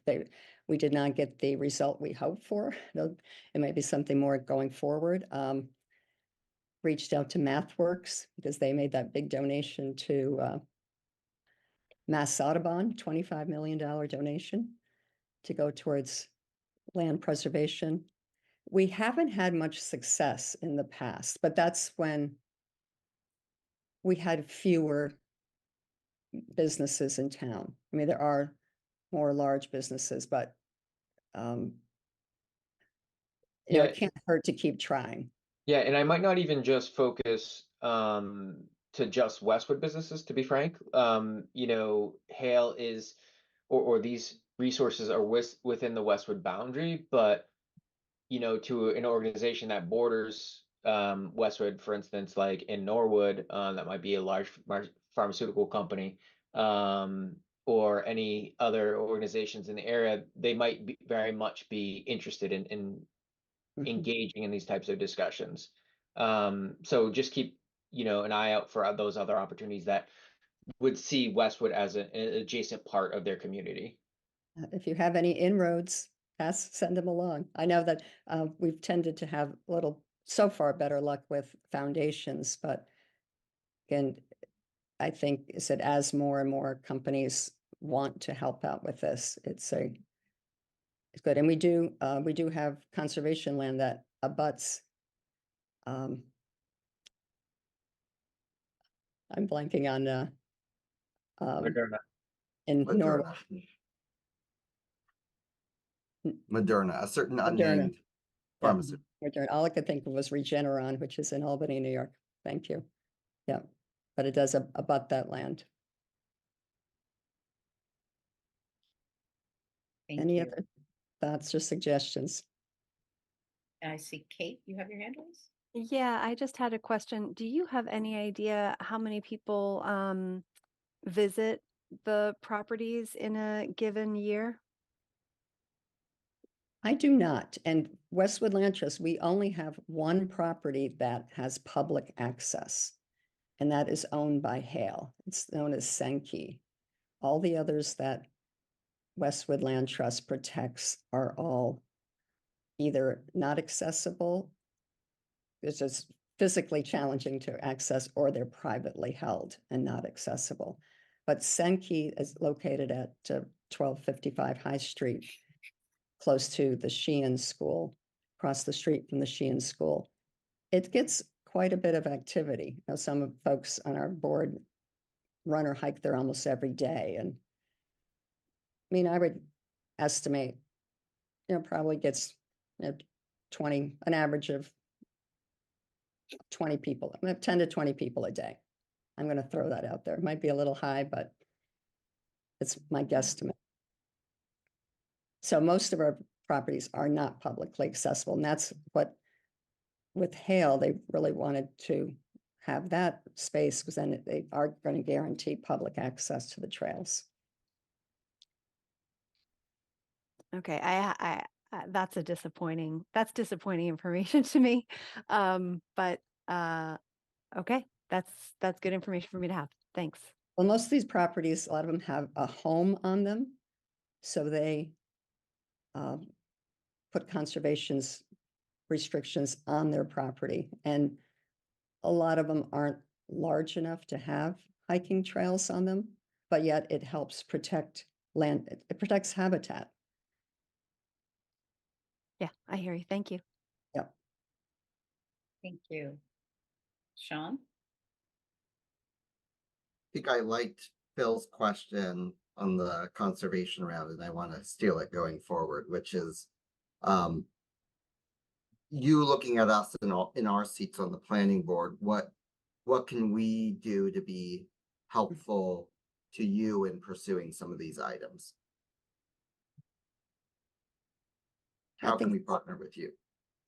we did not get the result we hoped for. It might be something more going forward. Reached out to MathWorks because they made that big donation to Mass Audubon, $25 million donation to go towards land preservation. We haven't had much success in the past, but that's when we had fewer businesses in town. I mean, there are more large businesses, but you know, Yeah. it can't hurt to keep trying. Yeah, and I might not even just focus to just Westwood businesses, to be frank. You know, Hale is or these resources are within the Westwood boundary, but you know, to an organization that borders Westwood, for instance, like in Norwood, that might be a large pharmaceutical company, or any other organizations in the area, they might be very much be interested in engaging in these types of discussions. So just keep, you know, an eye out for those other opportunities that would see Westwood as an adjacent part of their community. If you have any inroads, send them along. I know that we've tended to have a little, so far, better luck with foundations, but again, I think is that as more and more companies want to help out with this, it's good. And we do have conservation land that abuts. I'm blanking on Moderna. in Norway. Moderna, a certain Moderna. unnamed Yeah, pharmaceutical. Moderna. All I could think of was Regeneron, which is in Albany, New York. Thank you. Yeah, but it does abut that land. Thank Any you. other thoughts or suggestions? I see Kate, you have your hand raised? Yeah, I just had a question. Do you have any idea how many people visit the properties in a given year? I do not. And Westwood Land Trust, we only have one property that has public access, and that is owned by Hale. It's known as Senki. All the others that Westwood Land Trust protects are all either not accessible, it's just physically challenging to access, or they're privately held and not accessible. But Senki is located at 1255 High Street, close to the Sheehan School, across the street from the Sheehan School. It gets quite a bit of activity. You know, some of folks on our board run or hike there almost every day. And I mean, I would estimate, you know, probably gets 20, an average of 20 people, 10 to 20 people a day. I'm going to throw that out there. It might be a little high, but it's my guesstimate. So most of our properties are not publicly accessible. And that's what, with Hale, they really wanted to have that space because then they are going to guarantee public access to the trails. Okay, that's disappointing information to me. But okay, that's good information for me to have. Thanks. Well, most of these properties, a lot of them have a home on them. So they put conservation's restrictions on their property. And a lot of them aren't large enough to have hiking trails on them, but yet it helps protect land. It protects habitat. Yeah, I hear you. Thank you. Yep. Thank you. Sean? I think I liked Phil's question on the conservation round, and I want to steal it going forward, which is you looking at us in our seats on the planning board, what can we do to be helpful to you in pursuing some of these items? How can we partner with you?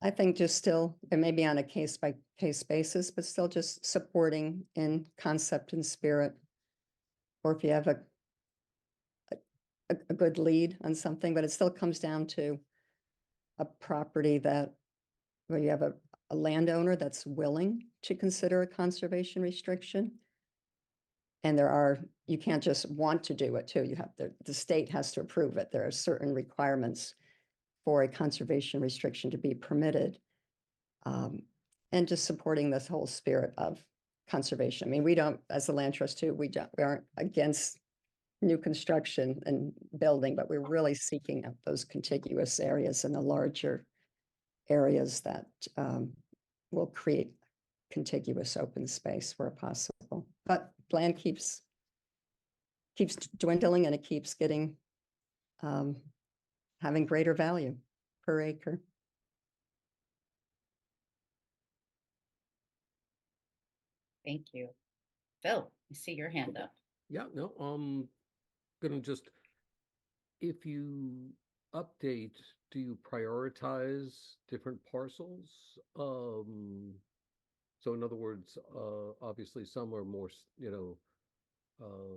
I think just still, it may be on a case by case basis, but still just supporting in concept and spirit. Or if you have a good lead on something, but it still comes down to a property that where you have a landowner that's willing to consider a conservation restriction And you can't just want to do it too. You have the state has to approve it. There are certain requirements for a conservation restriction to be permitted. And just supporting this whole spirit of conservation. I mean, we don't, as the land trust too, we aren't against new construction and building, but we're really seeking out those contiguous areas and the larger areas that will create contiguous open space where possible. But land keeps dwindling, and it keeps getting having greater value per acre. Thank you. Phil, I see your hand up. Yeah, no, gonna just, if you update, do you prioritize different parcels? So in other words, obviously some are more,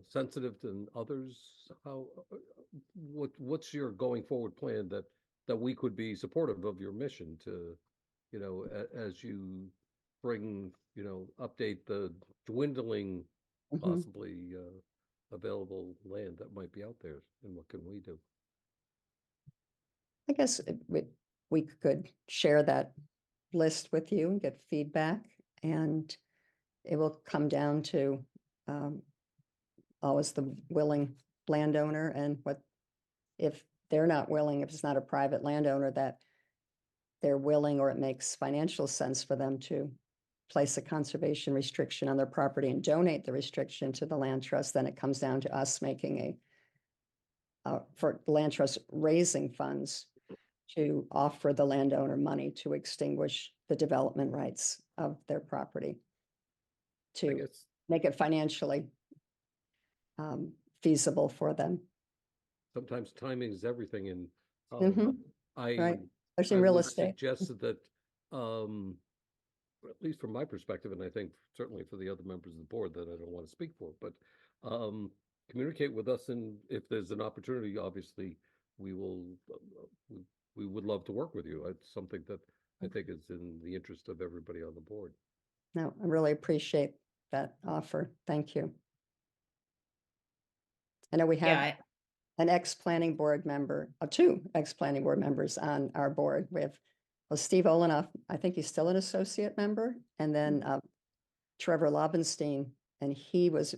sensitive than others. How, what's your going forward plan that we could be supportive of your mission to, as you bring, update the dwindling, possibly available land that might be out there, and what can we do? I guess we could share that list with you and get feedback, and it will come down to always the willing landowner, and what if they're not willing, if it's not a private landowner that they're willing, or it makes financial sense for them to place a conservation restriction on their property and donate the restriction to the land trust, then it comes down to us making for land trust raising funds to offer the landowner money to extinguish the development rights of their property, to make it financially feasible for them. Sometimes timing is everything, and Right. Especially in real estate. Suggested that, at least from my perspective, and I think certainly for the other members of the board that I don't want to speak for, but communicate with us, and if there's an opportunity, obviously we will. We would love to work with you. It's something that I think is in the interest of everybody on the board. No, I really appreciate that offer. Thank you. I know we have an ex-planning board member, two ex-planning board members on our board. We have, Steve Olenoff, I think he's still an associate member, and then Trevor Lobenstein, and he was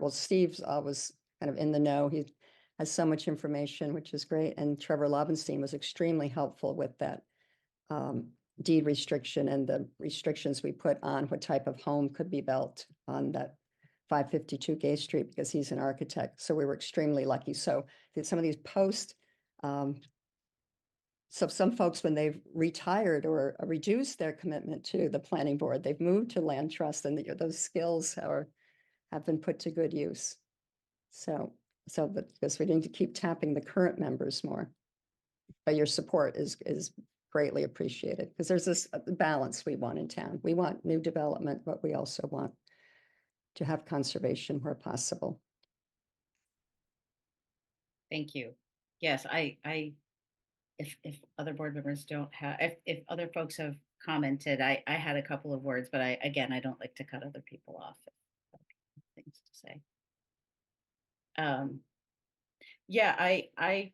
Steve's always kind of in the know. He has so much information, which is great. And Trevor Lobenstein was extremely helpful with that deed restriction and the restrictions we put on what type of home could be built on that 552 Gay Street, because he's an architect. So we were extremely lucky. So some of these so some folks, when they've retired or reduced their commitment to the planning board, they've moved to land trust, and those skills have been put to good use. So because we need to keep tapping the current members more, but your support is greatly appreciated, because there's this balance we want in town. We want new development, but we also want to have conservation where possible. Thank you. Yes, if other board members don't have, if other folks have commented, I had a couple of words, but I don't like to cut other people off. Things to say. Yeah, I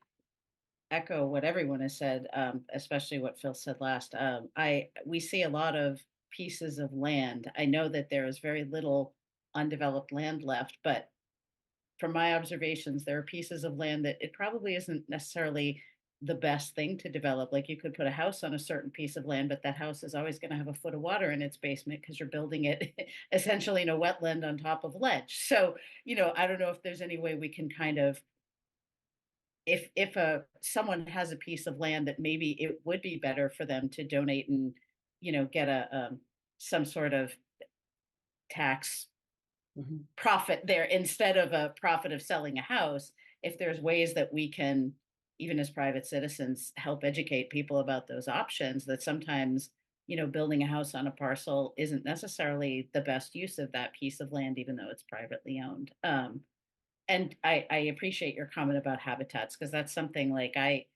echo what everyone has said, especially what Phil said last. We see a lot of pieces of land. I know that there is very little undeveloped land left, but from my observations, there are pieces of land that it probably isn't necessarily the best thing to develop. Like, you could put a house on a certain piece of land, but that house is always going to have a foot of water in its basement because you're building it essentially in a wetland on top of ledge. So, I don't know if there's any way we can kind of, if someone has a piece of land that maybe it would be better for them to donate and, get some sort of tax profit there instead of a profit of selling a house, if there's ways that we can, even as private citizens, help educate people about those options, that sometimes, building a house on a parcel isn't necessarily the best use of that piece of land, even though it's privately owned. And I appreciate your comment about habitats, because that's something like I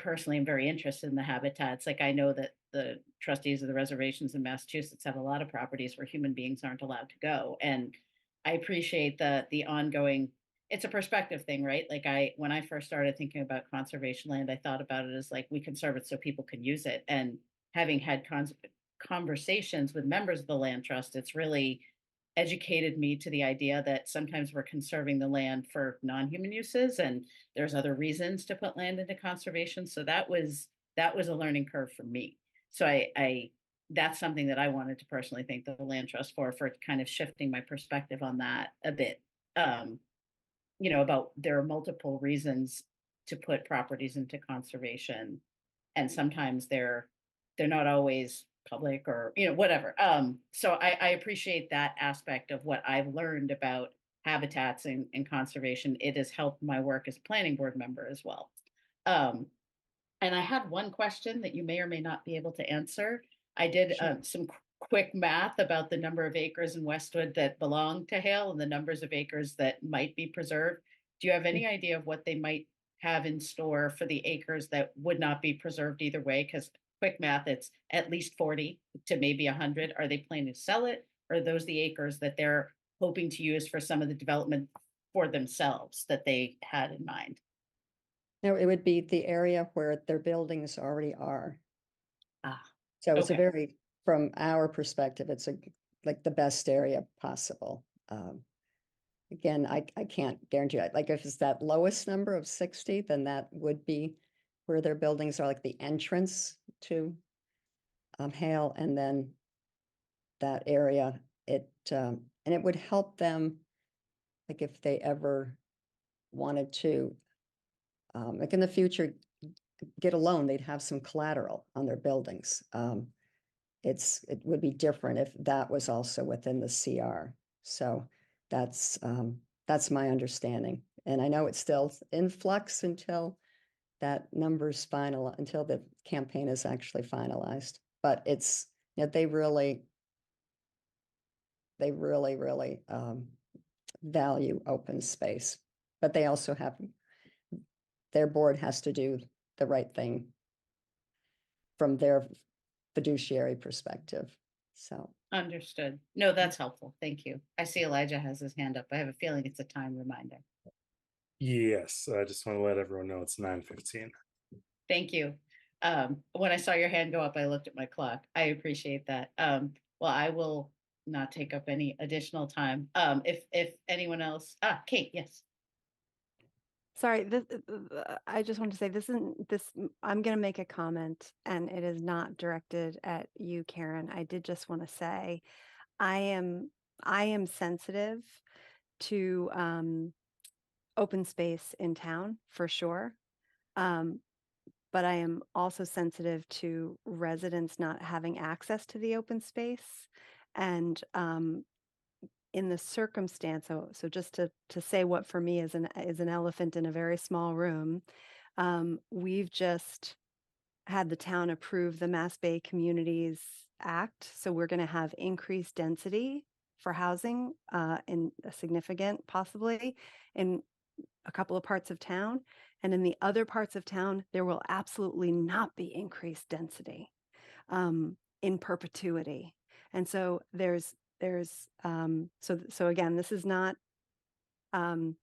personally am very interested in the habitats. Like, I know that the trustees of the reservations in Massachusetts have a lot of properties where human beings aren't allowed to go. And I appreciate the ongoing, it's a perspective thing, right? Like when I first started thinking about conservation land, I thought about it as like, we conserve it so people can use it. And having had conversations with members of the land trust, it's really educated me to the idea that sometimes we're conserving the land for non-human uses and there's other reasons to put land into conservation. So that was a learning curve for me. So I that's something that I wanted to personally thank the land trust for kind of shifting my perspective on that a bit. Um, about there are multiple reasons to put properties into conservation, and sometimes they're not always public or whatever. So I appreciate that aspect of what I've learned about habitats and conservation. It has helped my work as a planning board member as well. Um, and I had one question that you may or may not be able to answer. I did some quick math about the number of acres in Westwood that belong to Hale and the numbers of acres that might be preserved. Do you have any idea of what they might have in store for the acres that would not be preserved either way? Because quick math, it's at least 40 to maybe 100. Are they planning to sell it? Or are those the acres that they're hoping to use for some of the development for themselves that they had in mind? No, it would be the area where their buildings already are. Ah, So it's a okay. very, from our perspective, it's like the best area possible. Again, I can't guarantee it. Like if it's that lowest number of 60, then that would be where their buildings are, like the entrance to Hale, and then that area, and it would help them, like if they ever wanted to, like in the future, get a loan, they'd have some collateral on their buildings. It would be different if that was also within the CR. So that's my understanding. And I know it's still in flux until that number's final, until the campaign is actually finalized. But it's, they really value open space. But they also have, their board has to do the right thing from their fiduciary perspective. So Understood. No, that's helpful. Thank you. I see Elijah has his hand up. I have a feeling it's a time reminder. Yes, I just want to let everyone know it's 9:15. Thank you. When I saw your hand go up, I looked at my clock. I appreciate that. Well, I will not take up any additional time. If anyone else, Kate, yes. Sorry, I just want to say I'm going to make a comment, and it is not directed at you, Karen. I did just want to say I am sensitive to open space in town for sure. But I am also sensitive to residents not having access to the open space. And in the circumstance, so just to say what for me is an elephant in a very small room, we've just had the town approve the Mass Bay Communities Act. So we're going to have increased density for housing in a significant, possibly, in a couple of parts of town. And in the other parts of town, there will absolutely not be increased density in perpetuity. And so so again, this is not on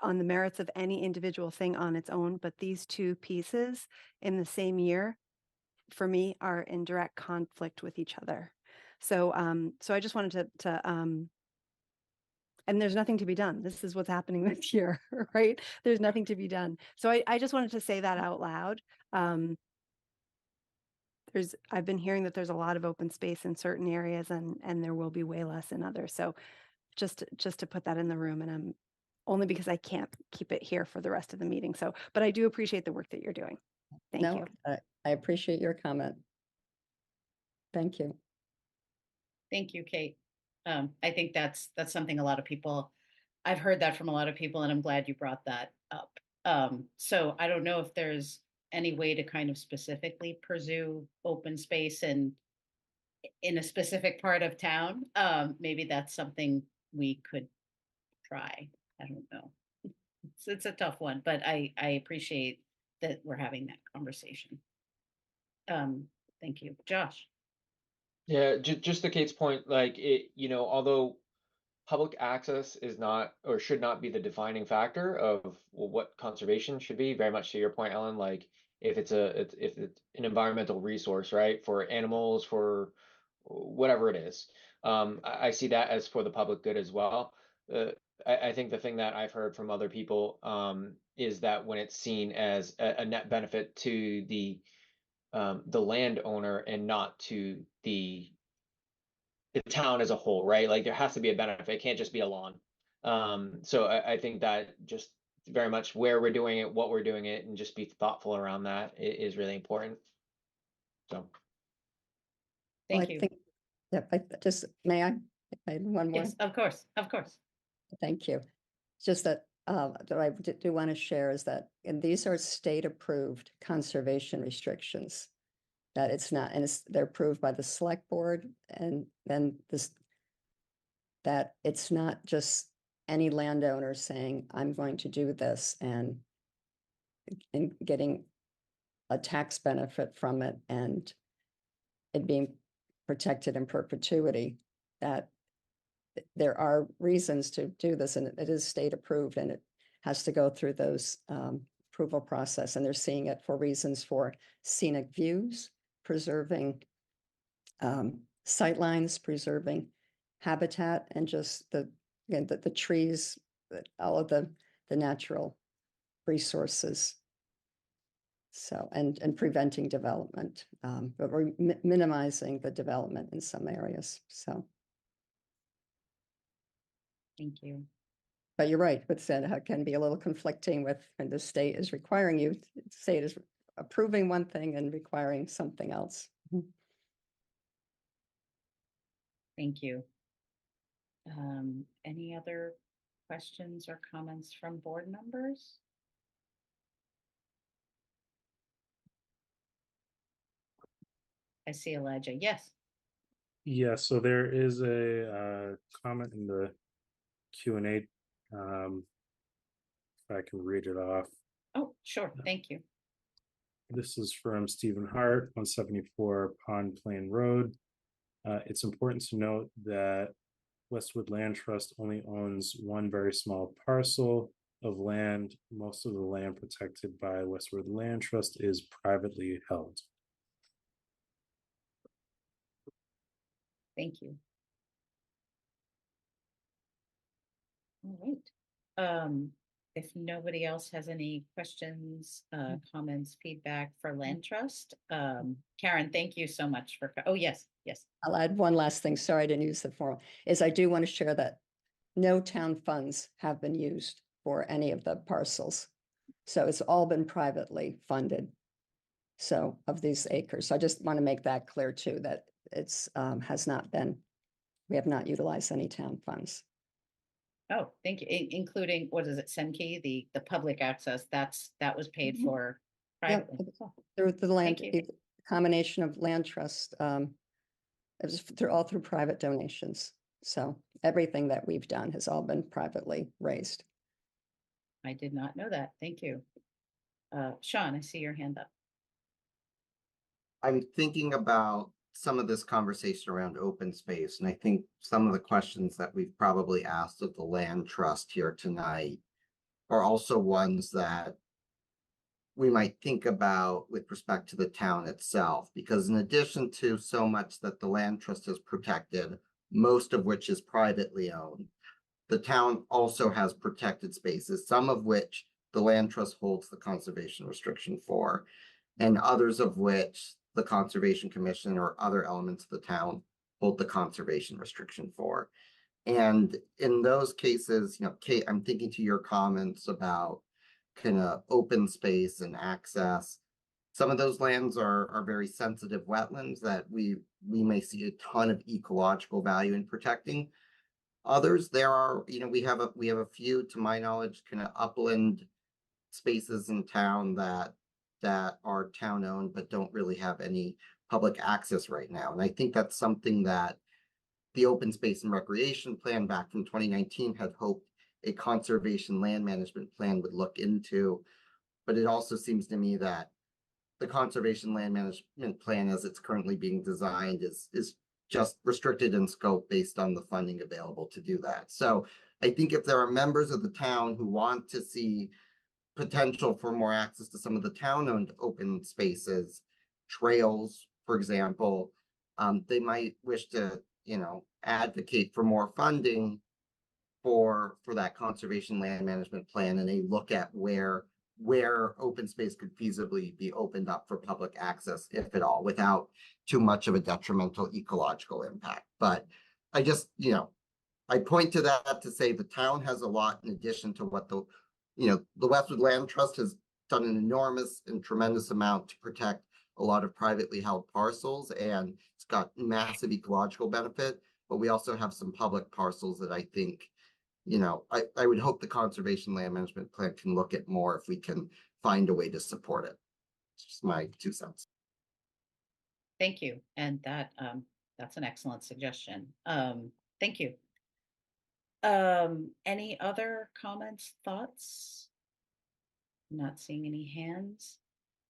the merits of any individual thing on its own, but these two pieces in the same year, for me, are in direct conflict with each other. So I just wanted to and there's nothing to be done. This is what's happening this year, right? There's nothing to be done. So I just wanted to say that out loud. I've been hearing that there's a lot of open space in certain areas, and there will be way less in others. So just to put that in the room, and I'm only because I can't keep it here for the rest of the meeting. So, but I do appreciate the work that you're doing. Thank you. I appreciate your comment. Thank you. Thank you, Kate. I think that's something a lot of people, I've heard that from a lot of people, and I'm glad you brought that up. So I don't know if there's any way to kind of specifically pursue open space in a specific part of town. Maybe that's something we could try. I don't know. It's a tough one, but I appreciate that we're having that conversation. Thank you. Josh. Yeah, just to Kate's point, like although public access is not or should not be the defining factor of what conservation should be. Very much to your point, Ellen, like if it's an environmental resource, right, for animals, for whatever it is, I see that as for the public good as well. I think the thing that I've heard from other people is that when it's seen as a net benefit to the landowner and not to the town as a whole, right? Like there has to be a benefit. It can't just be a lawn. So I think that just very much where we're doing it, what we're doing it, and just be thoughtful around that is really important. So Well, Thank I you. think, yeah, may I add one more? Yes, of course, of course. Thank you. It's just that I do want to share is that, and these are state-approved conservation restrictions. That it's not, and they're approved by the select board, and then that it's not just any landowner saying, I'm going to do this and getting a tax benefit from it and it being protected in perpetuity, that there are reasons to do this, and it is state approved, and it has to go through those approval process, and they're seeing it for reasons for scenic views, preserving sightlines, preserving habitat, and just the trees, all of the natural resources. So, and preventing development, but we're minimizing the development in some areas, so. Thank you. But you're right, but said it can be a little conflicting with, when the state is requiring you, state is approving one thing and requiring something else. Thank you. Any other questions or comments from board members? I see Elijah. Yes. Yeah, so there is a comment in the Q&A. If I can read it off. Oh, sure. Thank you. This is from Stephen Hart, 174 Pond Plain Road. It's important to note that Westwood Land Trust only owns one very small parcel of land. Most of the land protected by Westwood Land Trust is privately held. Thank you. All right. If nobody else has any questions, comments, feedback for Land Trust, Karen, thank you so much for, oh, yes, yes. I'll add one last thing, sorry I didn't use the form, is I do want to share that no town funds have been used for any of the parcels. So it's all been privately funded. So of these acres, so I just want to make that clear too, that it's has not been, we have not utilized any town funds. Oh, thank you. Including, what is it, Senkey, the public access, that was paid for privately. Through the land, Thank you. combination of land trust, it was all through private donations. So everything that we've done has all been privately raised. I did not know that. Thank you. Sean, I see your hand up. I'm thinking about some of this conversation around open space, and I think some of the questions that we've probably asked of the land trust here tonight are also ones that we might think about with respect to the town itself, because in addition to so much that the land trust has protected, most of which is privately owned, the town also has protected spaces, some of which the land trust holds the conservation restriction for, and others of which the Conservation Commission or other elements of the town hold the conservation restriction for. And in those cases, you know, Kate, I'm thinking to your comments about kind of open space and access. Some of those lands are very sensitive wetlands that we may see a ton of ecological value in protecting. Others, there are, you know, we have a few, to my knowledge, kind of upland spaces in town that are town owned but don't really have any public access right now. And I think that's something that the open space and recreation plan back from 2019 had hoped a conservation land management plan would look into. But it also seems to me that the conservation land management plan as it's currently being designed is just restricted in scope based on the funding available to do that. So I think if there are members of the town who want to see potential for more access to some of the town-owned open spaces, trails, for example, they might wish to, advocate for more funding for that conservation land management plan, and a look at where open space could feasibly be opened up for public access, if at all, without too much of a detrimental ecological impact. But I just, I point to that to say the town has a lot in addition to what the Westwood Land Trust has done an enormous and tremendous amount to protect a lot of privately held parcels, and it's got massive ecological benefit. But we also have some public parcels that I think, I would hope the conservation land management plan can look at more if we can find a way to support it. It's just my 2 cents. Thank you. And that's an excellent suggestion. Thank you. Any other comments, thoughts? Not seeing any hands.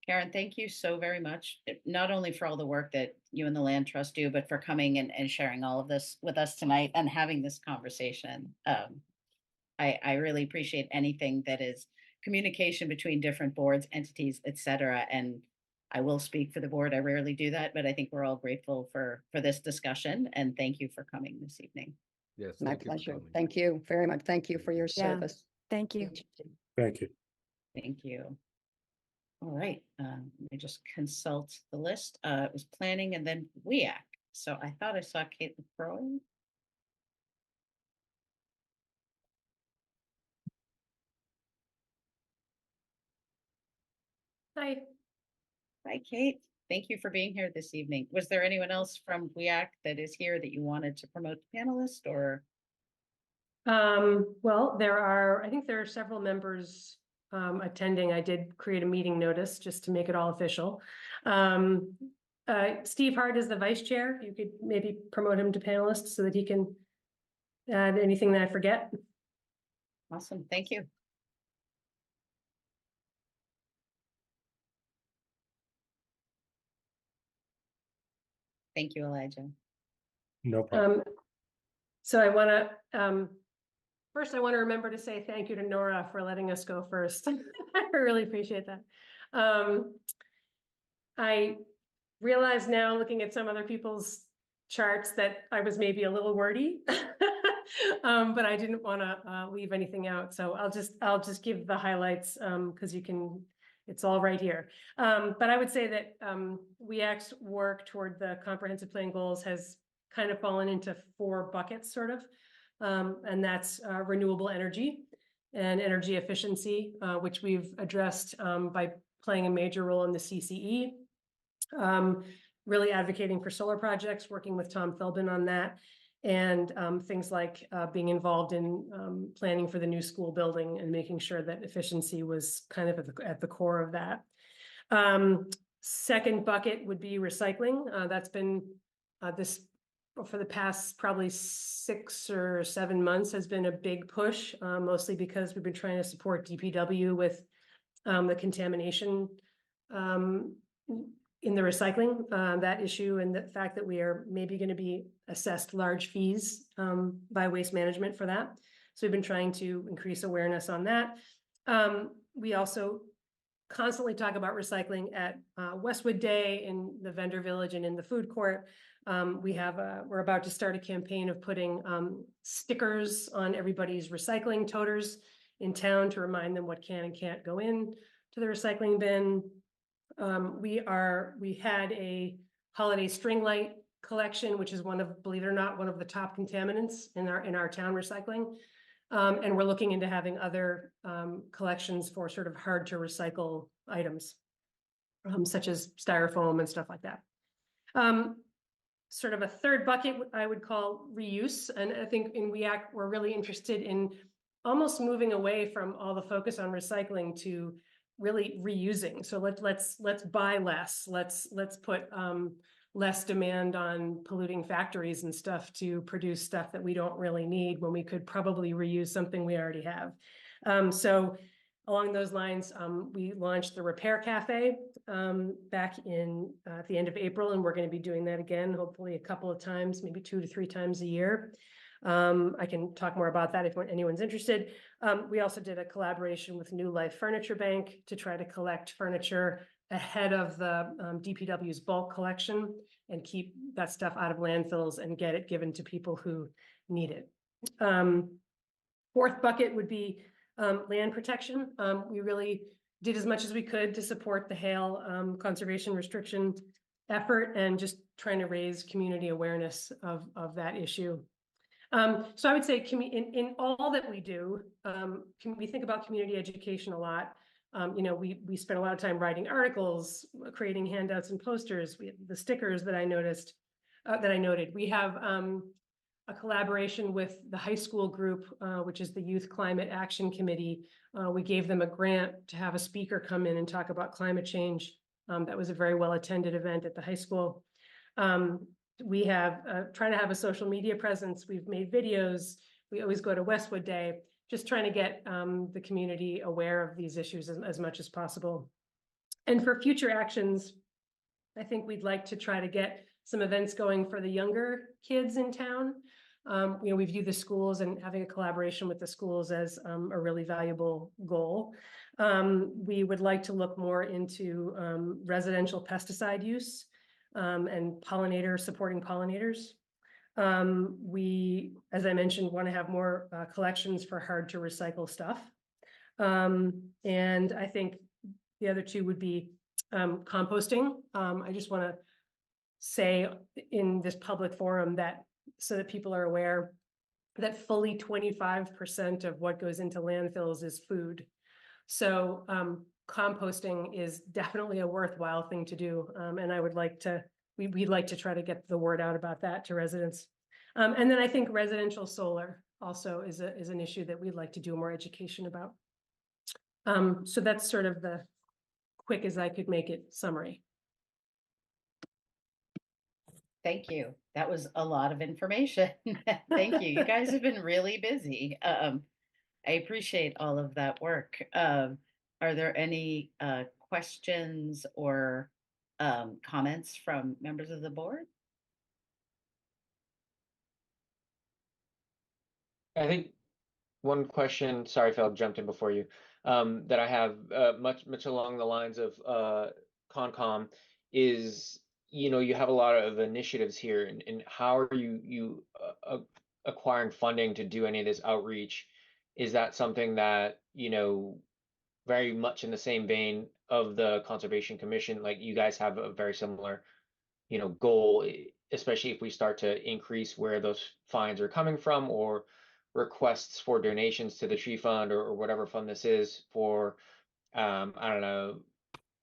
Karen, thank you so very much, not only for all the work that you and the Land Trust do, but for coming and sharing all of this with us tonight and having this conversation. I really appreciate anything that is communication between different boards, entities, etc. And I will speak for the board. I rarely do that, but I think we're all grateful for this discussion. And thank you for coming this evening. Yes. My thank you for pleasure. coming. Thank you very much. Thank you for your Yeah. service. Thank you. Thank you. Thank you. All right, let me just consult the list. It was planning and then WEAC. So I thought I saw Kate LaCroix. Hi. Hi, Kate. Thank you for being here this evening. Was there anyone else from WEAC that is here that you wanted to promote the panelist, or? Well, I think there are several members attending. I did create a meeting notice just to make it all official. Steve Hart is the vice chair. You could maybe promote him to panelist so that he can add anything that I forget. Awesome, thank you. Thank you, Elijah. No problem. So I want to, first I want to remember to say thank you to Nora for letting us go first. I really appreciate that. I realize now, looking at some other people's charts, that I was maybe a little wordy, but I didn't want to leave anything out. So I'll just give the highlights because it's all right here. But I would say that WEAC's work toward the comprehensive plan goals has kind of fallen into 4 buckets, sort of. And that's renewable energy and energy efficiency, which we've addressed by playing a major role in the CCE, really advocating for solar projects, working with Tom Philbin on that, and things like being involved in planning for the new school building and making sure that efficiency was kind of at the core of that. Second bucket would be recycling. That's been this for the past probably 6 or 7 months has been a big push, mostly because we've been trying to support DPW with the contamination in the recycling, that issue, and the fact that we are maybe going to be assessed large fees by Waste Management for that. So we've been trying to increase awareness on that. We also constantly talk about recycling at Westwood Day, in the vendor village, and in the food court. We're about to start a campaign of putting stickers on everybody's recycling toters in town to remind them what can and can't go in to the recycling bin. We had a holiday string light collection, which is believe it or not, one of the top contaminants in our town recycling. And we're looking into having other collections for sort of hard to recycle items, such as styrofoam and stuff like that. Sort of a third bucket I would call reuse. And I think in WEAC, we're really interested in almost moving away from all the focus on recycling to really reusing. So let's buy less. Let's put less demand on polluting factories and stuff to produce stuff that we don't really need when we could probably reuse something we already have. So along those lines, we launched the Repair Cafe back in at the end of April, and we're going to be doing that again, hopefully a couple of times, maybe 2 to 3 times a year. I can talk more about that if anyone's interested. We also did a collaboration with New Life Furniture Bank to try to collect furniture ahead of the DPW's bulk collection and keep that stuff out of landfills and get it given to people who need it. Fourth bucket would be land protection. We really did as much as we could to support the hail conservation restriction effort and just trying to raise community awareness of that issue. So I would say in all that we do, we think about community education a lot. We spend a lot of time writing articles, creating handouts and posters. We have the stickers that I noticed, that I noted. We have a collaboration with the high school group, which is the Youth Climate Action Committee. We gave them a grant to have a speaker come in and talk about climate change. That was a very well-attended event at the high school. We have trying to have a social media presence. We've made videos. We always go to Westwood Day, just trying to get the community aware of these issues as much as possible. And for future actions, I think we'd like to try to get some events going for the younger kids in town. We view the schools and having a collaboration with the schools as a really valuable goal. We would like to look more into residential pesticide use and supporting pollinators. We, as I mentioned, want to have more collections for hard to recycle stuff. And I think the other two would be composting. I just want to say in this public forum that so that people are aware that fully 25% of what goes into landfills is food. So composting is definitely a worthwhile thing to do. And I would like to, we'd like to try to get the word out about that to residents. And then I think residential solar also is an issue that we'd like to do more education about. So that's sort of the quick as I could make it summary. Thank you. That was a lot of information. Thank you. You guys have been really busy. I appreciate all of that work. Are there any questions or comments from members of the board? I think one question, sorry, Phil, jumped in before you, that I have much along the lines of Concom is, you have a lot of initiatives here, and how are you acquiring funding to do any of this outreach? Is that something that, very much in the same vein of the Conservation Commission, like you guys have a very similar, goal, especially if we start to increase where those fines are coming from or requests for donations to the tree fund or whatever fund this is for, I don't know,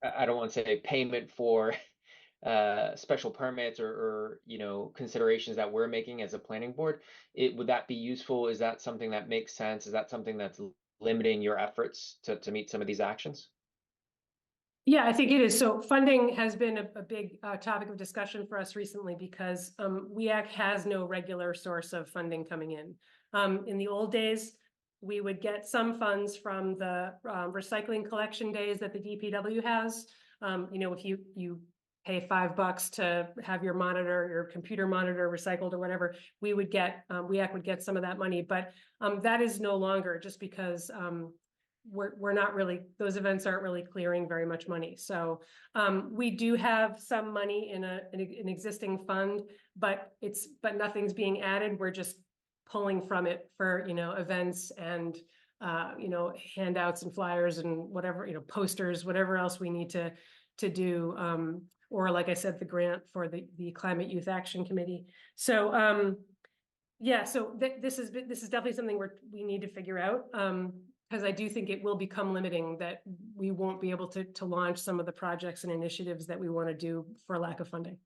I don't want to say payment for special permits or considerations that we're making as a planning board. Would that be useful? Is that something that makes sense? Is that something that's limiting your efforts to meet some of these actions? Yeah, I think it is. So funding has been a big topic of discussion for us recently because WEAC has no regular source of funding coming in. In the old days, we would get some funds from the recycling collection days that the DPW has. If you pay $5 to have your computer monitor recycled or whatever, we would get, WEAC would get some of that money, but that is no longer just because we're not really, those events aren't really clearing very much money. So we do have some money in an existing fund, but nothing's being added. We're just pulling from it for, events and, handouts and flyers and whatever, posters, whatever else we need to do. Or like I said, the grant for the Climate Youth Action Committee. So, yeah, so this is definitely something we need to figure out. Because I do think it will become limiting that we won't be able to launch some of the projects and initiatives that we want to do for lack of funding.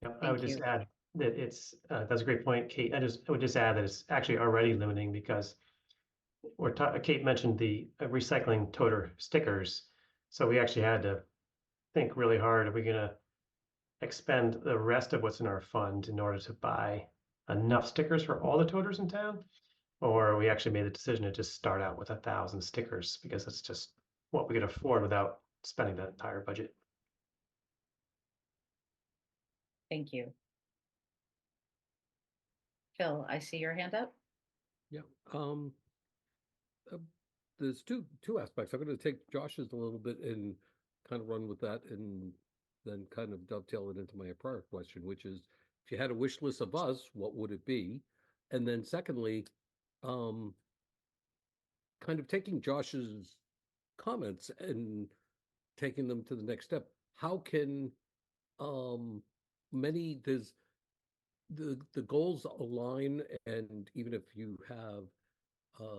Yeah, I would just add that that's a great point, Kate. I would just add that it's actually already limiting because Kate mentioned the recycling toter stickers. So we actually had to think really hard. Are we going to expend the rest of what's in our fund in order to buy enough stickers for all the toters in town? or we actually made the decision to just start out with 1,000 stickers because it's just what we could afford without spending the entire budget. Thank you. Phil, I see your hand up. Yeah. There's two aspects. I'm going to take Josh's a little bit and kind of run with that, and then kind of dovetail it into my prior question, which is, if you had a wish list of us, what would it be? And then secondly, kind of taking Josh's comments and taking them to the next step. How can there's the goals align, and even if you have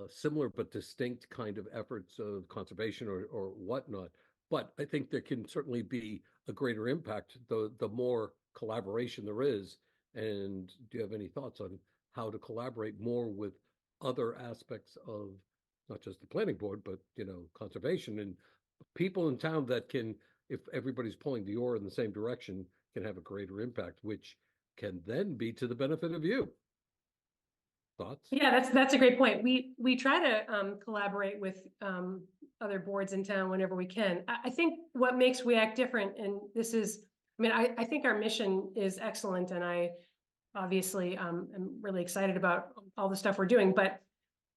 similar but distinct kind of efforts of conservation or whatnot, but I think there can certainly be a greater impact the more collaboration there is. And do you have any thoughts on how to collaborate more with other aspects of not just the planning board, but conservation and people in town that can, if everybody's pulling the oar in the same direction, can have a greater impact, which can then be to the benefit of you. Thoughts? Yeah, that's a great point. We try to collaborate with other boards in town whenever we can. I think what makes WEAC different, and this is, I think our mission is excellent, and I obviously am really excited about all the stuff we're doing, but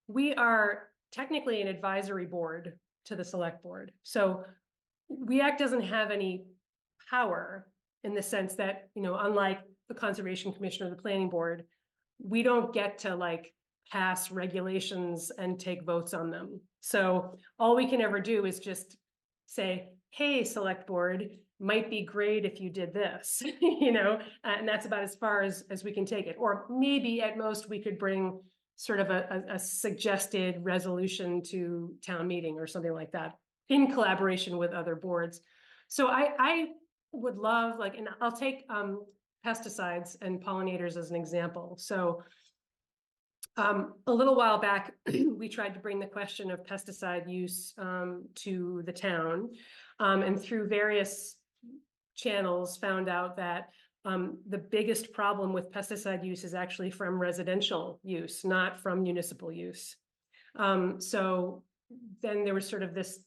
we are technically an advisory board to the select board. So WEAC doesn't have any power in the sense that, unlike the Conservation Commission or the Planning Board, we don't get to pass regulations and take votes on them. So all we can ever do is just say, hey, select board, might be great if you did this, and that's about as far as we can take it. Or maybe at most we could bring sort of a suggested resolution to town meeting or something like that in collaboration with other boards. So I would love, and I'll take pesticides and pollinators as an example. So a little while back, we tried to bring the question of pesticide use to the town, and through various channels found out that the biggest problem with pesticide use is actually from residential use, not from municipal use. So then there was sort of this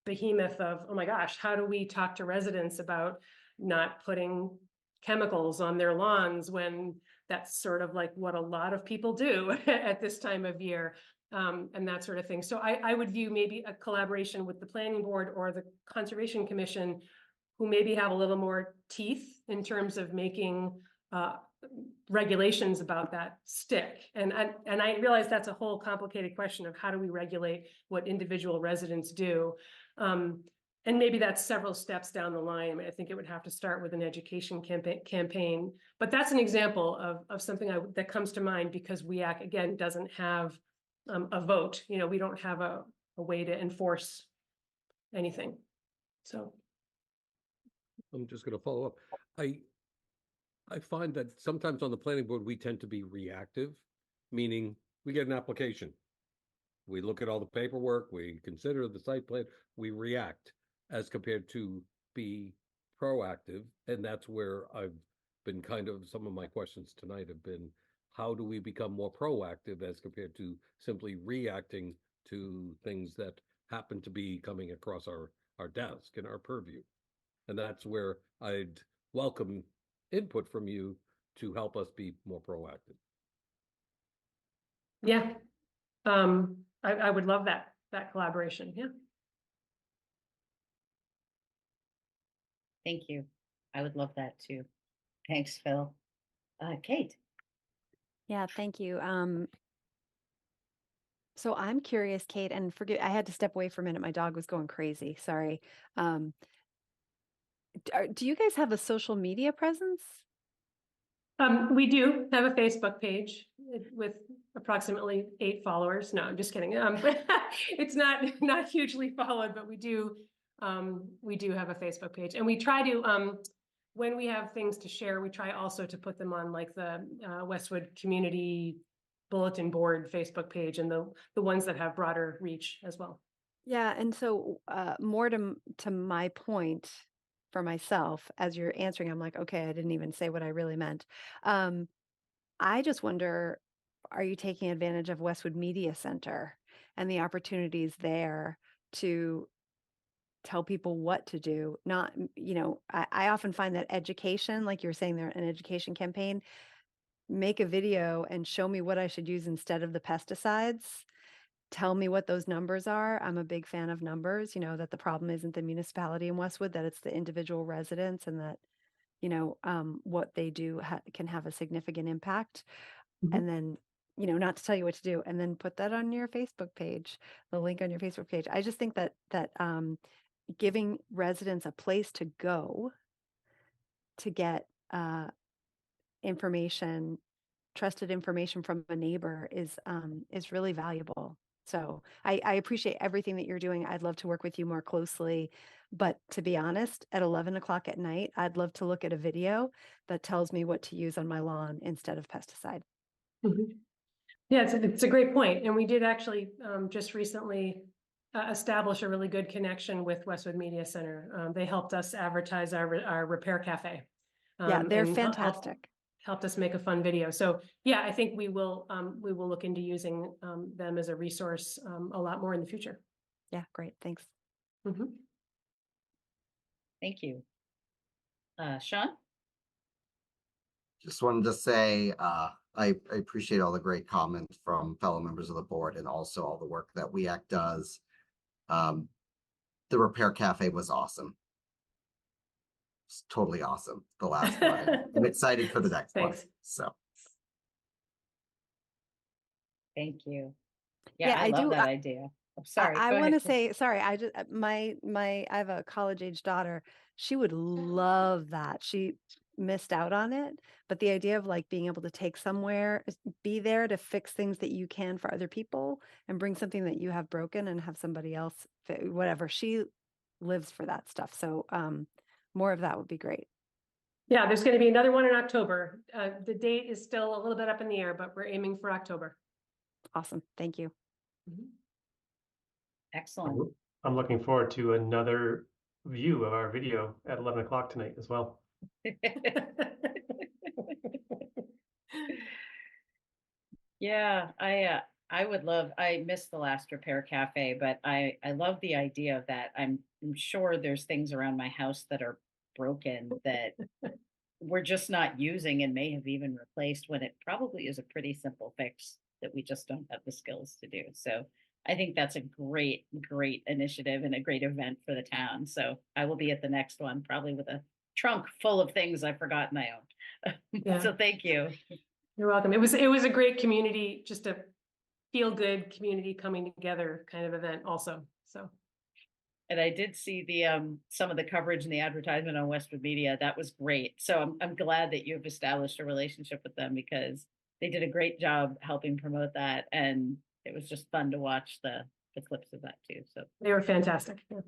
behemoth of, oh my gosh, how do we talk to residents about not putting chemicals on their lawns when that's sort of what a lot of people do at this time of year, and that sort of thing. So I would view maybe a collaboration with the planning board or the Conservation Commission, who maybe have a little more teeth in terms of making regulations about that stick. And I realize that's a whole complicated question of how do we regulate what individual residents do. And maybe that's several steps down the line. I think it would have to start with an education campaign, but that's an example of something that comes to mind, because WEAC, again, doesn't have a vote. We don't have a way to enforce anything. So I'm just going to follow up. I find that sometimes on the planning board, we tend to be reactive, meaning we get an application. We look at all the paperwork, we consider the site plan, we react, as compared to be proactive. And that's where I've been some of my questions tonight have been, how do we become more proactive as compared to simply reacting to things that happen to be coming across our desk and our purview? And that's where I'd welcome input from you to help us be more proactive. yeah, I would love that collaboration. Yeah. Thank you. I would love that too. Thanks, Phil. Kate. Yeah, thank you. So I'm curious, Kate, and forgive, I had to step away for a minute. My dog was going crazy. Sorry. Do you guys have a social media presence? We do have a Facebook page with approximately 8 followers. No, I'm just kidding. It's not hugely followed, but we do have a Facebook page, and we try to, when we have things to share, we try also to put them on the Westwood Community Bulletin Board Facebook page, and the ones that have broader reach as well. Yeah, and so more to my point for myself, as you're answering, I'm like, okay, I didn't even say what I really meant. I just wonder, are you taking advantage of Westwood Media Center and the opportunities there to tell people what to do? Not, I often find that education, like you were saying there, an education campaign, make a video and show me what I should use instead of the pesticides. Tell me what those numbers are. I'm a big fan of numbers, that the problem isn't the municipality in Westwood, that it's the individual residents, and that, what they do can have a significant impact. And then, not to tell you what to do, and then put that on your Facebook page, the link on your Facebook page. I just think that giving residents a place to go to get information, trusted information from a neighbor is really valuable. So I appreciate everything that you're doing. I'd love to work with you more closely, but to be honest, at 11 o'clock at night, I'd love to look at a video that tells me what to use on my lawn instead of pesticide. Yeah, it's a great point. And we did actually just recently establish a really good connection with Westwood Media Center. They helped us advertise our repair cafe. Yeah, they're and fantastic. Helped us make a fun video. So yeah, I think we will look into using them as a resource a lot more in the future. Yeah, great. Thanks. Thank you. Sean? Just wanted to say, I appreciate all the great comments from fellow members of the board and also all the work that WEAC does. The Repair Cafe was awesome. It's totally awesome. The last one. I'm excited for the next one. So. Thank you. Yeah, I love that idea. I'm sorry. I want to say, sorry, I just, I have a college age daughter. She would love that. She missed out on it, but the idea of like being able to take somewhere, be there to fix things that you can for other people and bring something that you have broken and have somebody else whatever. She lives for that stuff. So more of that would be great. Yeah, there's going to be another one in October. The date is still a little bit up in the air, but we're aiming for October. Awesome. Thank you. Excellent. I'm looking forward to another view of our video at 11 o'clock tonight as well. Yeah, I would love, I missed the last Repair Cafe, but I love the idea of that. I'm sure there's things around my house that are broken that we're just not using and may have even replaced, when it probably is a pretty simple fix that we just don't have the skills to do. So I think that's a great, great initiative and a great event for the town. So I will be at the next one, probably with a trunk full of things I've forgotten I owned. Yeah. So thank you. You're welcome. It was a great community, just a feel good community coming together kind of event also. So. And I did see the some of the coverage and the advertisement on Westwood Media. That was great. So I'm glad that you've established a relationship with them, because they did a great job helping promote that, and it was just fun to watch the clips of that too. So they were fantastic. Yeah.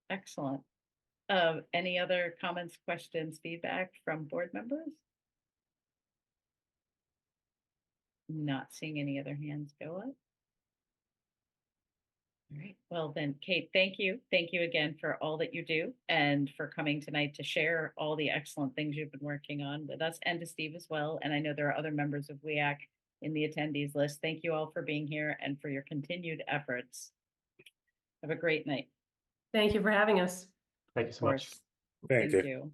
Excellent. Any other comments, questions, feedback from board members? Not seeing any other hands go up. All right. Well then, Kate, thank you. Thank you again for all that you do and for coming tonight to share all the excellent things you've been working on with us, and to Steve as well. And I know there are other members of WEAC in the attendees list. Thank you all for being here and for your continued efforts. Have a great night. Thank you for having us. Thank you so much. Thank you.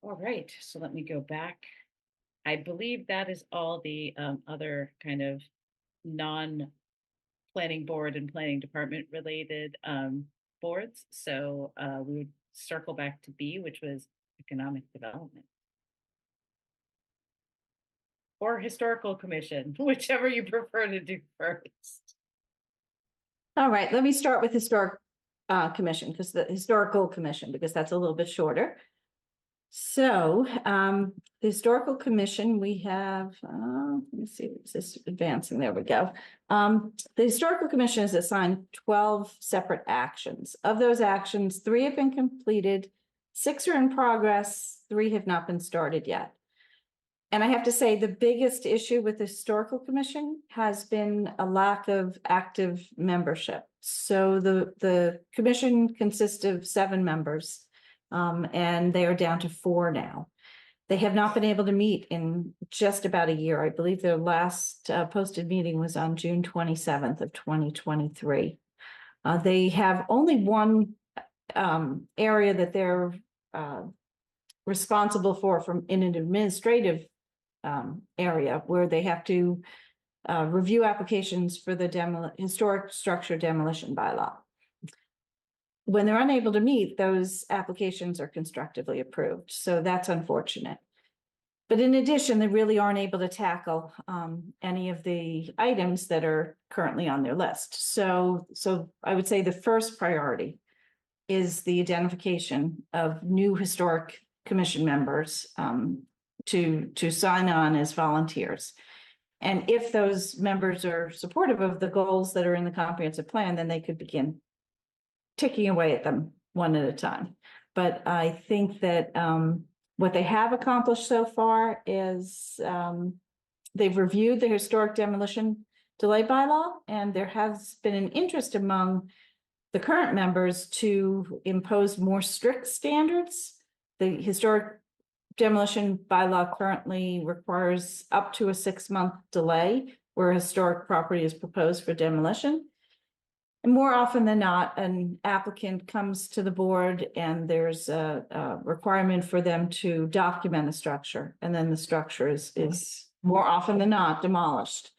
All right. So let me go back. I believe that is all the other kind of non-planning board and planning department related boards. So we would circle back to B, which was economic development. Or historical commission, whichever you prefer to do first. All right, let me start with historic commission, because the historical commission, because that's a little bit shorter. So the historical commission, we have, let me see, is this advancing? There we go. The historical commission is assigned 12 separate actions. Of those actions, 3 have been completed, 6 are in progress, 3 have not been started yet. And I have to say, the biggest issue with the historical commission has been a lack of active membership. So the commission consists of 7 members, and they are down to 4 now. They have not been able to meet in just about a year. I believe their last posted meeting was on June 27th of 2023. They have only one area that they're responsible for from in an administrative area where they have to review applications for the historic structure demolition bylaw. When they're unable to meet, those applications are constructively approved. So that's unfortunate. But in addition, they really aren't able to tackle any of the items that are currently on their list. So I would say the first priority is the identification of new historic commission members to sign on as volunteers. And if those members are supportive of the goals that are in the comprehensive plan, then they could begin ticking away at them one at a time. But I think that what they have accomplished so far is they've reviewed the historic demolition delay bylaw, and there has been an interest among the current members to impose more strict standards. The historic demolition bylaw currently requires up to a 6-month delay where a historic property is proposed for demolition. And more often than not, an applicant comes to the board and there's a requirement for them to document the structure, and then the structure is more often than not demolished.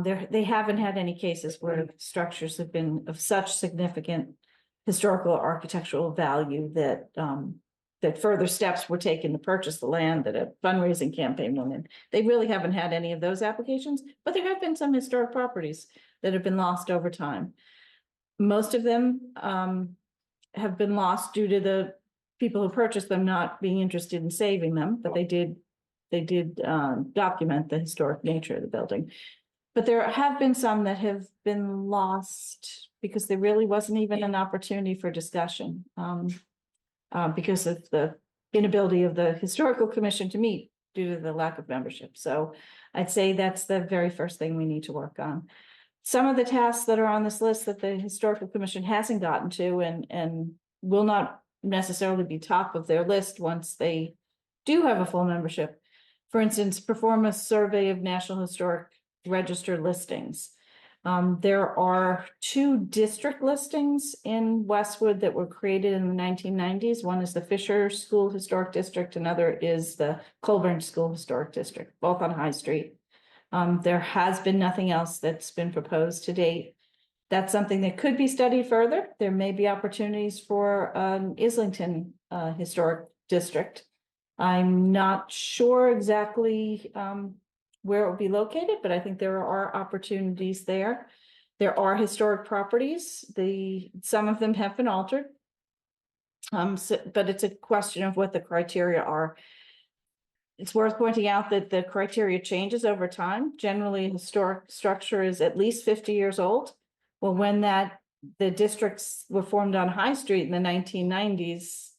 They haven't had any cases where structures have been of such significant historical or architectural value that that further steps were taken to purchase the land, that a fundraising campaign went in. They really haven't had any of those applications, but there have been some historic properties that have been lost over time. Most of them have been lost due to the people who purchased them not being interested in saving them, but they did document the historic nature of the building. But there have been some that have been lost because there really wasn't even an opportunity for discussion because of the inability of the historical commission to meet due to the lack of membership. So I'd say that's the very first thing we need to work on. Some of the tasks that are on this list that the historical commission hasn't gotten to and will not necessarily be top of their list once they do have a full membership. For instance, perform a survey of National Historic Register listings. There are 2 district listings in Westwood that were created in the 1990s. One is the Fisher School Historic District, another is the Colburn School Historic District, both on High Street. There has been nothing else that's been proposed to date. That's something that could be studied further. There may be opportunities for Islington Historic District. I'm not sure exactly where it will be located, but I think there are opportunities there. There are historic properties. Some of them have been altered. But it's a question of what the criteria are. It's worth pointing out that the criteria changes over time. Generally, a historic structure is at least 50 years old. Well, when the districts were formed on High Street in the 1990s,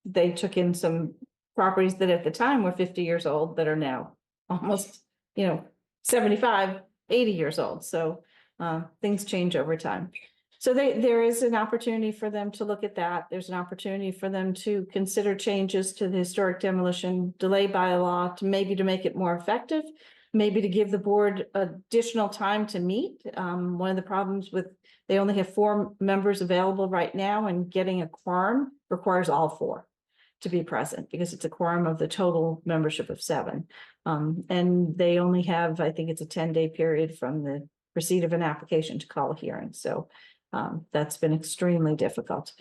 they took in some properties that at the time were 50 years old that are now almost, 75, 80 years old. So things change over time. So there is an opportunity for them to look at that. There's an opportunity for them to consider changes to the historic demolition delay bylaw to make it more effective, maybe to give the board additional time to meet. One of the problems with they only have 4 members available right now, and getting a quorum requires all 4 to be present because it's a quorum of the total membership of 7. And they only have, I think it's a 10-day period from the receipt of an application to call a hearing. So that's been extremely difficult.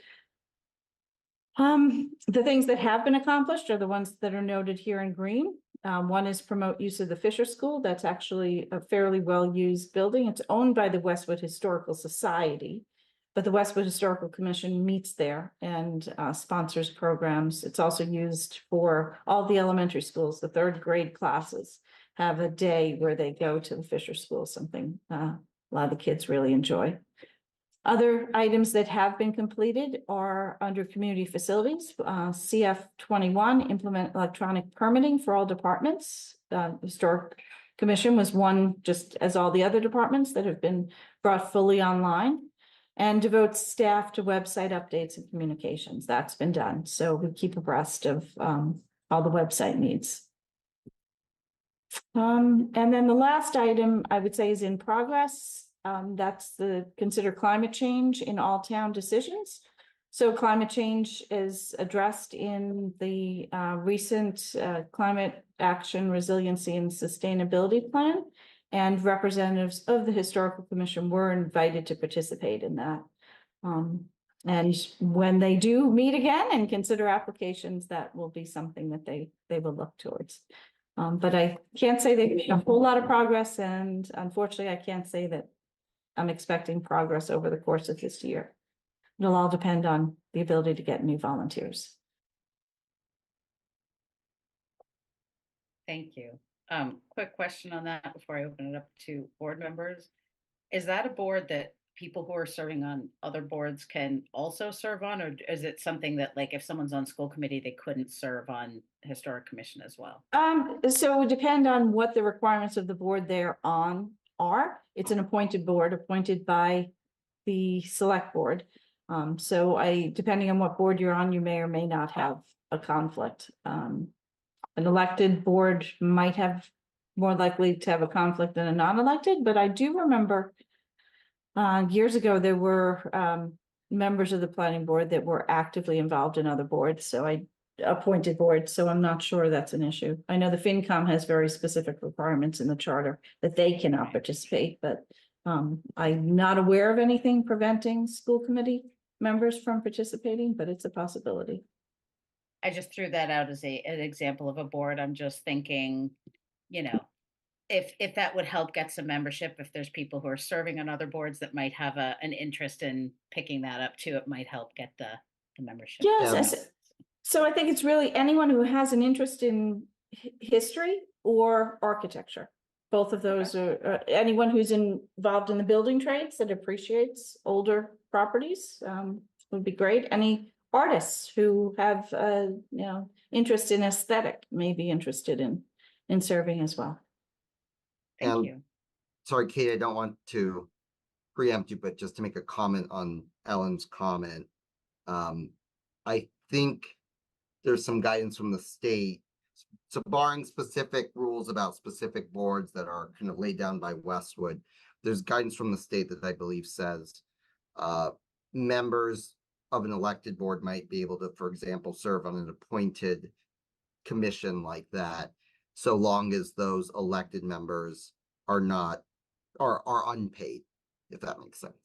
The things that have been accomplished are the ones that are noted here in green. One is promote use of the Fisher School. That's actually a fairly well-used building. It's owned by the Westwood Historical Society, but the Westwood Historical Commission meets there and sponsors programs. It's also used for all the elementary schools. The 3rd grade classes have a day where they go to the Fisher School, something a lot of the kids really enjoy. Other items that have been completed are under community facilities. CF 21, implement electronic permitting for all departments. The Historic Commission was one, just as all the other departments that have been brought fully online, and devotes staff to website updates and communications. That's been done. So we keep abreast of all the website needs. And then the last item I would say is in progress. That's the consider climate change in all town decisions. So climate change is addressed in the recent Climate Action, Resiliency and Sustainability Plan, and representatives of the Historical Commission were invited to participate in that. And when they do meet again and consider applications, that will be something that they will look towards. But I can't say they made a whole lot of progress, and unfortunately, I can't say that I'm expecting progress over the course of this year. It'll all depend on the ability to get new volunteers. Thank you. Quick question on that before I open it up to board members. Is that a board that people who are serving on other boards can also serve on, or is it something that, like, if someone's on school committee, they couldn't serve on historic commission as well? So it would depend on what the requirements of the board they're on are. It's an appointed board, appointed by the select board. So depending on what board you're on, you may or may not have a conflict. An elected board might have more likely to have a conflict than a non-elected, but I do remember years ago, there were members of the planning board that were actively involved in other boards, so appointed boards, so I'm not sure that's an issue. I know the FinCom has very specific requirements in the charter that they cannot participate, but I'm not aware of anything preventing school committee members from participating, but it's a possibility. I just threw that out as an example of a board. I'm just thinking, you know, if that would help get some membership, if there's people who are serving on other boards that might have an interest in picking that up too, it might help get the membership. Yes. So I think it's really anyone who has an interest in history or architecture. Both of those are anyone who's involved in the building trades that appreciates older properties would be great. Any artists who have interest in aesthetic may be interested in serving as well. Thank you. Sorry, Kate, I don't want to preempt you, but just to make a comment on Ellen's comment. I think there's some guidance from the state. So barring specific rules about specific boards that are kind of laid down by Westwood, there's guidance from the state that I believe says members of an elected board might be able to, for example, serve on an appointed commission like that, so long as those elected members are unpaid, if that makes sense.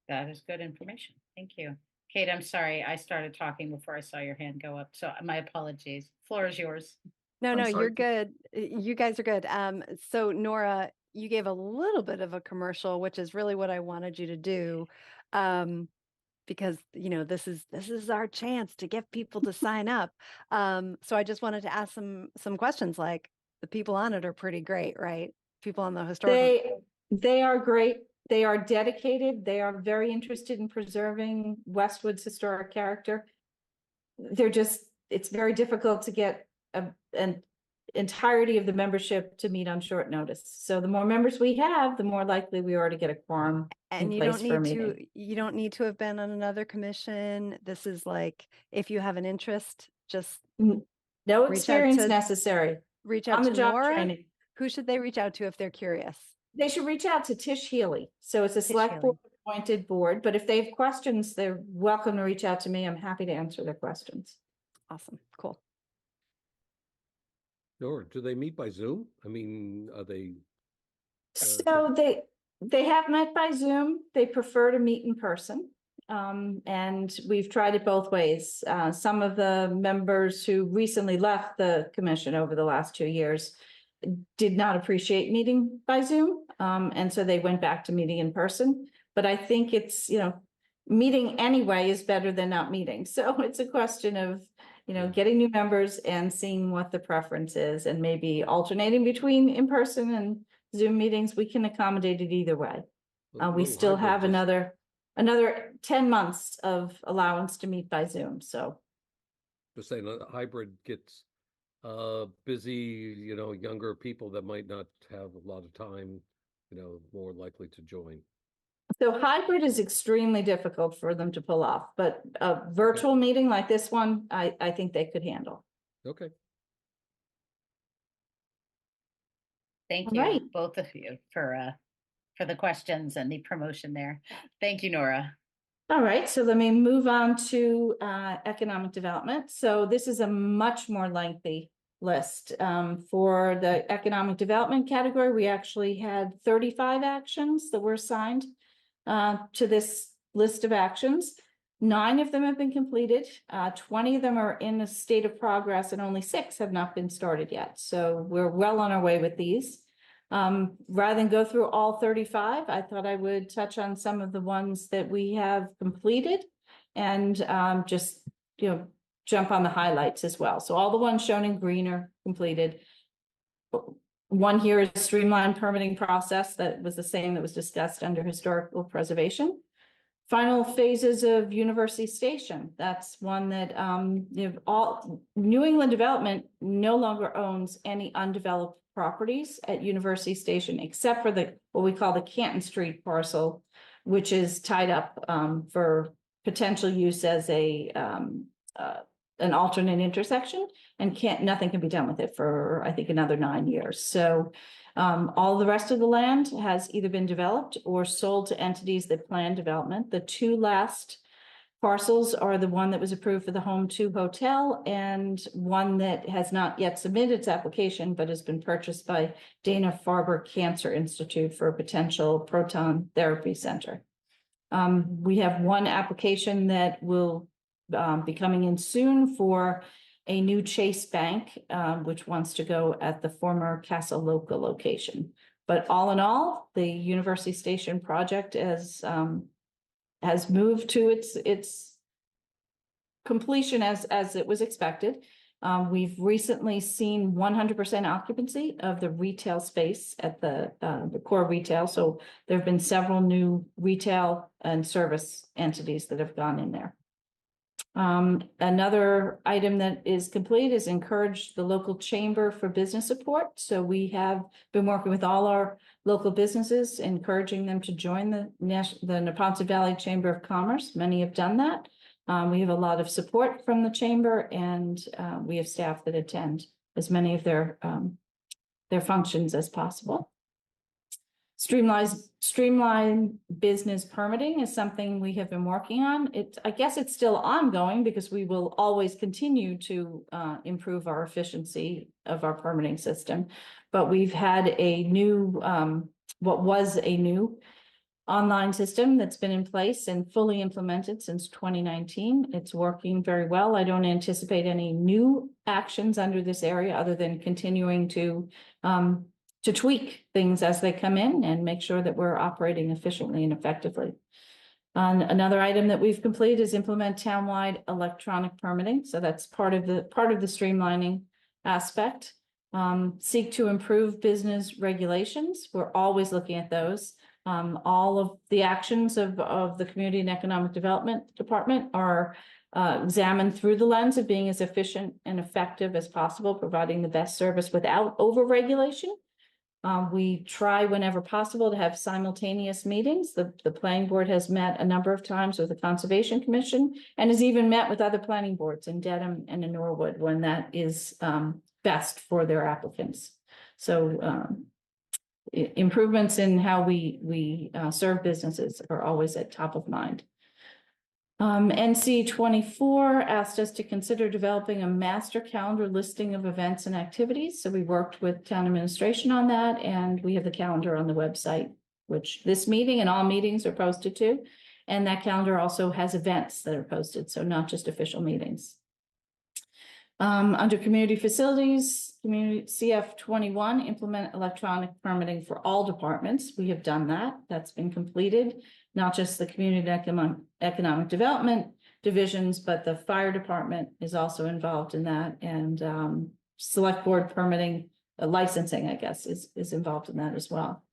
That is good information. Thank you. Kate, I'm sorry. I started talking before I saw your hand go up. So my apologies. Floor is yours. No, you're good. You guys are good. So Nora, you gave a little bit of a commercial, which is really what I wanted you to do. Because, this is our chance to get people to sign up. So I just wanted to ask some questions, like the people on it are pretty great, right? People on the historical. They are great. They are dedicated. They are very interested in preserving Westwood's historic character. It's very difficult to get an entirety of the membership to meet on short notice. So the more members we have, the more likely we are to get a quorum. And you don't need to have been on another commission. This is like, if you have an interest, just no experience necessary. Reach out on the to job Nora. training. Who should they reach out to if they're curious? They should reach out to Tish Healy. So it's a select board appointed board, but if they have questions, they're welcome to reach out to me. I'm happy to answer their questions. Awesome. Cool. Or do they meet by Zoom? I mean, are they? So they have met by Zoom. They prefer to meet in person. And we've tried it both ways. Some of the members who recently left the commission over the last 2 years did not appreciate meeting by Zoom. And so they went back to meeting in person. But I think it's, meeting anyway is better than not meeting. So it's a question of, getting new members and seeing what the preference is, and maybe alternating between in-person and Zoom meetings. We can accommodate it either way. We still have another 10 months of allowance to meet by Zoom. So just saying, a hybrid gets busy, younger people that might not have a lot of time, more likely to join. So hybrid is extremely difficult for them to pull off, but a virtual meeting like this one, I think they could handle. Okay. Thank All you, right. both of you, for the questions and the promotion there. Thank you, Nora. All right, so let me move on to economic development. So this is a much more lengthy list. For the economic development category, we actually had 35 actions that were assigned to this list of actions. 9 of them have been completed. 20 of them are in a state of progress, and only 6 have not been started yet. So we're well on our way with these. Rather than go through all 35, I thought I would touch on some of the ones that we have completed and just, jump on the highlights as well. So all the ones shown in green are completed. One here is streamlined permitting process that was the same that was discussed under historical preservation. Final phases of University Station. That's one that all New England Development no longer owns any undeveloped properties at University Station, except for what we call the Canton Street parcel, which is tied up for potential use as an alternate intersection, and nothing can be done with it for, I think, another 9 years. So all the rest of the land has either been developed or sold to entities that plan development. The 2 last parcels are the one that was approved for the Home 2 Hotel, and one that has not yet submitted its application, but has been purchased by Dana-Farber Cancer Institute for a potential proton therapy center. We have one application that will be coming in soon for a new Chase Bank, which wants to go at the former Casa Loca location. But all in all, the University Station project has moved to its completion as it was expected. We've recently seen 100% occupancy of the retail space at the core retail. So there have been several new retail and service entities that have gone in there. Another item that is complete is encourage the local chamber for business support. So we have been working with all our local businesses, encouraging them to join the Neponset Valley Chamber of Commerce. Many have done that. We have a lot of support from the chamber, and we have staff that attend as many of their functions as possible. Streamline business permitting is something we have been working on. I guess it's still ongoing because we will always continue to improve our efficiency of our permitting system. But we've had a new, what was a new online system that's been in place and fully implemented since 2019. It's working very well. I don't anticipate any new actions under this area other than continuing to tweak things as they come in and make sure that we're operating efficiently and effectively. Another item that we've completed is implement townwide electronic permitting. So that's part of the streamlining aspect. Seek to improve business regulations. We're always looking at those. All of the actions of the Community and Economic Development Department are examined through the lens of being as efficient and effective as possible, providing the best service without over-regulation. We try whenever possible to have simultaneous meetings. The planning board has met a number of times with the Conservation Commission and has even met with other planning boards in Dedham and in Norwood when that is best for their applicants. So improvements in how we serve businesses are always at top of mind. NC 24 asked us to consider developing a master calendar listing of events and activities. So we worked with town administration on that, and we have the calendar on the website, which this meeting and all meetings are posted to. And that calendar also has events that are posted, so not just official meetings. Under community facilities, community CF 21, implement electronic permitting for all departments. We have done that. That's been completed. Not just the community economic development divisions, but the fire department is also involved in that, and select board permitting, licensing, I guess, is involved in that as well.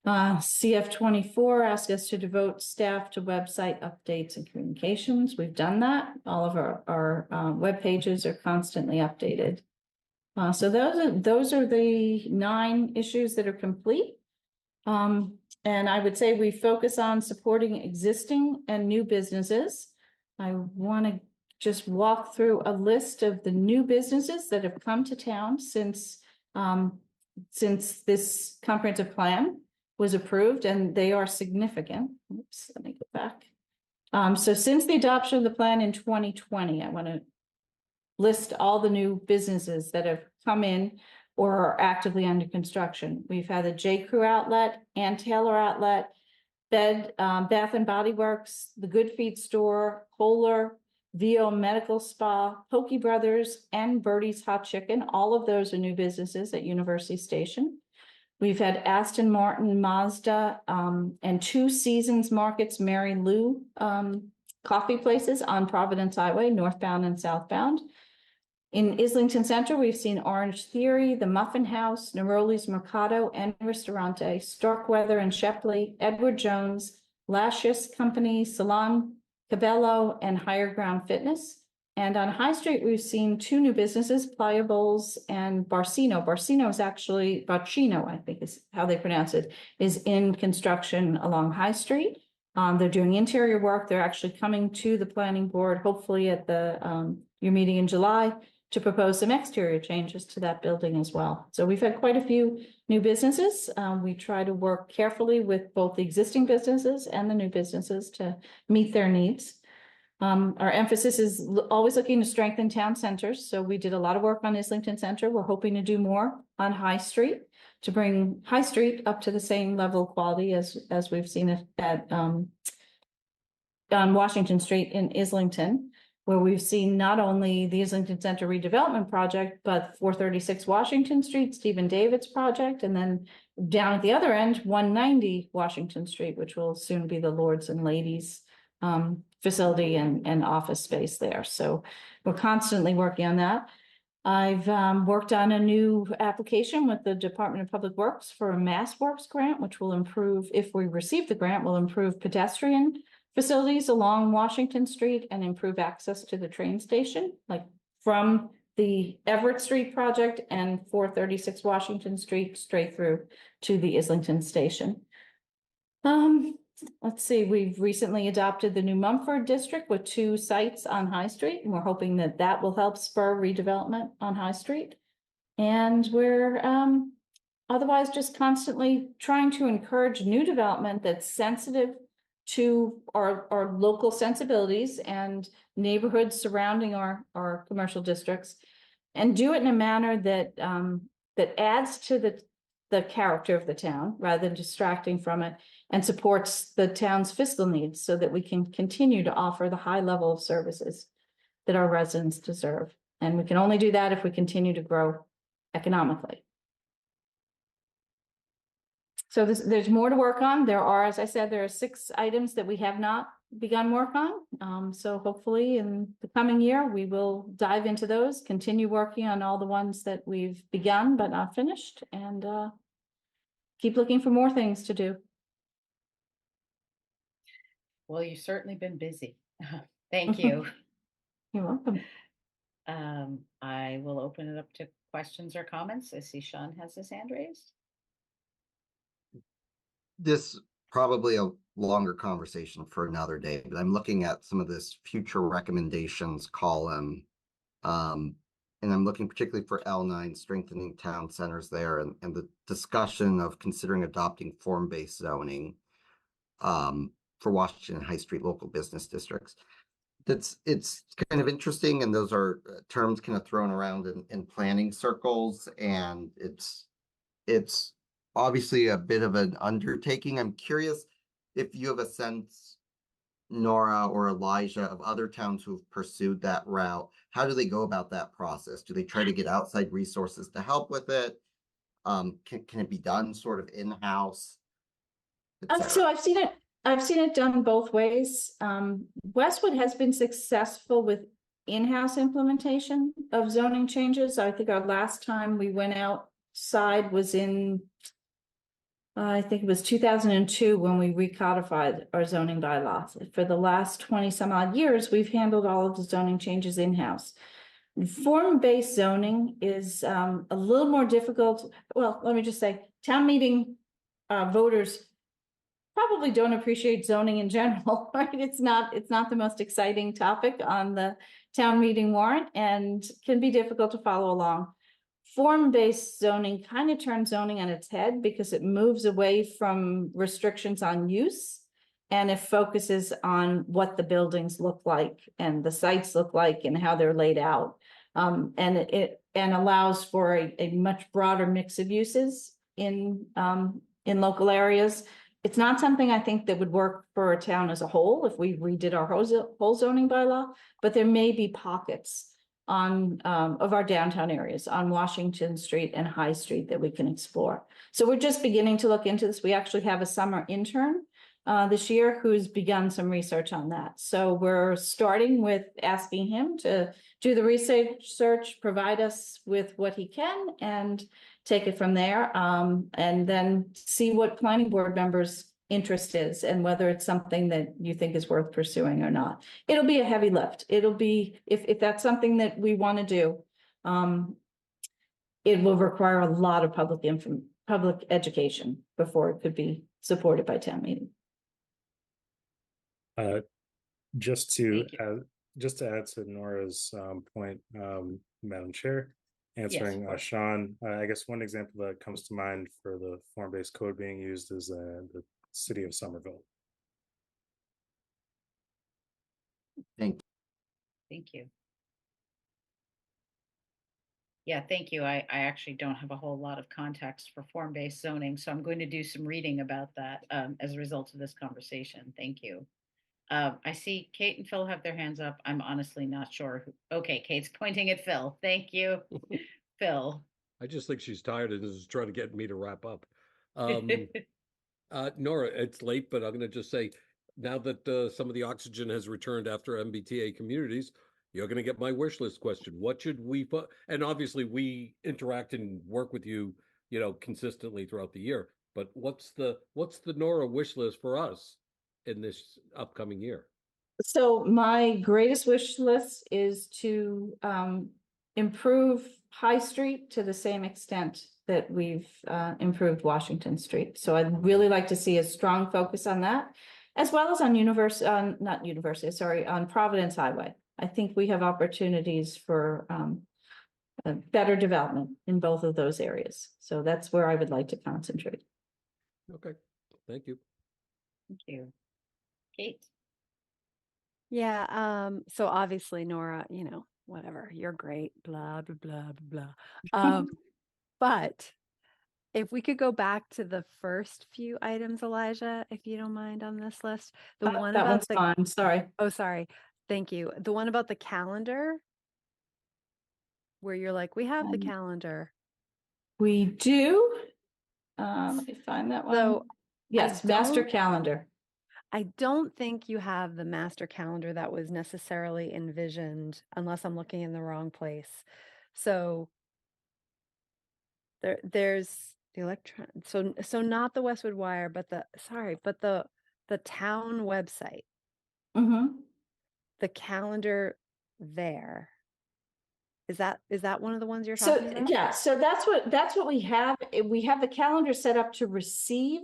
CF 24 asked us to devote staff to website updates and communications. We've done that. All of our web pages are constantly updated. So those are the 9 issues that are complete. And I would say we focus on supporting existing and new businesses. I want to just walk through a list of the new businesses that have come to town since this comprehensive plan was approved, and they are significant. Oops, let me go back. So since the adoption of the plan in 2020, I want to list all the new businesses that have come in or are actively under construction. We've had the J. Crew Outlet, Ann Taylor Outlet, Bath and Body Works, the Good Feet Store, Kohler, VO Medical Spa, Pokey Brothers, and Birdie's Hot Chicken. All of those are new businesses at University Station. We've had Aston Martin, Mazda, and 2 Seasons Markets, Mary Lou coffee places on Providence Highway, northbound and southbound. In Islington Center, we've seen Orange Theory, the Muffin House, Neroli's Mercado and Ristorante, Starkweather and Shepley, Edward Jones, Lashes Company, Salon Cabello, and Higher Ground Fitness. And on High Street, we've seen 2 new businesses, Playa Bowls and Barcino. Barcino is actually, Barcino, I think is how they pronounce it, is in construction along High Street. They're doing interior work. They're actually coming to the planning board, hopefully at the your meeting in July, to propose some exterior changes to that building as well. So we've had quite a few new businesses. We try to work carefully with both the existing businesses and the new businesses to meet their needs. Our emphasis is always looking to strengthen town centers. So we did a lot of work on Islington Center. We're hoping to do more on High Street to bring High Street up to the same level of quality as we've seen it at on Washington Street in Islington, where we've seen not only the Islington Center redevelopment project, but 436 Washington Street, Stephen David's project, and then down at the other end, 190 Washington Street, which will soon be the Lords and Ladies facility and office space there. So we're constantly working on that. I've worked on a new application with the Department of Public Works for a Mass Works grant, which will improve, if we receive the grant, will improve pedestrian facilities along Washington Street and improve access to the train station, like from the Everett Street project and 436 Washington Street straight through to the Islington station. Let's see, we've recently adopted the new Mumford district with 2 sites on High Street, and we're hoping that that will help spur redevelopment on High Street. And we're otherwise just constantly trying to encourage new development that's sensitive to our local sensibilities and neighborhoods surrounding our commercial districts, and do it in a manner that that adds to the character of the town rather than distracting from it, and supports the town's fiscal needs so that we can continue to offer the high level of services that our residents deserve. And we can only do that if we continue to grow economically. So there's more to work on. There are, as I said, there are 6 items that we have not begun work on. So hopefully in the coming year, we will dive into those, continue working on all the ones that we've begun but not finished, and keep looking for more things to do. Well, you've certainly been busy. Thank you. You're welcome. I will open it up to questions or comments. I see Sean has his hand raised. This probably a longer conversation for another day, but I'm looking at some of this future recommendations column. And I'm looking particularly for L9, strengthening town centers there, and the discussion of considering adopting form-based zoning for Washington High Street local business districts. It's kind of interesting, and those are terms kind of thrown around in planning circles, and it's obviously a bit of an undertaking. I'm curious if you have a sense, Nora or Elijah, of other towns who've pursued that route. How do they go about that process? Do they try to get outside resources to help with it? Can it be done sort of in-house? So I've seen it done both ways. Westwood has been successful with in-house implementation of zoning changes. I think our last time we went outside was in I think it was 2002 when we recodified our zoning bylaws. For the last 20 some odd years, we've handled all of the zoning changes in-house. Form-based zoning is a little more difficult. Well, let me just say, town meeting voters probably don't appreciate zoning in general, right? It's not the most exciting topic on the town meeting warrant and can be difficult to follow along. Form-based zoning kind of turns zoning on its head because it moves away from restrictions on use and it focuses on what the buildings look like and the sites look like and how they're laid out. And it allows for a much broader mix of uses in local areas. It's not something I think that would work for a town as a whole if we redid our whole zoning bylaw, but there may be pockets on of our downtown areas on Washington Street and High Street that we can explore. So we're just beginning to look into this. We actually have a summer intern this year who's begun some research on that. So we're starting with asking him to do the research, provide us with what he can, and take it from there, and then see what planning board members' interest is and whether it's something that you think is worth pursuing or not. It'll be a heavy lift. It'll be, if that's something that we want to do, it will require a lot of public education before it could be supported by town meeting. Just to add to Nora's point, Madam Chair, answering Sean, I guess one example that comes to mind for the form-based code being used is the city of Somerville. Thank you. Yeah, thank you. I actually don't have a whole lot of context for form-based zoning, so I'm going to do some reading about that as a result of this conversation. Thank you. I see Kate and Phil have their hands up. I'm honestly not sure. Okay, Kate's pointing at Phil. Thank you, Phil. I just think she's tired and is trying to get me to wrap up. Nora, it's late, but I'm going to just say, now that some of the oxygen has returned after MBTA communities, you're going to get my wish list question. What should we put? And obviously we interact and work with you, consistently throughout the year. But what's the Nora wish list for us in this upcoming year? So my greatest wish list is to improve High Street to the same extent that we've improved Washington Street. So I'd really like to see a strong focus on that, as well as on on Providence Highway. I think we have opportunities for a better development in both of those areas. So that's where I would like to concentrate. Okay, thank you. Thank you. Kate? Yeah, so obviously, Nora, whatever, you're great, blah, blah, blah, blah, blah. But if we could go back to the first few items, Elijah, if you don't mind, on this list, the one that about one's fine. Sorry. Oh, sorry. Thank you. The one about the calendar, where you're like, we have the calendar. We do. Let me find that one. So yes, master calendar. I don't think you have the master calendar that was necessarily envisioned, unless I'm looking in the wrong place. So there's the electron. So not the Westwood Wire, but the town website. Mm-hmm. The calendar there. Is that one of the ones you're talking about? Yeah, so that's what we have. We have the calendar set up to receive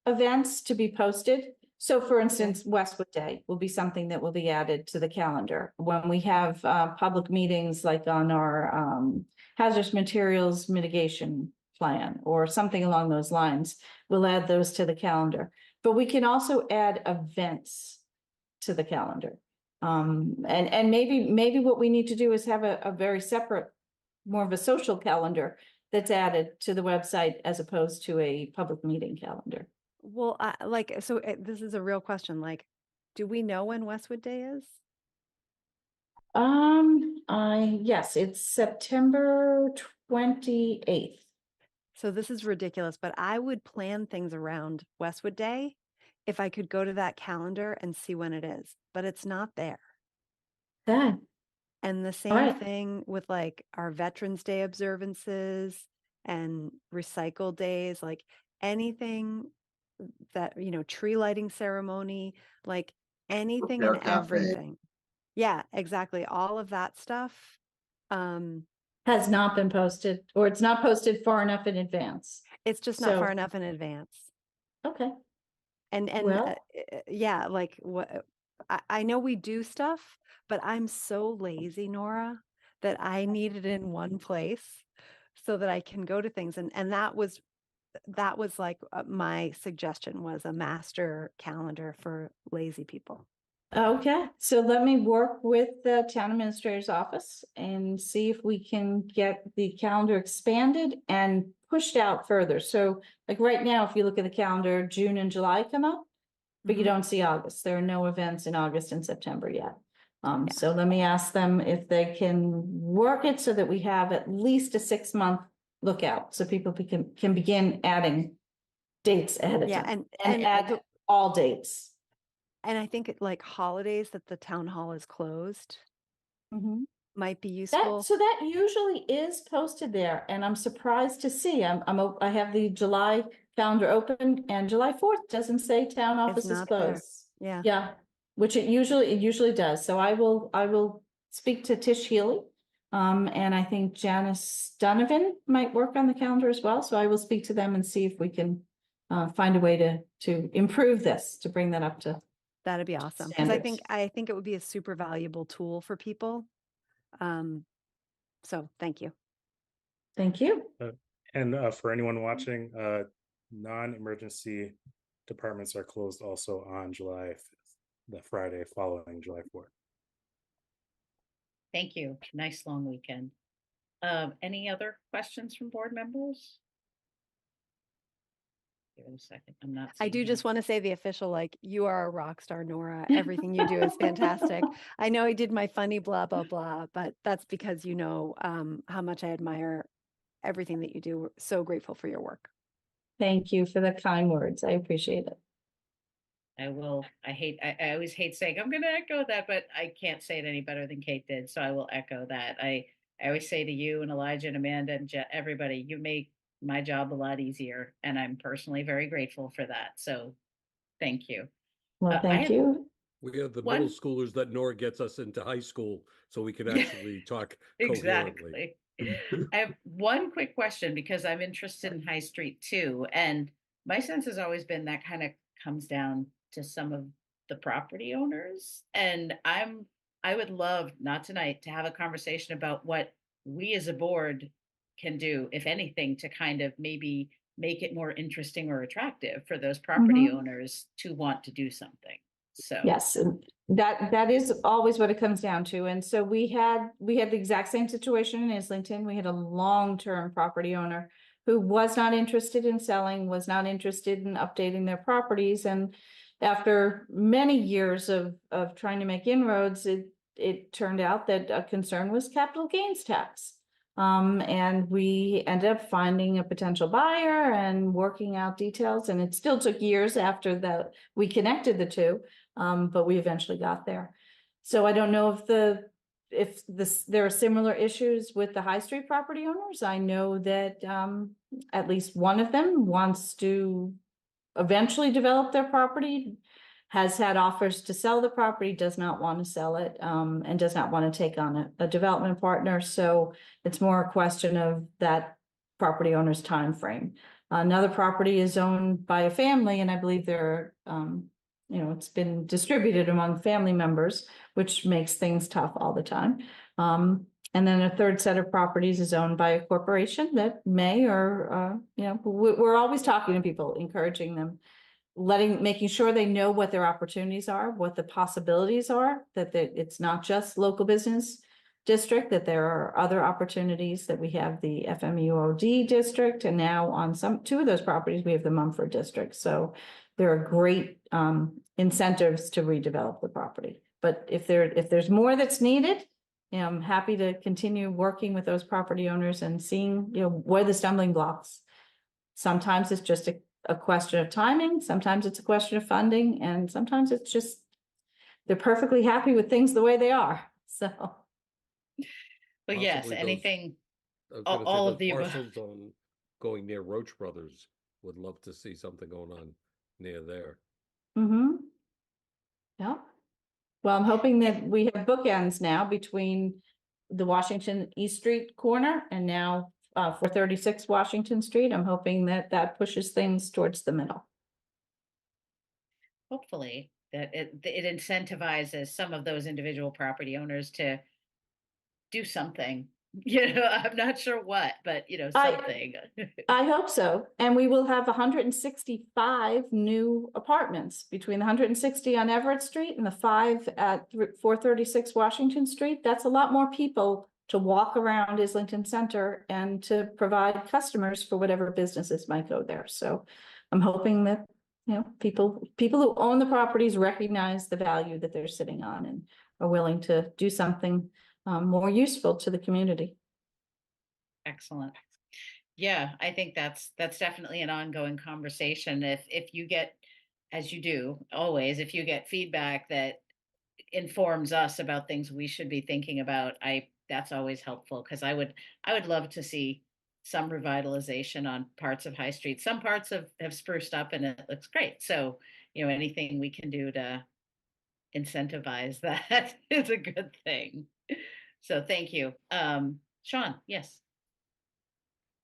events to be posted. So for instance, Westwood Day will be something that will be added to the calendar. When we have public meetings like on our hazardous materials mitigation plan or something along those lines, we'll add those to the calendar. But we can also add events to the calendar. And maybe what we need to do is have a very separate, more of a social calendar that's added to the website as opposed to a public meeting calendar. Well, this is a real question. Like, do we know when Westwood Day is? Yes, it's September 28th. So this is ridiculous, but I would plan things around Westwood Day if I could go to that calendar and see when it is, but it's not there. That. And the same thing with like our Veterans Day observances and recycle days, like anything that, tree lighting ceremony, like anything and everything. Yeah, exactly. All of that stuff has not been posted, or it's not posted far enough in advance. It's just not far So, enough in advance. okay, And well, yeah, like what I know we do stuff, but I'm so lazy, Nora, that I need it in one place so that I can go to things. And that was like my suggestion was a master calendar for lazy people. okay, so let me work with the town administrator's office and see if we can get the calendar expanded and pushed out further. So like right now, if you look at the calendar, June and July come up, but you Mhm. don't see August. There are no events in August and September yet. Yeah. So let me ask them if they can work it so that we have at least a 6-month lookout, so people can begin adding dates ahead of Yeah, time and and add all dates. and I think like holidays that the town hall is closed Mhm. might be That, useful. so that usually is posted there, and I'm surprised to see, I have the July calendar open, and July 4th doesn't say town office is not there. closed. Yeah. Yeah, which it usually does, so I will speak to Tish Healy. And I think Janice Donovan might work on the calendar as well, so I will speak to them and see if we can find a way to improve this, to bring that up to. That'd be awesome. Because standards. I think it would be a super valuable tool for people. So thank you. Thank you. And for anyone watching, non-emergency departments are closed also on July 5th, the Friday following July 4th. Thank you. Nice long weekend. Any other questions from board members? Give it a second. I'm not. I do seeing just want to say the official, like, you are a rock star, Nora. Everything you do is fantastic. I know I did my funny blah, blah, blah, but that's because you know how much I admire everything that you do. We're so grateful for your work. Thank you for the kind words. I appreciate it. I will. I always hate saying I'm going to echo that, but I can't say it any better than Kate did. So I will echo that. I always say to you and Elijah and Amanda and everybody, you make my job a lot easier, and I'm personally very grateful for that. So thank you. Well, thank you. We have the One- middle schoolers that Nora gets us into high school, so we can actually talk coherently. Exactly. I have one quick question because I'm interested in High Street too. And my sense has always been that kind of comes down to some of the property owners. And I would love, not tonight, to have a conversation about what we as a board can do, if anything, to kind of maybe make it more interesting or attractive for those property owners to want to do something. So Yes, and that is always what it comes down to. And so we had the exact same situation in Islington. We had a long-term property owner who was not interested in selling, was not interested in updating their properties. And after many years of trying to make inroads, it turned out that a concern was capital gains tax. And we ended up finding a potential buyer and working out details. And it still took years after we connected the two. But we eventually got there. So I don't know if there are similar issues with the high street property owners. I know that at least one of them wants to eventually develop their property, has had offers to sell the property, does not want to sell it, and does not want to take on a development partner. So it's more a question of that property owner's time frame. Another property is owned by a family, and I believe they're it's been distributed among family members, which makes things tough all the time. And then a third set of properties is owned by a corporation that may, or, we're always talking to people, encouraging them, making sure they know what their opportunities are, what the possibilities are, that it's not just local business district, that there are other opportunities, that we have the FMUOD district, and now on two of those properties, we have the Mumford district. So there are great incentives to redevelop the property. But if there's more that's needed, I'm happy to continue working with those property owners and seeing, what are the stumbling blocks. Sometimes it's just a question of timing, sometimes it's a question of funding, and sometimes it's just they're perfectly happy with things the way they are. So but yes, Possibly anything, I was gonna say all those of the above. parcels on going near Roach Brothers, would love to see something going on near there. Yeah. Well, I'm hoping that we have bookends now between the Washington East Street corner and now 436 Washington Street. I'm hoping that that pushes things towards the middle. Hopefully that it incentivizes some of those individual property owners to do something. I'm not sure what, but something. I hope so. And we will have 165 new apartments between the 160 on Everett Street and the 5 at 436 Washington Street. That's a lot more people to walk around Islington Center and to provide customers for whatever businesses might go there. So I'm hoping that, people who own the properties recognize the value that they're sitting on and are willing to do something more useful to the community. Excellent. Yeah, I think that's definitely an ongoing conversation. If you get, as you do always, if you get feedback that informs us about things we should be thinking about, that's always helpful, because I would love to see some revitalization on parts of High Street. Some parts have spruced up and it looks great. So, anything we can do to incentivize that is a good thing. So thank you. Sean, yes.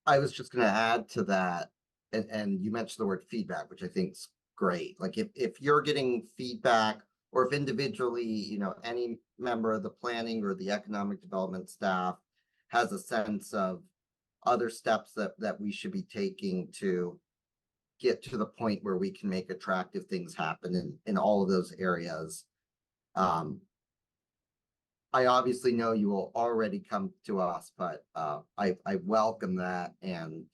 I was just going to add to that, and you mentioned the word feedback, which I think is great. Like if you're getting feedback, or if individually, any member of the planning or the economic development staff has a sense of other steps that we should be taking to get to the point where we can make attractive things happen in all of those areas. I obviously know you will already come to us, but I welcome that, and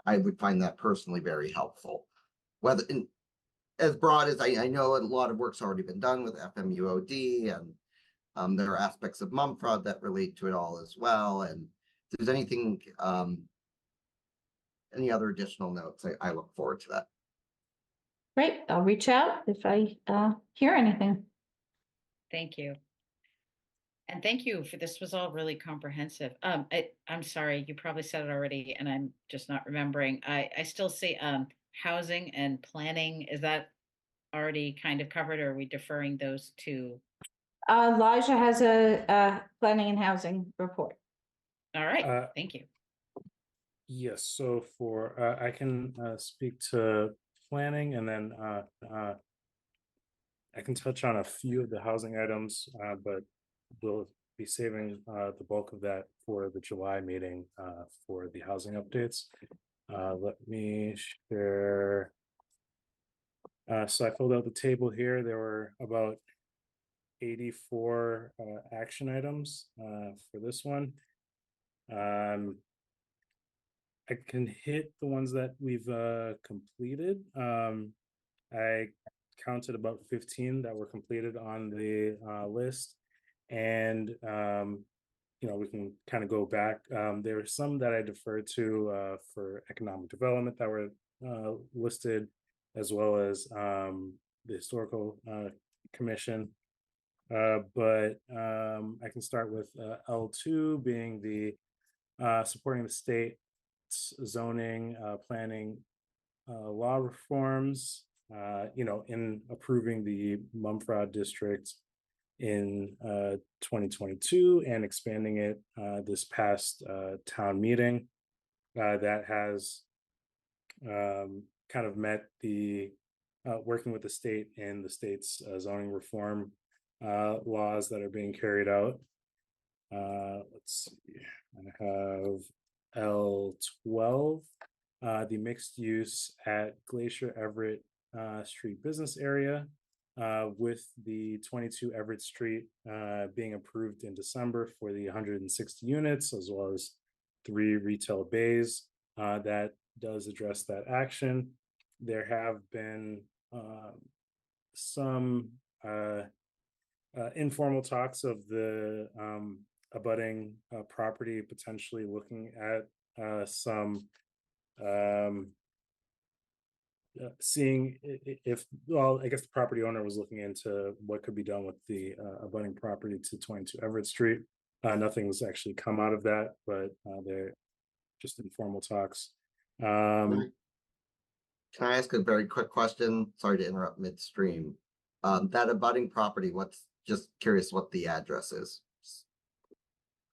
I would find that personally very helpful. Whether as broad as I know, a lot of work's already been done with FMUOD, and there are aspects of Mumfrod that relate to it all as well. And if there's anything, any other additional notes, I look forward to that. Great, I'll reach out if I hear anything. Thank you. And thank you for this. Was all really comprehensive. I'm sorry, you probably said it already and I'm just not remembering. I still see housing and planning. Is that already kind of covered, or are we deferring those to? Elijah has a planning and housing report. All right, thank you. Yes, so I can speak to planning, and then I can touch on a few of the housing items, but we'll be saving the bulk of that for the July meeting for the housing updates. Let me share. So I filled out the table here. There were about 84 action items for this one. I can hit the ones that we've completed. I counted about 15 that were completed on the list, and we can kind of go back. There were some that I deferred to for economic development that were listed, as well as the historical commission. But I can start with L2 being the supporting the state zoning, planning, law reforms, in approving the Mumfrod district in 2022 and expanding it this past town meeting. That has kind of met the working with the state and the state's zoning reform laws that are being carried out. Let's see, I have L12, the mixed use at Glacier Everett Street business area, with the 22 Everett Street being approved in December for the 160 units, as well as 3 retail bays. That does address that action. There have been some informal talks of the abutting property potentially looking at some seeing if, well, I guess the property owner was looking into what could be done with the abutting property to 22 Everett Street. Nothing's actually come out of that, but they're just informal talks. Can I ask a very quick question? Sorry to interrupt midstream. That abutting property, just curious what the address is.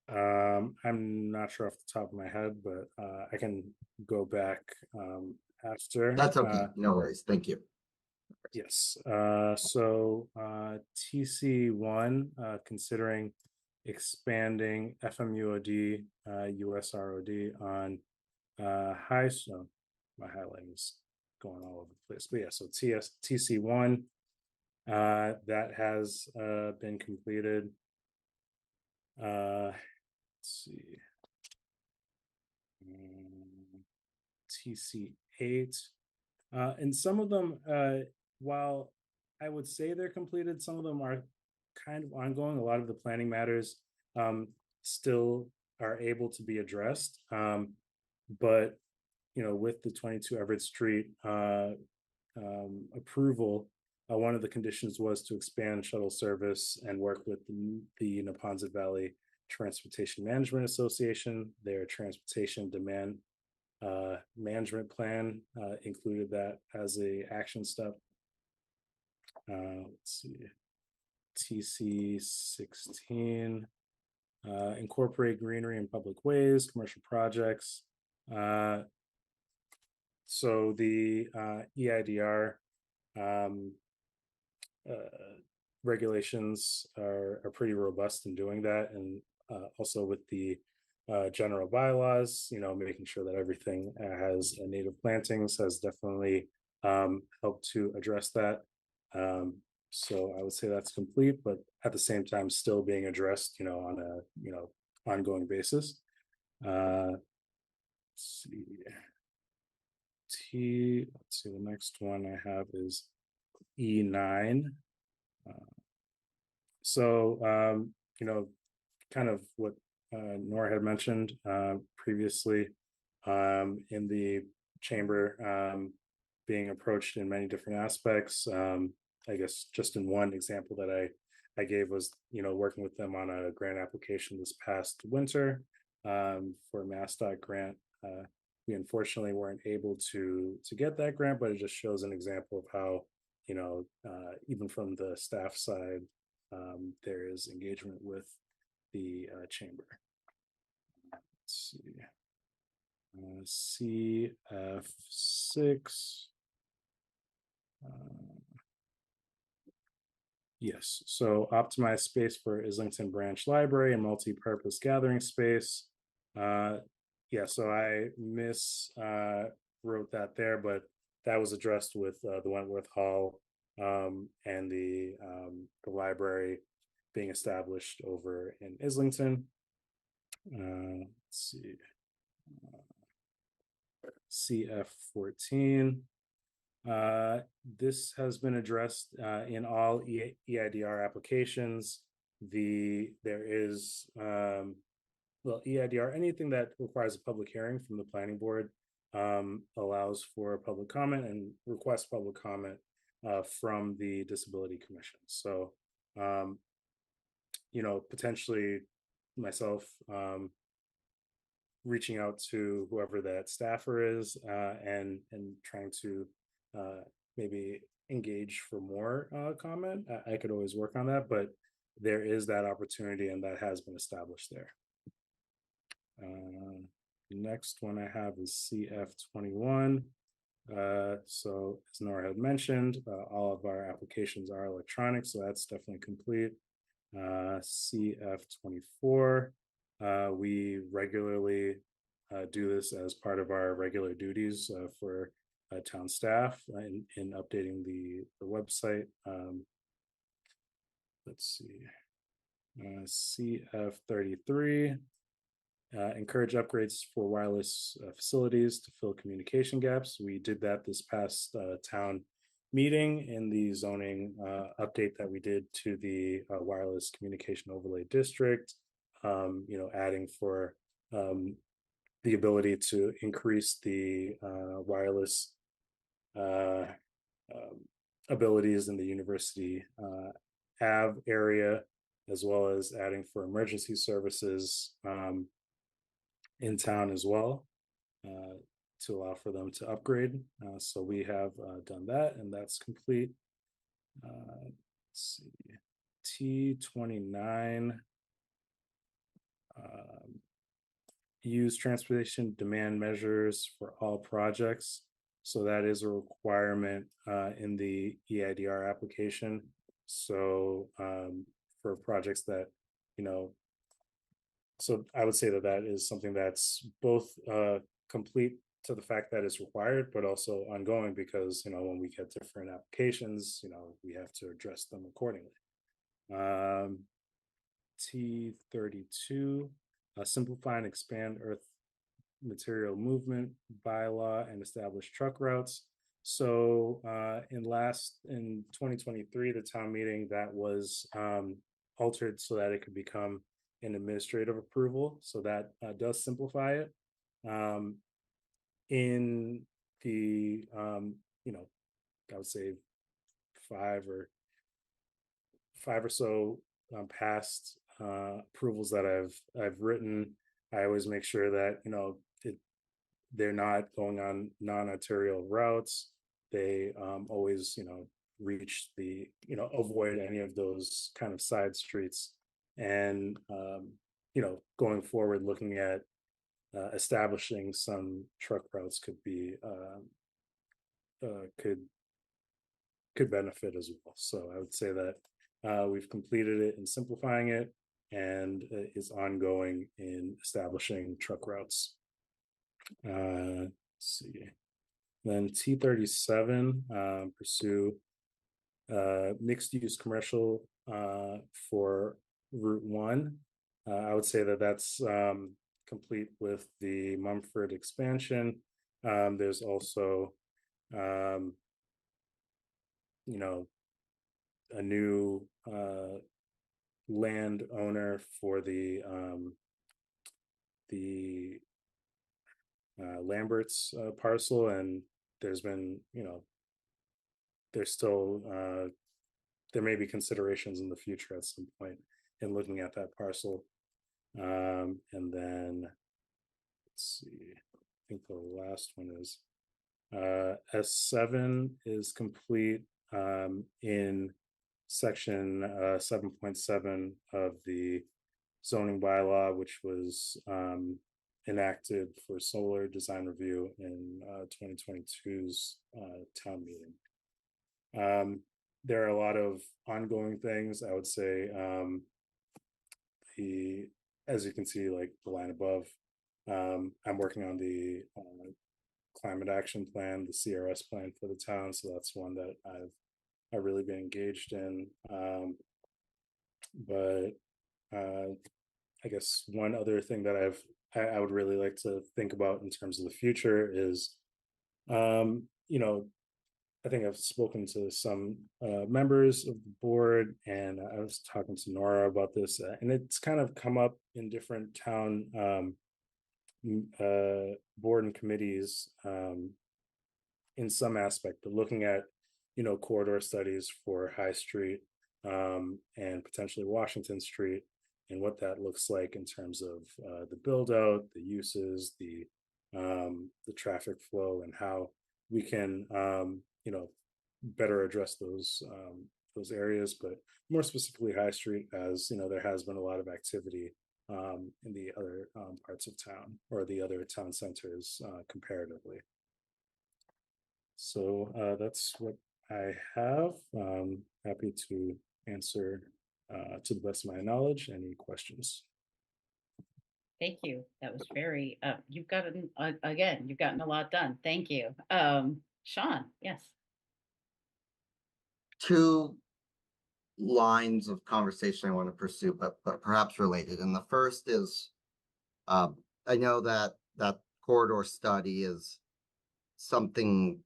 I'm not sure off the top of my head, but I can go back after. That's okay. No worries. Thank you. Yes. So TC1, considering expanding FMUOD, USROD on high. So my highlighting is going all over the place. But yeah, so TC1, that has been completed. Let's see. TC8. And some of them, while I would say they're completed, some of them are kind of ongoing. A lot of the planning matters still are able to be addressed. But, you know, with the 22 Everett Street approval, one of the conditions was to expand shuttle service and work with the Neponset Valley Transportation Management Association. Their transportation demand management plan included that as a action step. Let's see, TC16, incorporate greenery in public ways, commercial projects. So the EIDR regulations are pretty robust in doing that, and also with the general bylaws, you know, making sure that everything has native plantings has definitely helped to address that. So I would say that's complete, but at the same time, still being addressed, you know, on a ongoing basis. Let's see. Let's see. The next one I have is E9. So you know, kind of what Nora had mentioned previously, in the chamber being approached in many different aspects. I guess just in one example that I gave was, you know, working with them on a grant application this past winter for a MassDOT grant. We unfortunately weren't able to get that grant, but it just shows an example of how, you know, even from the staff side, there is engagement with the chamber. Let's see, CF6. Yes, so optimize space for Islington Branch Library and multi-purpose gathering space. Yeah, so I wrote that there, but that was addressed with the Wentworth Hall and the library being established over in Islington. Let's see, CF14. This has been addressed in all EIDR applications. There is well, EIDR, anything that requires a public hearing from the planning board allows for public comment and requests public comment from the Disability Commission. So, you know, potentially myself reaching out to whoever that staffer is and trying to maybe engage for more comment. I could always work on that, but there is that opportunity and that has been established there. Next one I have is CF21. So as Nora had mentioned, all of our applications are electronic, so that's definitely complete. CF24, we regularly do this as part of our regular duties for town staff in updating the website. Let's see, CF33. Encourage upgrades for wireless facilities to fill communication gaps. We did that this past town meeting in the zoning update that we did to the wireless communication overlay district. You know, adding for the ability to increase the wireless abilities in the University Ave area, as well as adding for emergency services in town as well, to allow for them to upgrade. So we have done that, and that's complete. Let's see, T29. use transportation demand measures for all projects. So that is a requirement in the EIDR application. So for projects that, so I would say that that is something that's both complete to the fact that it's required, but also ongoing because, when we get different applications, we have to address them accordingly. T32, simplify and expand earth material movement bylaw and establish truck routes. So in 2023, the town meeting, that was altered so that it could become an administrative approval. So that does simplify it. In the I would say five or so past approvals that I've written, I always make sure that they're not going on non-arterial routes. They always reach the avoid any of those kind of side streets, and going forward, looking at establishing some truck routes could be could benefit as well. So I would say that we've completed it in simplifying it, and is ongoing in establishing truck routes. Let's see. Then T37, pursue mixed use commercial for Route 1. I would say that that's complete with the Mumford expansion. There's also a new landowner for the Lambert's parcel, and there's been there's still there may be considerations in the future at some point in looking at that parcel. And then let's see, I think the last one is S7 is complete in section 7.7 of the zoning bylaw, which was enacted for solar design review in 2022's town meeting. There are a lot of ongoing things. I would say as you can see, like the line above, I'm working on the climate action plan, the CRS plan for the town. So that's one that I've really been engaged in. But I guess one other thing that I would really like to think about in terms of the future is, I think I've spoken to some members of the board, and I was talking to Nora about this, and it's kind of come up in different town board and committees in some aspect, but looking at, corridor studies for High Street and potentially Washington Street, and what that looks like in terms of the build out, the uses, the traffic flow, and how we can better address those areas, but more specifically High Street, as there has been a lot of activity in the other parts of town, or the other town centers comparatively. So that's what I have. Happy to answer to the best of my knowledge any questions. Thank you. That was very, you've gotten a lot done. Thank you. Sean, yes. Two lines of conversation I want to pursue, but perhaps related. And the first is, I know that corridor study is something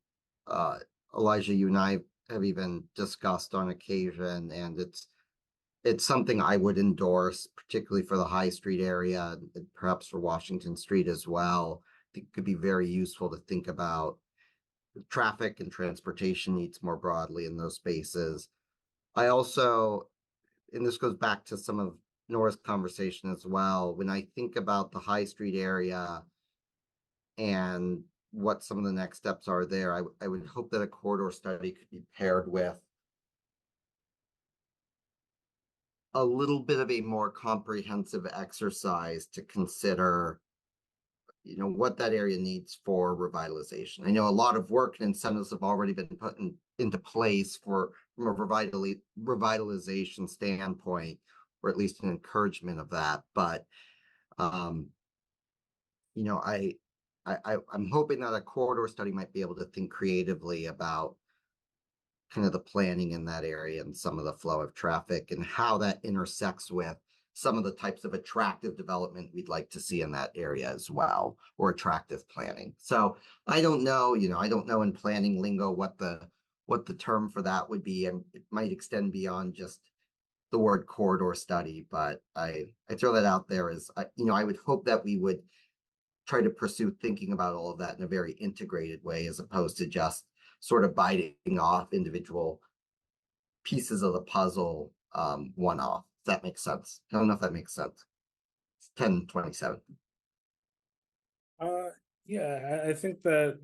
Elijah, you and I have even discussed on occasion, and it's something I would endorse, particularly for the High Street area, and perhaps for Washington Street as well. I think it could be very useful to think about traffic and transportation needs more broadly in those spaces. I also, and this goes back to some of Nora's conversation as well, when I think about the High Street area and what some of the next steps are there, I would hope that a corridor study could be paired with a little bit of a more comprehensive exercise to consider what that area needs for revitalization. I know a lot of work and incentives have already been put into place from a revitalization standpoint, or at least an encouragement of that. But I'm hoping that a corridor study might be able to think creatively about kind of the planning in that area and some of the flow of traffic and how that intersects with some of the types of attractive development we'd like to see in that area as well, or attractive planning. So I don't know, I don't know in planning lingo what the term for that would be, and it might extend beyond just the word corridor study, but I throw that out there as, I would hope that we would try to pursue thinking about all of that in a very integrated way, as opposed to just sort of biting off individual pieces of the puzzle one-off. Does that make sense? I don't know if that makes sense. It's 10:27. Yeah, I think that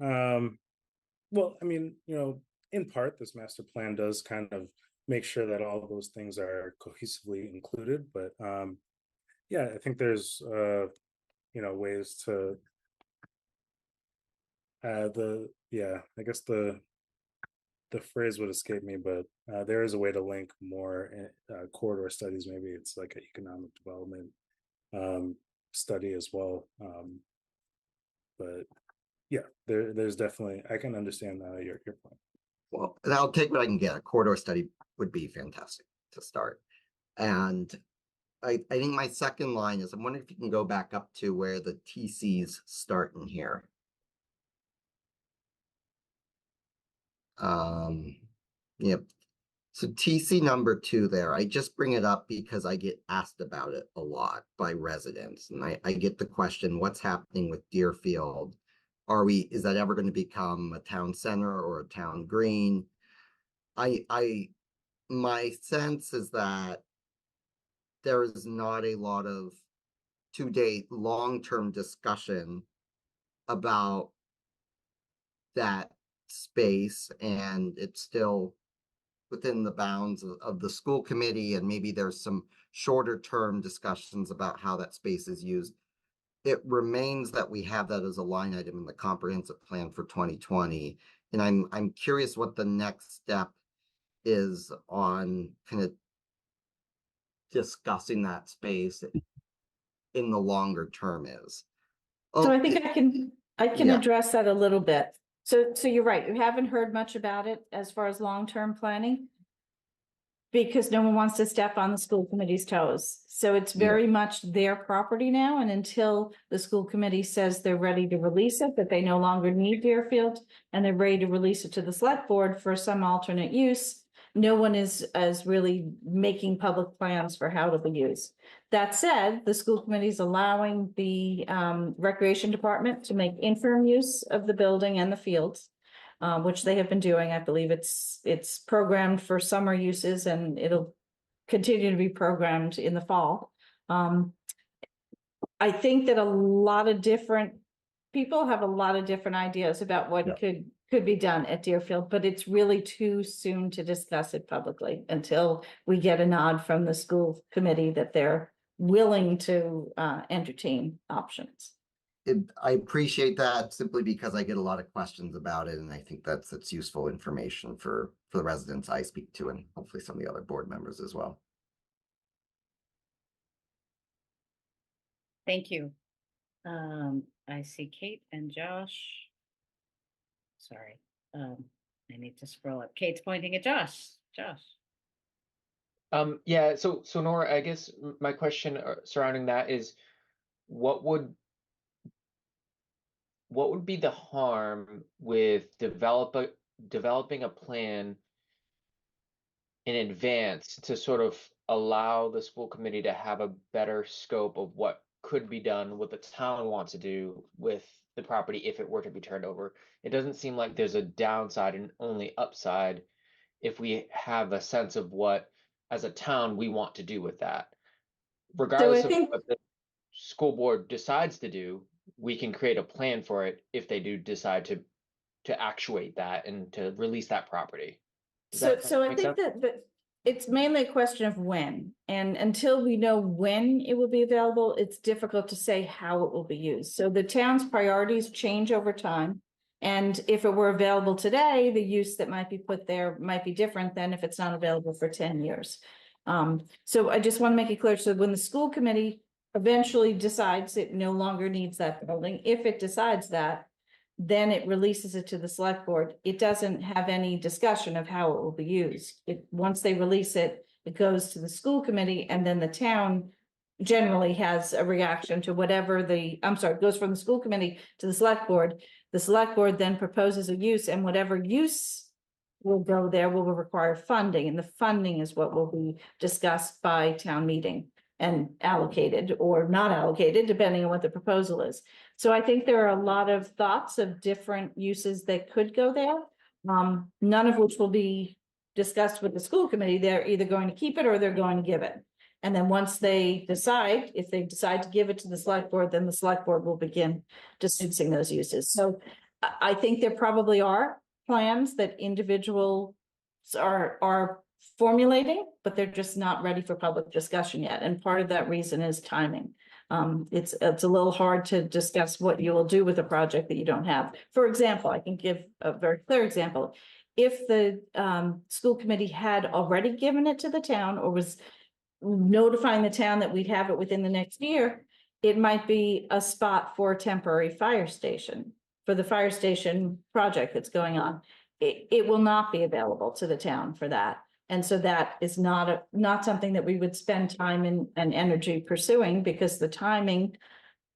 well, I mean, in part, this master plan does kind of make sure that all of those things are cohesively included. But yeah, I think there's ways to I guess the phrase would escape me, but there is a way to link more corridor studies. Maybe it's like an economic development study as well. But yeah, there's definitely, I can understand your point. Well, and I'll take what I can get. A corridor study would be fantastic to start. And I think my second line is, I'm wondering if you can go back up to where the TCs start in here. Yep. So TC number 2 there, I just bring it up because I get asked about it a lot by residents. And I get the question, what's happening with Deerfield? Is that ever going to become a town center or a town green? My sense is that there is not a lot of to-date long-term discussion about that space, and it's still within the bounds of the school committee, and maybe there's some shorter term discussions about how that space is used. It remains that we have that as a line item in the comprehensive plan for 2020. And I'm curious what the next step is on kind of discussing that space in the longer term is. So I think I can Yeah. address that a little bit. So you're right, you haven't heard much about it as far as long-term planning, because no one wants to step on the school committee's toes. So it's very much their property now, and until the school committee says they're ready to release it, that they no longer need Deerfield, and they're ready to release it to the select board for some alternate use, no one is really making public plans for how to be used. That said, the school committee is allowing the recreation department to make interim use of the building and the fields, which they have been doing. I believe it's programmed for summer uses, and it'll continue to be programmed in the fall. I think that a lot of different people have a lot of different ideas about what could be done at Deerfield, but it's really too soon to discuss it publicly until we get a nod from the school committee that they're willing to entertain options. I appreciate that, simply because I get a lot of questions about it, and I think that's useful information for the residents I speak to, and hopefully some of the other board members as well. Thank you. I see Kate and Josh. Sorry, I need to scroll up. Kate's pointing at Josh. Josh. Yeah, so Nora, I guess my question surrounding that is, what would be the harm with developing a plan in advance to sort of allow the school committee to have a better scope of what could be done, what the town wants to do with the property if it were to be turned over? It doesn't seem like there's a downside and only upside if we have a sense of what, as a town, we want to do with that. Regardless of what the school board decides to do, we can create a plan for it if they do decide to actuate that and to release that property. So I think that it's mainly a question of when, and until we know when it will be available, it's difficult to say how it will be used. So the town's priorities change over time. And if it were available today, the use that might be put there might be different than if it's not available for 10 years. So I just want to make it clear. So when the school committee eventually decides it no longer needs that building, if it decides that, then it releases it to the select board. It doesn't have any discussion of how it will be used. Once they release it, it goes to the school committee, and then the town generally has a reaction to whatever it goes from the school committee to the select board. The select board then proposes a use, and whatever use will go there will require funding, and the funding is what will be discussed by town meeting and allocated or not allocated, depending on what the proposal is. So I think there are a lot of thoughts of different uses that could go there, none of which will be discussed with the school committee. They're either going to keep it or they're going to give it. And then once they decide, if they decide to give it to the select board, then the select board will begin discussing those uses. So I think there probably are plans that individuals are formulating, but they're just not ready for public discussion yet. And part of that reason is timing. It's a little hard to discuss what you will do with a project that you don't have. For example, I can give a very clear example. If the school committee had already given it to the town or was notifying the town that we'd have it within the next year, it might be a spot for a temporary fire station, for the fire station project that's going on. It will not be available to the town for that. And so that is not something that we would spend time and energy pursuing, because the timing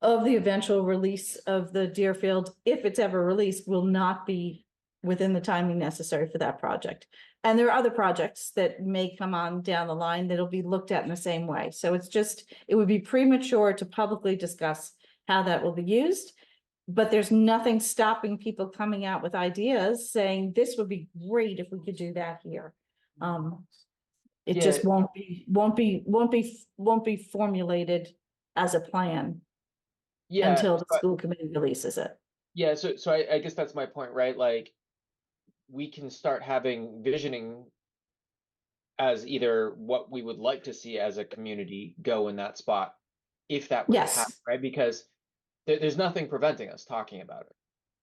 of the eventual release of the Deerfield, if it's ever released, will not be within the timing necessary for that project. And there are other projects that may come on down the line that'll be looked at in the same way. So it would be premature to publicly discuss how that will be used. But there's nothing stopping people coming out with ideas saying this would be great if we could do that here. It just won't be formulated as a plan until the school committee releases it. Yeah, so I guess that's my point, right? Like, we can start having visioning as either what we would like to see as a community go in that spot, if that were to happen, right? Because there's nothing preventing us talking about it.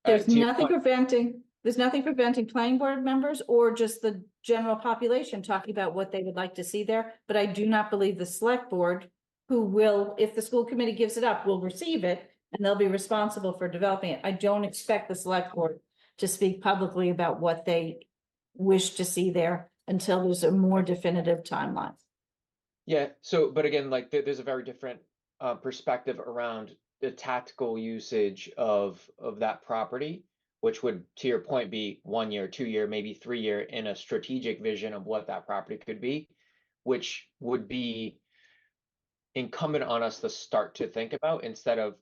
There's nothing preventing planning board members or just the general population talking about what they would like to see there. But I do not believe the select board, who will, if the school committee gives it up, will receive it and they'll be responsible for developing it. I don't expect the select board to speak publicly about what they wish to see there until there's a more definitive timeline. Yeah, so, but again, like there's a very different perspective around the tactical usage of that property, which would, to your point, be 1 year, 2 year, maybe 3 year in a strategic vision of what that property could be, which would be incumbent on us to start to think about, instead of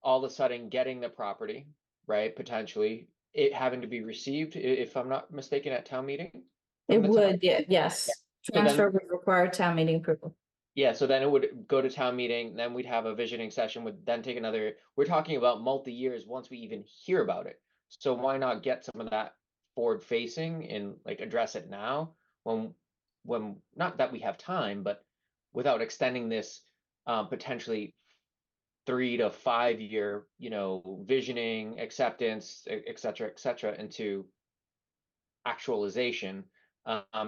all of a sudden getting the property, right? Potentially it having to be received, if I'm not mistaken, at town meeting. It would, yes. Transfer would require town meeting approval. Yeah, so then it would go to town meeting, then we'd have a visioning session, would then take another, we're talking about multi-years once we even hear about it. So why not get some of that forward facing and like address it now, when not that we have time, but without extending this potentially 3 to 5 year, visioning, acceptance, et cetera, into actualization.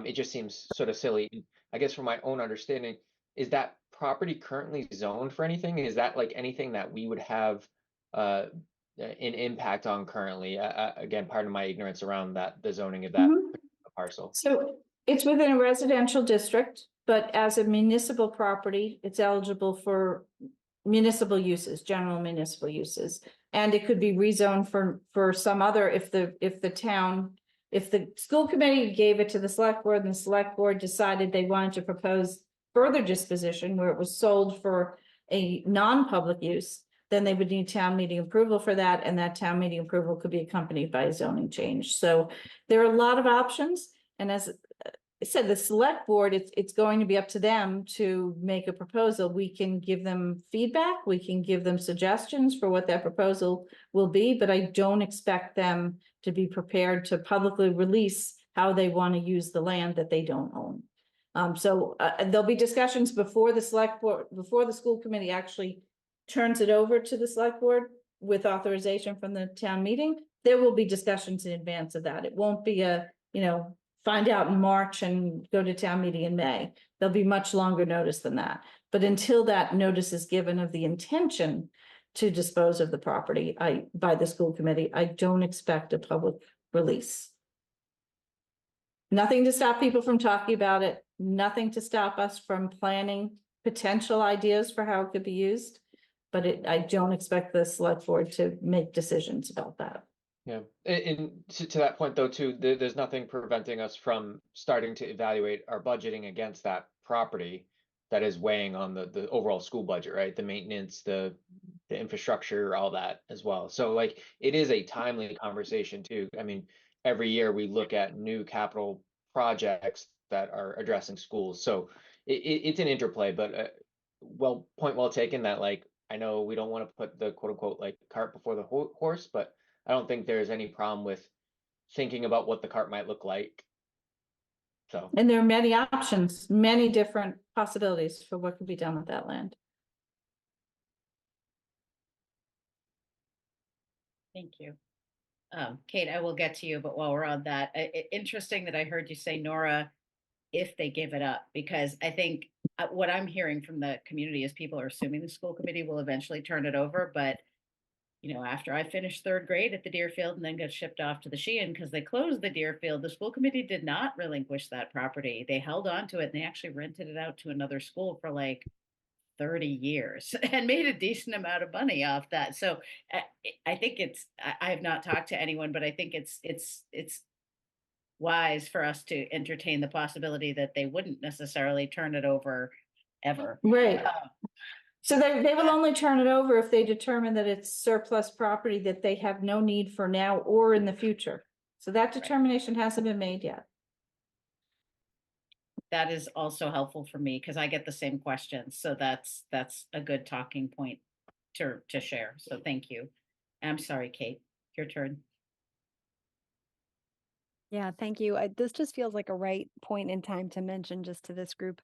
It just seems sort of silly. I guess from my own understanding, is that property currently zoned for anything? Is that like anything that we would have an impact on currently? Again, pardon my ignorance around the zoning of that parcel. So it's within a residential district, but as a municipal property, it's eligible for municipal uses, general municipal uses. And it could be rezoned for some other, if the school committee gave it to the select board and the select board decided they wanted to propose further disposition where it was sold for a non-public use, then they would need town meeting approval for that. And that town meeting approval could be accompanied by a zoning change. So there are a lot of options. And as I said, the select board, it's going to be up to them to make a proposal. We can give them feedback. We can give them suggestions for what that proposal will be, but I don't expect them to be prepared to publicly release how they want to use the land that they don't own. So there'll be discussions before the select board, before the school committee actually turns it over to the select board with authorization from the town meeting. There will be discussions in advance of that. It won't be a, find out in March and go to town meeting in May. There'll be much longer notice than that. But until that notice is given of the intention to dispose of the property, by the school committee, I don't expect a public release. Nothing to stop people from talking about it, nothing to stop us from planning potential ideas for how it could be used. But I don't expect the select board to make decisions about that. Yeah, and to that point though, too, there's nothing preventing us from starting to evaluate our budgeting against that property that is weighing on the overall school budget, right? The maintenance, the infrastructure, all that as well. So like, it is a timely conversation too. I mean, every year we look at new capital projects that are addressing schools. So it's an interplay, but point well taken that, like, I know we don't want to put the quote unquote like cart before the horse, but I don't think there's any problem with thinking about what the cart might look like. So, And there are many options, many different possibilities for what could be done with that land. Thank you. Kate, I will get to you, but while we're on that, interesting that I heard you say, Nora, if they give it up, because I think what I'm hearing from the community is people are assuming the school committee will eventually turn it over, but after I finished third grade at the Deerfield and then got shipped off to the Sheehan because they closed the Deerfield, the school committee did not relinquish that property. They held on to it and they actually rented it out to another school for like 30 years and made a decent amount of money off that. So I think I have not talked to anyone, but I think it's wise for us to entertain the possibility that they wouldn't necessarily turn it over ever. Right. So they will only turn it over if they determine that it's surplus property that they have no need for now or in the future. So that determination hasn't been made yet. That is also helpful for me because I get the same questions. So that's a good talking point to share. So thank you. I'm sorry, Kate, your turn. Yeah, thank you. This just feels like a right point in time to mention just to this group.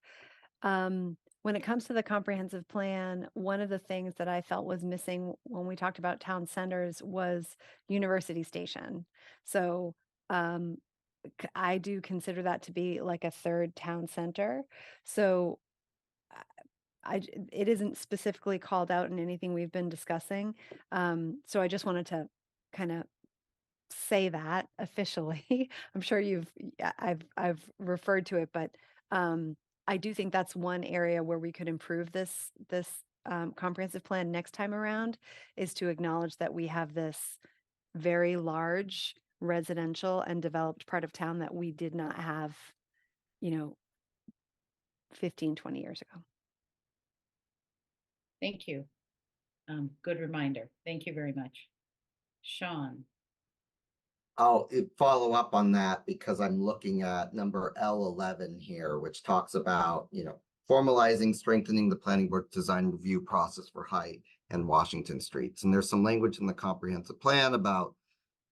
When it comes to the comprehensive plan, one of the things that I felt was missing when we talked about town centers was University Station. So I do consider that to be like a third town center. So it isn't specifically called out in anything we've been discussing. So I just wanted to kind of say that officially. I'm sure I've referred to it, but I do think that's one area where we could improve this comprehensive plan next time around, is to acknowledge that we have this very large residential and developed part of town that we did not have, 15, 20 years ago. Thank you. Good reminder. Thank you very much. Sean. I'll follow up on that because I'm looking at number L11 here, which talks about, formalizing, strengthening the planning board design review process for High and Washington Streets. And there's some language in the comprehensive plan about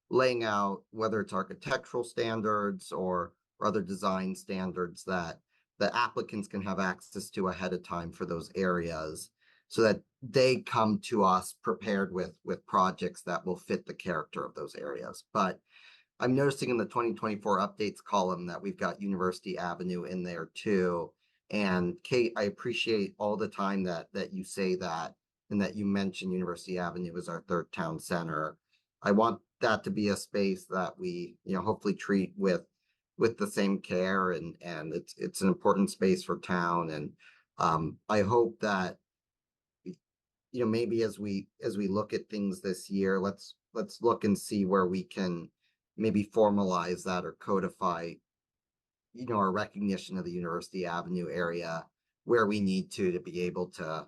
laying out whether it's architectural standards or other design standards that the applicants can have access to ahead of time for those areas, so that they come to us prepared with projects that will fit the character of those areas. But I'm noticing in the 2024 updates column that we've got University Avenue in there too. And Kate, I appreciate all the time that you say that, and that you mention University Avenue as our third town center. I want that to be a space that we, hopefully treat with the same care, and it's an important space for town. And I hope that, maybe as we look at things this year, let's look and see where we can maybe formalize that or codify, our recognition of the University Avenue area where we need to be able to,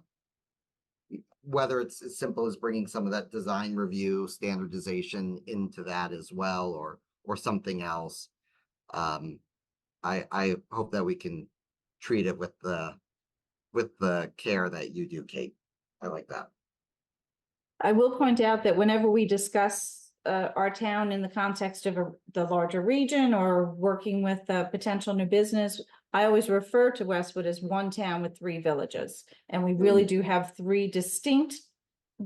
whether it's as simple as bringing some of that design review standardization into that as well, or something else. I hope that we can treat it with the care that you do, Kate. I like that. I will point out that whenever we discuss our town in the context of the larger region or working with a potential new business, I always refer to Westwood as one town with three villages. And we really do have three distinct,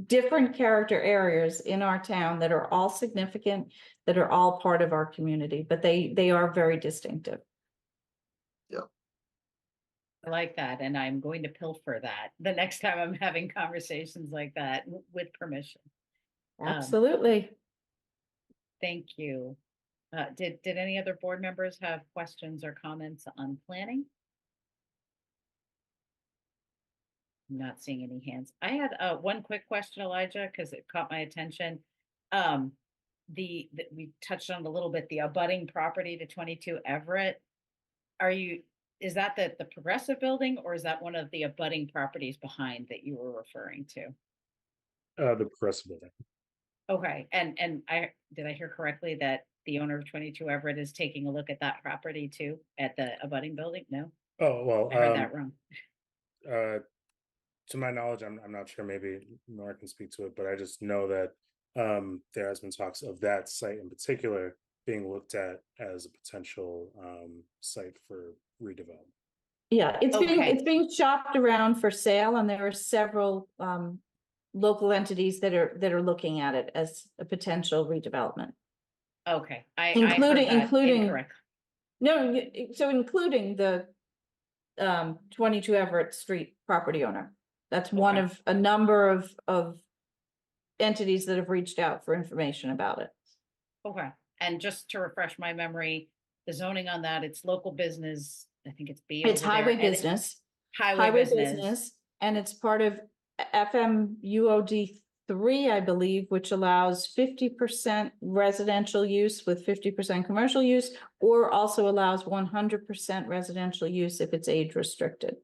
different character areas in our town that are all significant, that are all part of our community, but they are very distinctive. I like that, and I'm going to pilfer that the next time I'm having conversations like that with permission. Absolutely. Thank you. Did any other board members have questions or comments on planning? I'm not seeing any hands. I had one quick question, Elijah, because it caught my attention. We touched on it a little bit, the abutting property to 22 Everett. Is that the Progressive building, or is that one of the abutting properties behind that you were referring to? The Progressive building. Okay, and did I hear correctly that the owner of 22 Everett is taking a look at that property too, at the abutting building? No? Oh, well, I heard that wrong. To my knowledge, I'm not sure, maybe Nora can speak to it, but I just know that there has been talks of that site in particular being looked at as a potential site for redevelopment. Yeah, it's Okay. being shopped around for sale, and there are several local entities that are looking at it as a potential redevelopment. Okay, I Including- heard that including- incorrect. No, so including the 22 Everett Street property owner. That's one Okay. of a number of entities that have reached out for information about it. Okay, and just to refresh my memory, the zoning on that, it's local business. I think it's B. It's over there, highway and business. Highway business. And it's part of FMUOD 3, I believe, which allows 50% residential use with 50% commercial use, or also allows 100% residential use if it's age restricted.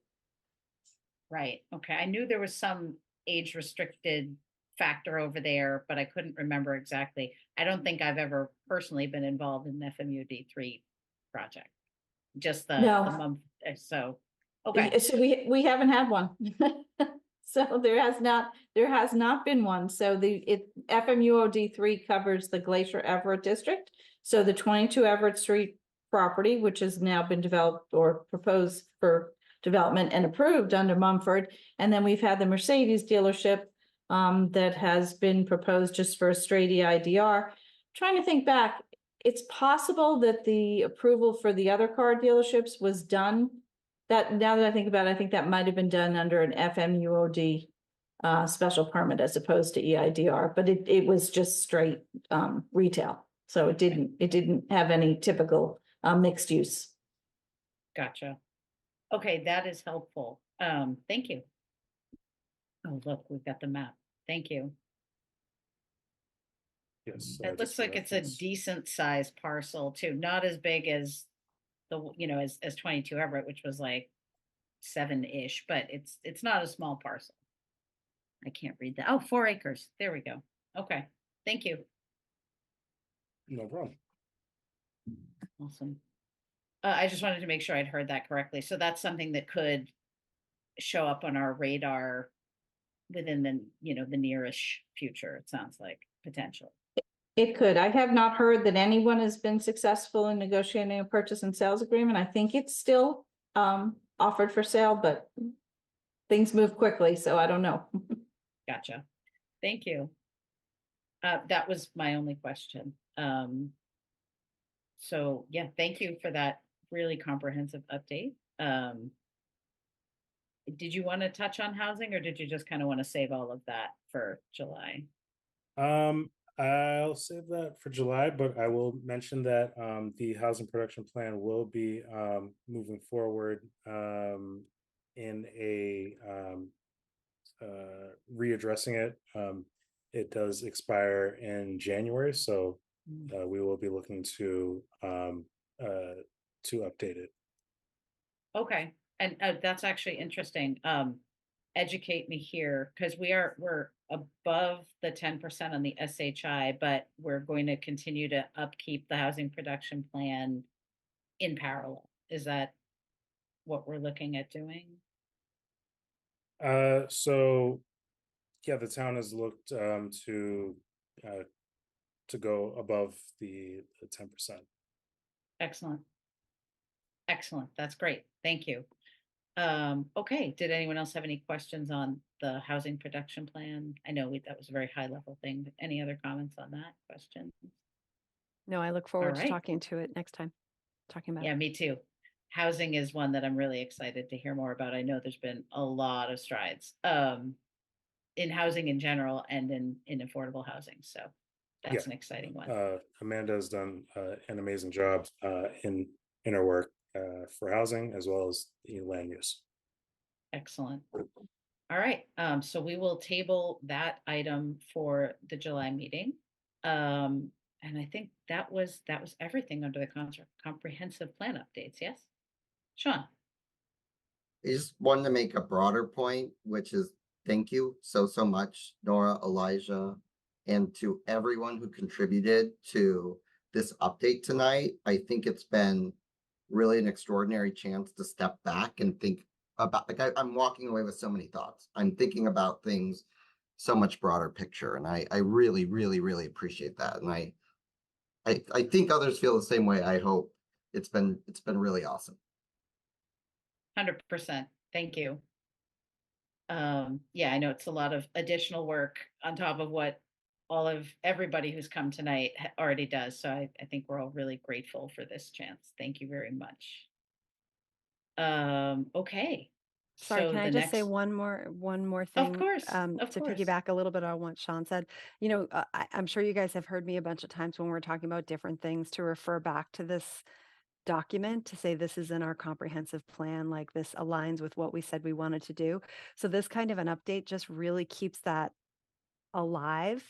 Right, okay, I knew there was some age restricted factor over there, but I couldn't remember exactly. I don't think I've ever personally been involved in the FMUD 3 project. Just the No. month, so, okay, So we haven't had one. So there has not been one. So FMUOD 3 covers the Glacier Everett district. So the 22 Everett Street property, which has now been developed or proposed for development and approved under Mumford. And then we've had the Mercedes dealership that has been proposed just for a straight EIDR. Trying to think back, it's possible that the approval for the other car dealerships was done. That, now that I think about it, I think that might have been done under an FMUOD special permit as opposed to EIDR, but it was just straight retail. So it didn't have any typical mixed use. gotcha. Okay, that is helpful. Thank you. Oh, look, we've got the map. Thank you. Yes. It looks like it's a decent sized parcel too, not as big as as 22 Everett, which was like 7-ish, but it's not a small parcel. I can't read that. Oh, 4 acres. There we go. Okay, thank you. No problem. Awesome. I just wanted to make sure I'd heard that correctly. So that's something that could show up on our radar within the nearish future, it sounds like, potentially. It could. I have not heard that anyone has been successful in negotiating a purchase and sales agreement. I think it's still offered for sale, but things move quickly, so I don't know. Gotcha. Thank you. That was my only question. So yeah, thank you for that really comprehensive update. Did you want to touch on housing, or did you just kind of want to save all of that for July? I'll save that for July, but I will mention that the housing production plan will be moving forward in a readdressing it. It does expire in January, so we will be looking to update it. Okay, and that's actually interesting. Educate me here, because we're above the 10% on the SHI, but we're going to continue to upkeep the housing production plan in parallel. Is that what we're looking at doing? So yeah, the town has looked to go above the 10%. Excellent. Excellent. That's great. Thank you. Okay, did anyone else have any questions on the housing production plan? I know that was a very high level thing, but any other comments on that question? No, I look forward to right. talking to it next time, talking about Yeah, it. me too. Housing is one that I'm really excited to hear more about. I know there's been a lot of strides in housing in general and in affordable housing. So that's Yeah. an exciting one. Amanda has done an amazing job in her work for housing as well as the land use. Excellent. All right, so we will table that item for the July meeting. And I think that was everything under the comprehensive plan updates, yes? Sean? I just wanted to make a broader point, which is thank you so much, Nora, Elijah, and to everyone who contributed to this update tonight. I think it's been really an extraordinary chance to step back and think about, like, I'm walking away with so many thoughts. I'm thinking about things so much broader picture, and I really, really, really appreciate that. And I think others feel the same way. I hope it's been really awesome. 100%. Thank you. Yeah, I know it's a lot of additional work on top of what all of everybody who's come tonight already does. So I think we're all really grateful for this chance. Thank you very much. Okay. Sorry, So can I the just say next, one more thing? course, to of course. piggyback a little bit on what Sean said. You know, I'm sure you guys have heard me a bunch of times when we're talking about different things to refer back to this document to say this is in our comprehensive plan, like this aligns with what we said we wanted to do. So this kind of an update just really keeps that alive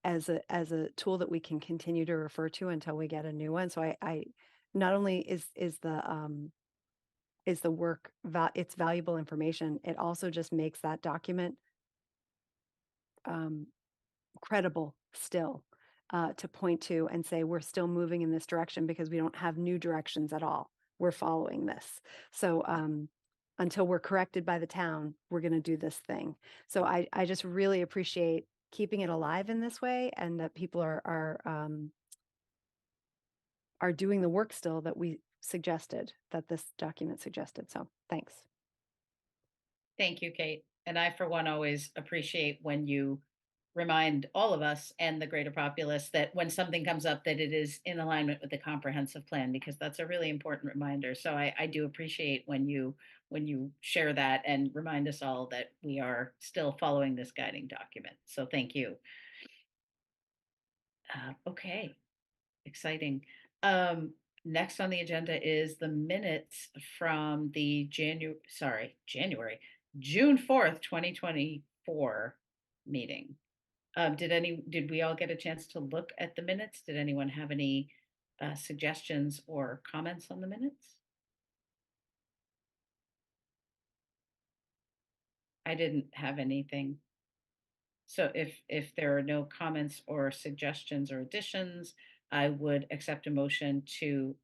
as a tool that we can continue to refer to until we get a new one. So I not only is the work it's valuable information, it also just makes that document credible still, to point to and say we're still moving in this direction because we don't have new directions at all. We're following this. So until we're corrected by the town, we're going to do this thing. So I just really appreciate keeping it alive in this way, and that people are doing the work still that we suggested, that this document suggested. So thanks. Thank you, Kate. And I, for one, always appreciate when you remind all of us and the greater populace that when something comes up, that it is in alignment with the comprehensive plan, because that's a really important reminder. So I do appreciate when you share that and remind us all that we are still following this guiding document. So thank you. Okay, exciting. Next on the agenda is the minutes from the June 4th, 2024 meeting. Did we all get a chance to look at the minutes? Did anyone have any suggestions or comments on the minutes? I didn't have anything. So if there are no comments or suggestions or additions, I would accept a motion to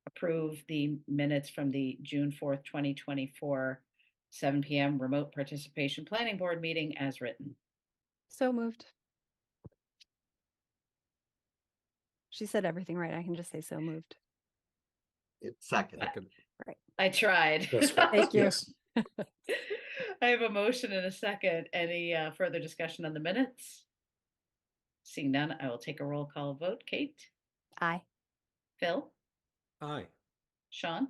approve the minutes from the June 4th, 2024, 7 p.m. remote participation planning board meeting as written. So moved. She said everything right. I can just say so moved. It's second. Right. I tried. Thank you. Yes. I have a motion and a second. Any further discussion on the minutes? Seeing none, I will take a roll call vote. Kate? Aye. Phil? Aye. Sean?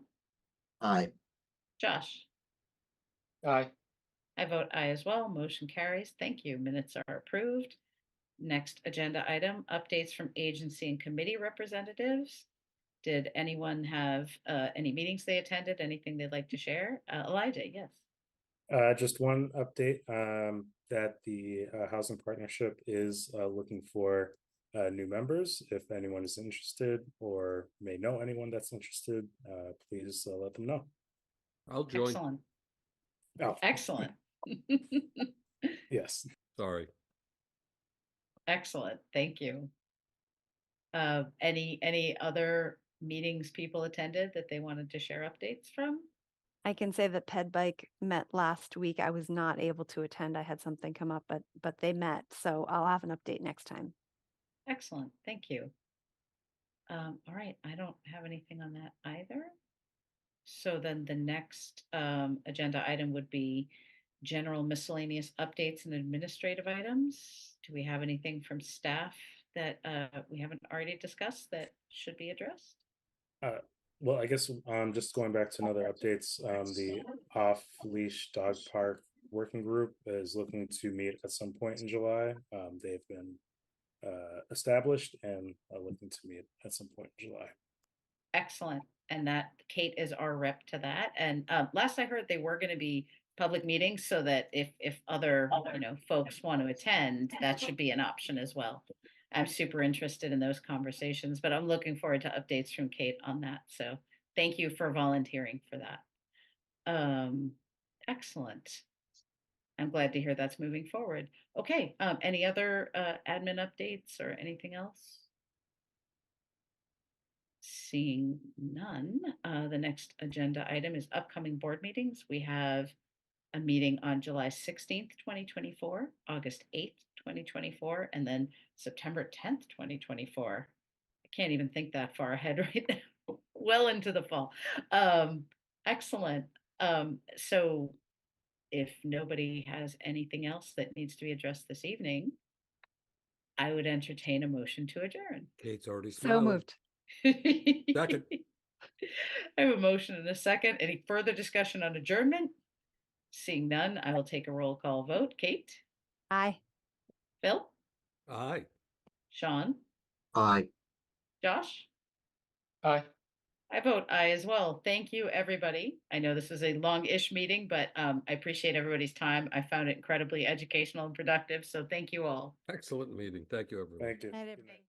Aye. Josh? Aye. I vote aye as well. Motion carries. Thank you. Minutes are approved. Next agenda item, updates from agency and committee representatives. Did anyone have any meetings they attended? Anything they'd like to share? Elijah, yes. Just one update, that the Housing Partnership is looking for new members. If anyone is interested or may know anyone that's interested, please let them know. I'll join. Excellent. Oh, Excellent. yes. Sorry. Excellent. Thank you. Any other meetings people attended that they wanted to share updates from? I can say that Ped Bike met last week. I was not able to attend. I had something come up, but they met. So I'll have an update next time. Excellent. Thank you. All right, I don't have anything on that either. So then the next agenda item would be general miscellaneous updates and administrative items. Do we have anything from staff that we haven't already discussed that should be addressed? Well, I guess just going back to another updates, the off-leash dog park working group is looking to meet at some point in July. They've been established and are looking to meet at some point in July. Excellent. And that Kate is our rep to that. And last I heard, they were going to be public meetings so that if other folks want to attend, that should be an option as well. I'm super interested in those conversations, but I'm looking forward to updates from Kate on that. So thank you for volunteering for that. Excellent. I'm glad to hear that's moving forward. Okay, any other admin updates or anything else? Seeing none, the next agenda item is upcoming board meetings. We have a meeting on July 16th, 2024, August 8th, 2024, and then September 10th, 2024. I can't even think that far ahead right now, well into the fall. Excellent. So if nobody has anything else that needs to be addressed this evening, I would entertain a motion to adjourn. Kate's already So smiling. moved. Second. I have a motion and a second. Any further discussion on adjournment? Seeing none, I will take a roll call vote. Kate? Aye. Phil? Aye. Sean? Aye. Josh? Aye. I vote aye as well. Thank you, everybody. I know this was a long-ish meeting, but I appreciate everybody's time. I found it incredibly educational and productive, so thank you all. Excellent meeting. Thank you, everyone. Thank you. Night, Good everybody. night.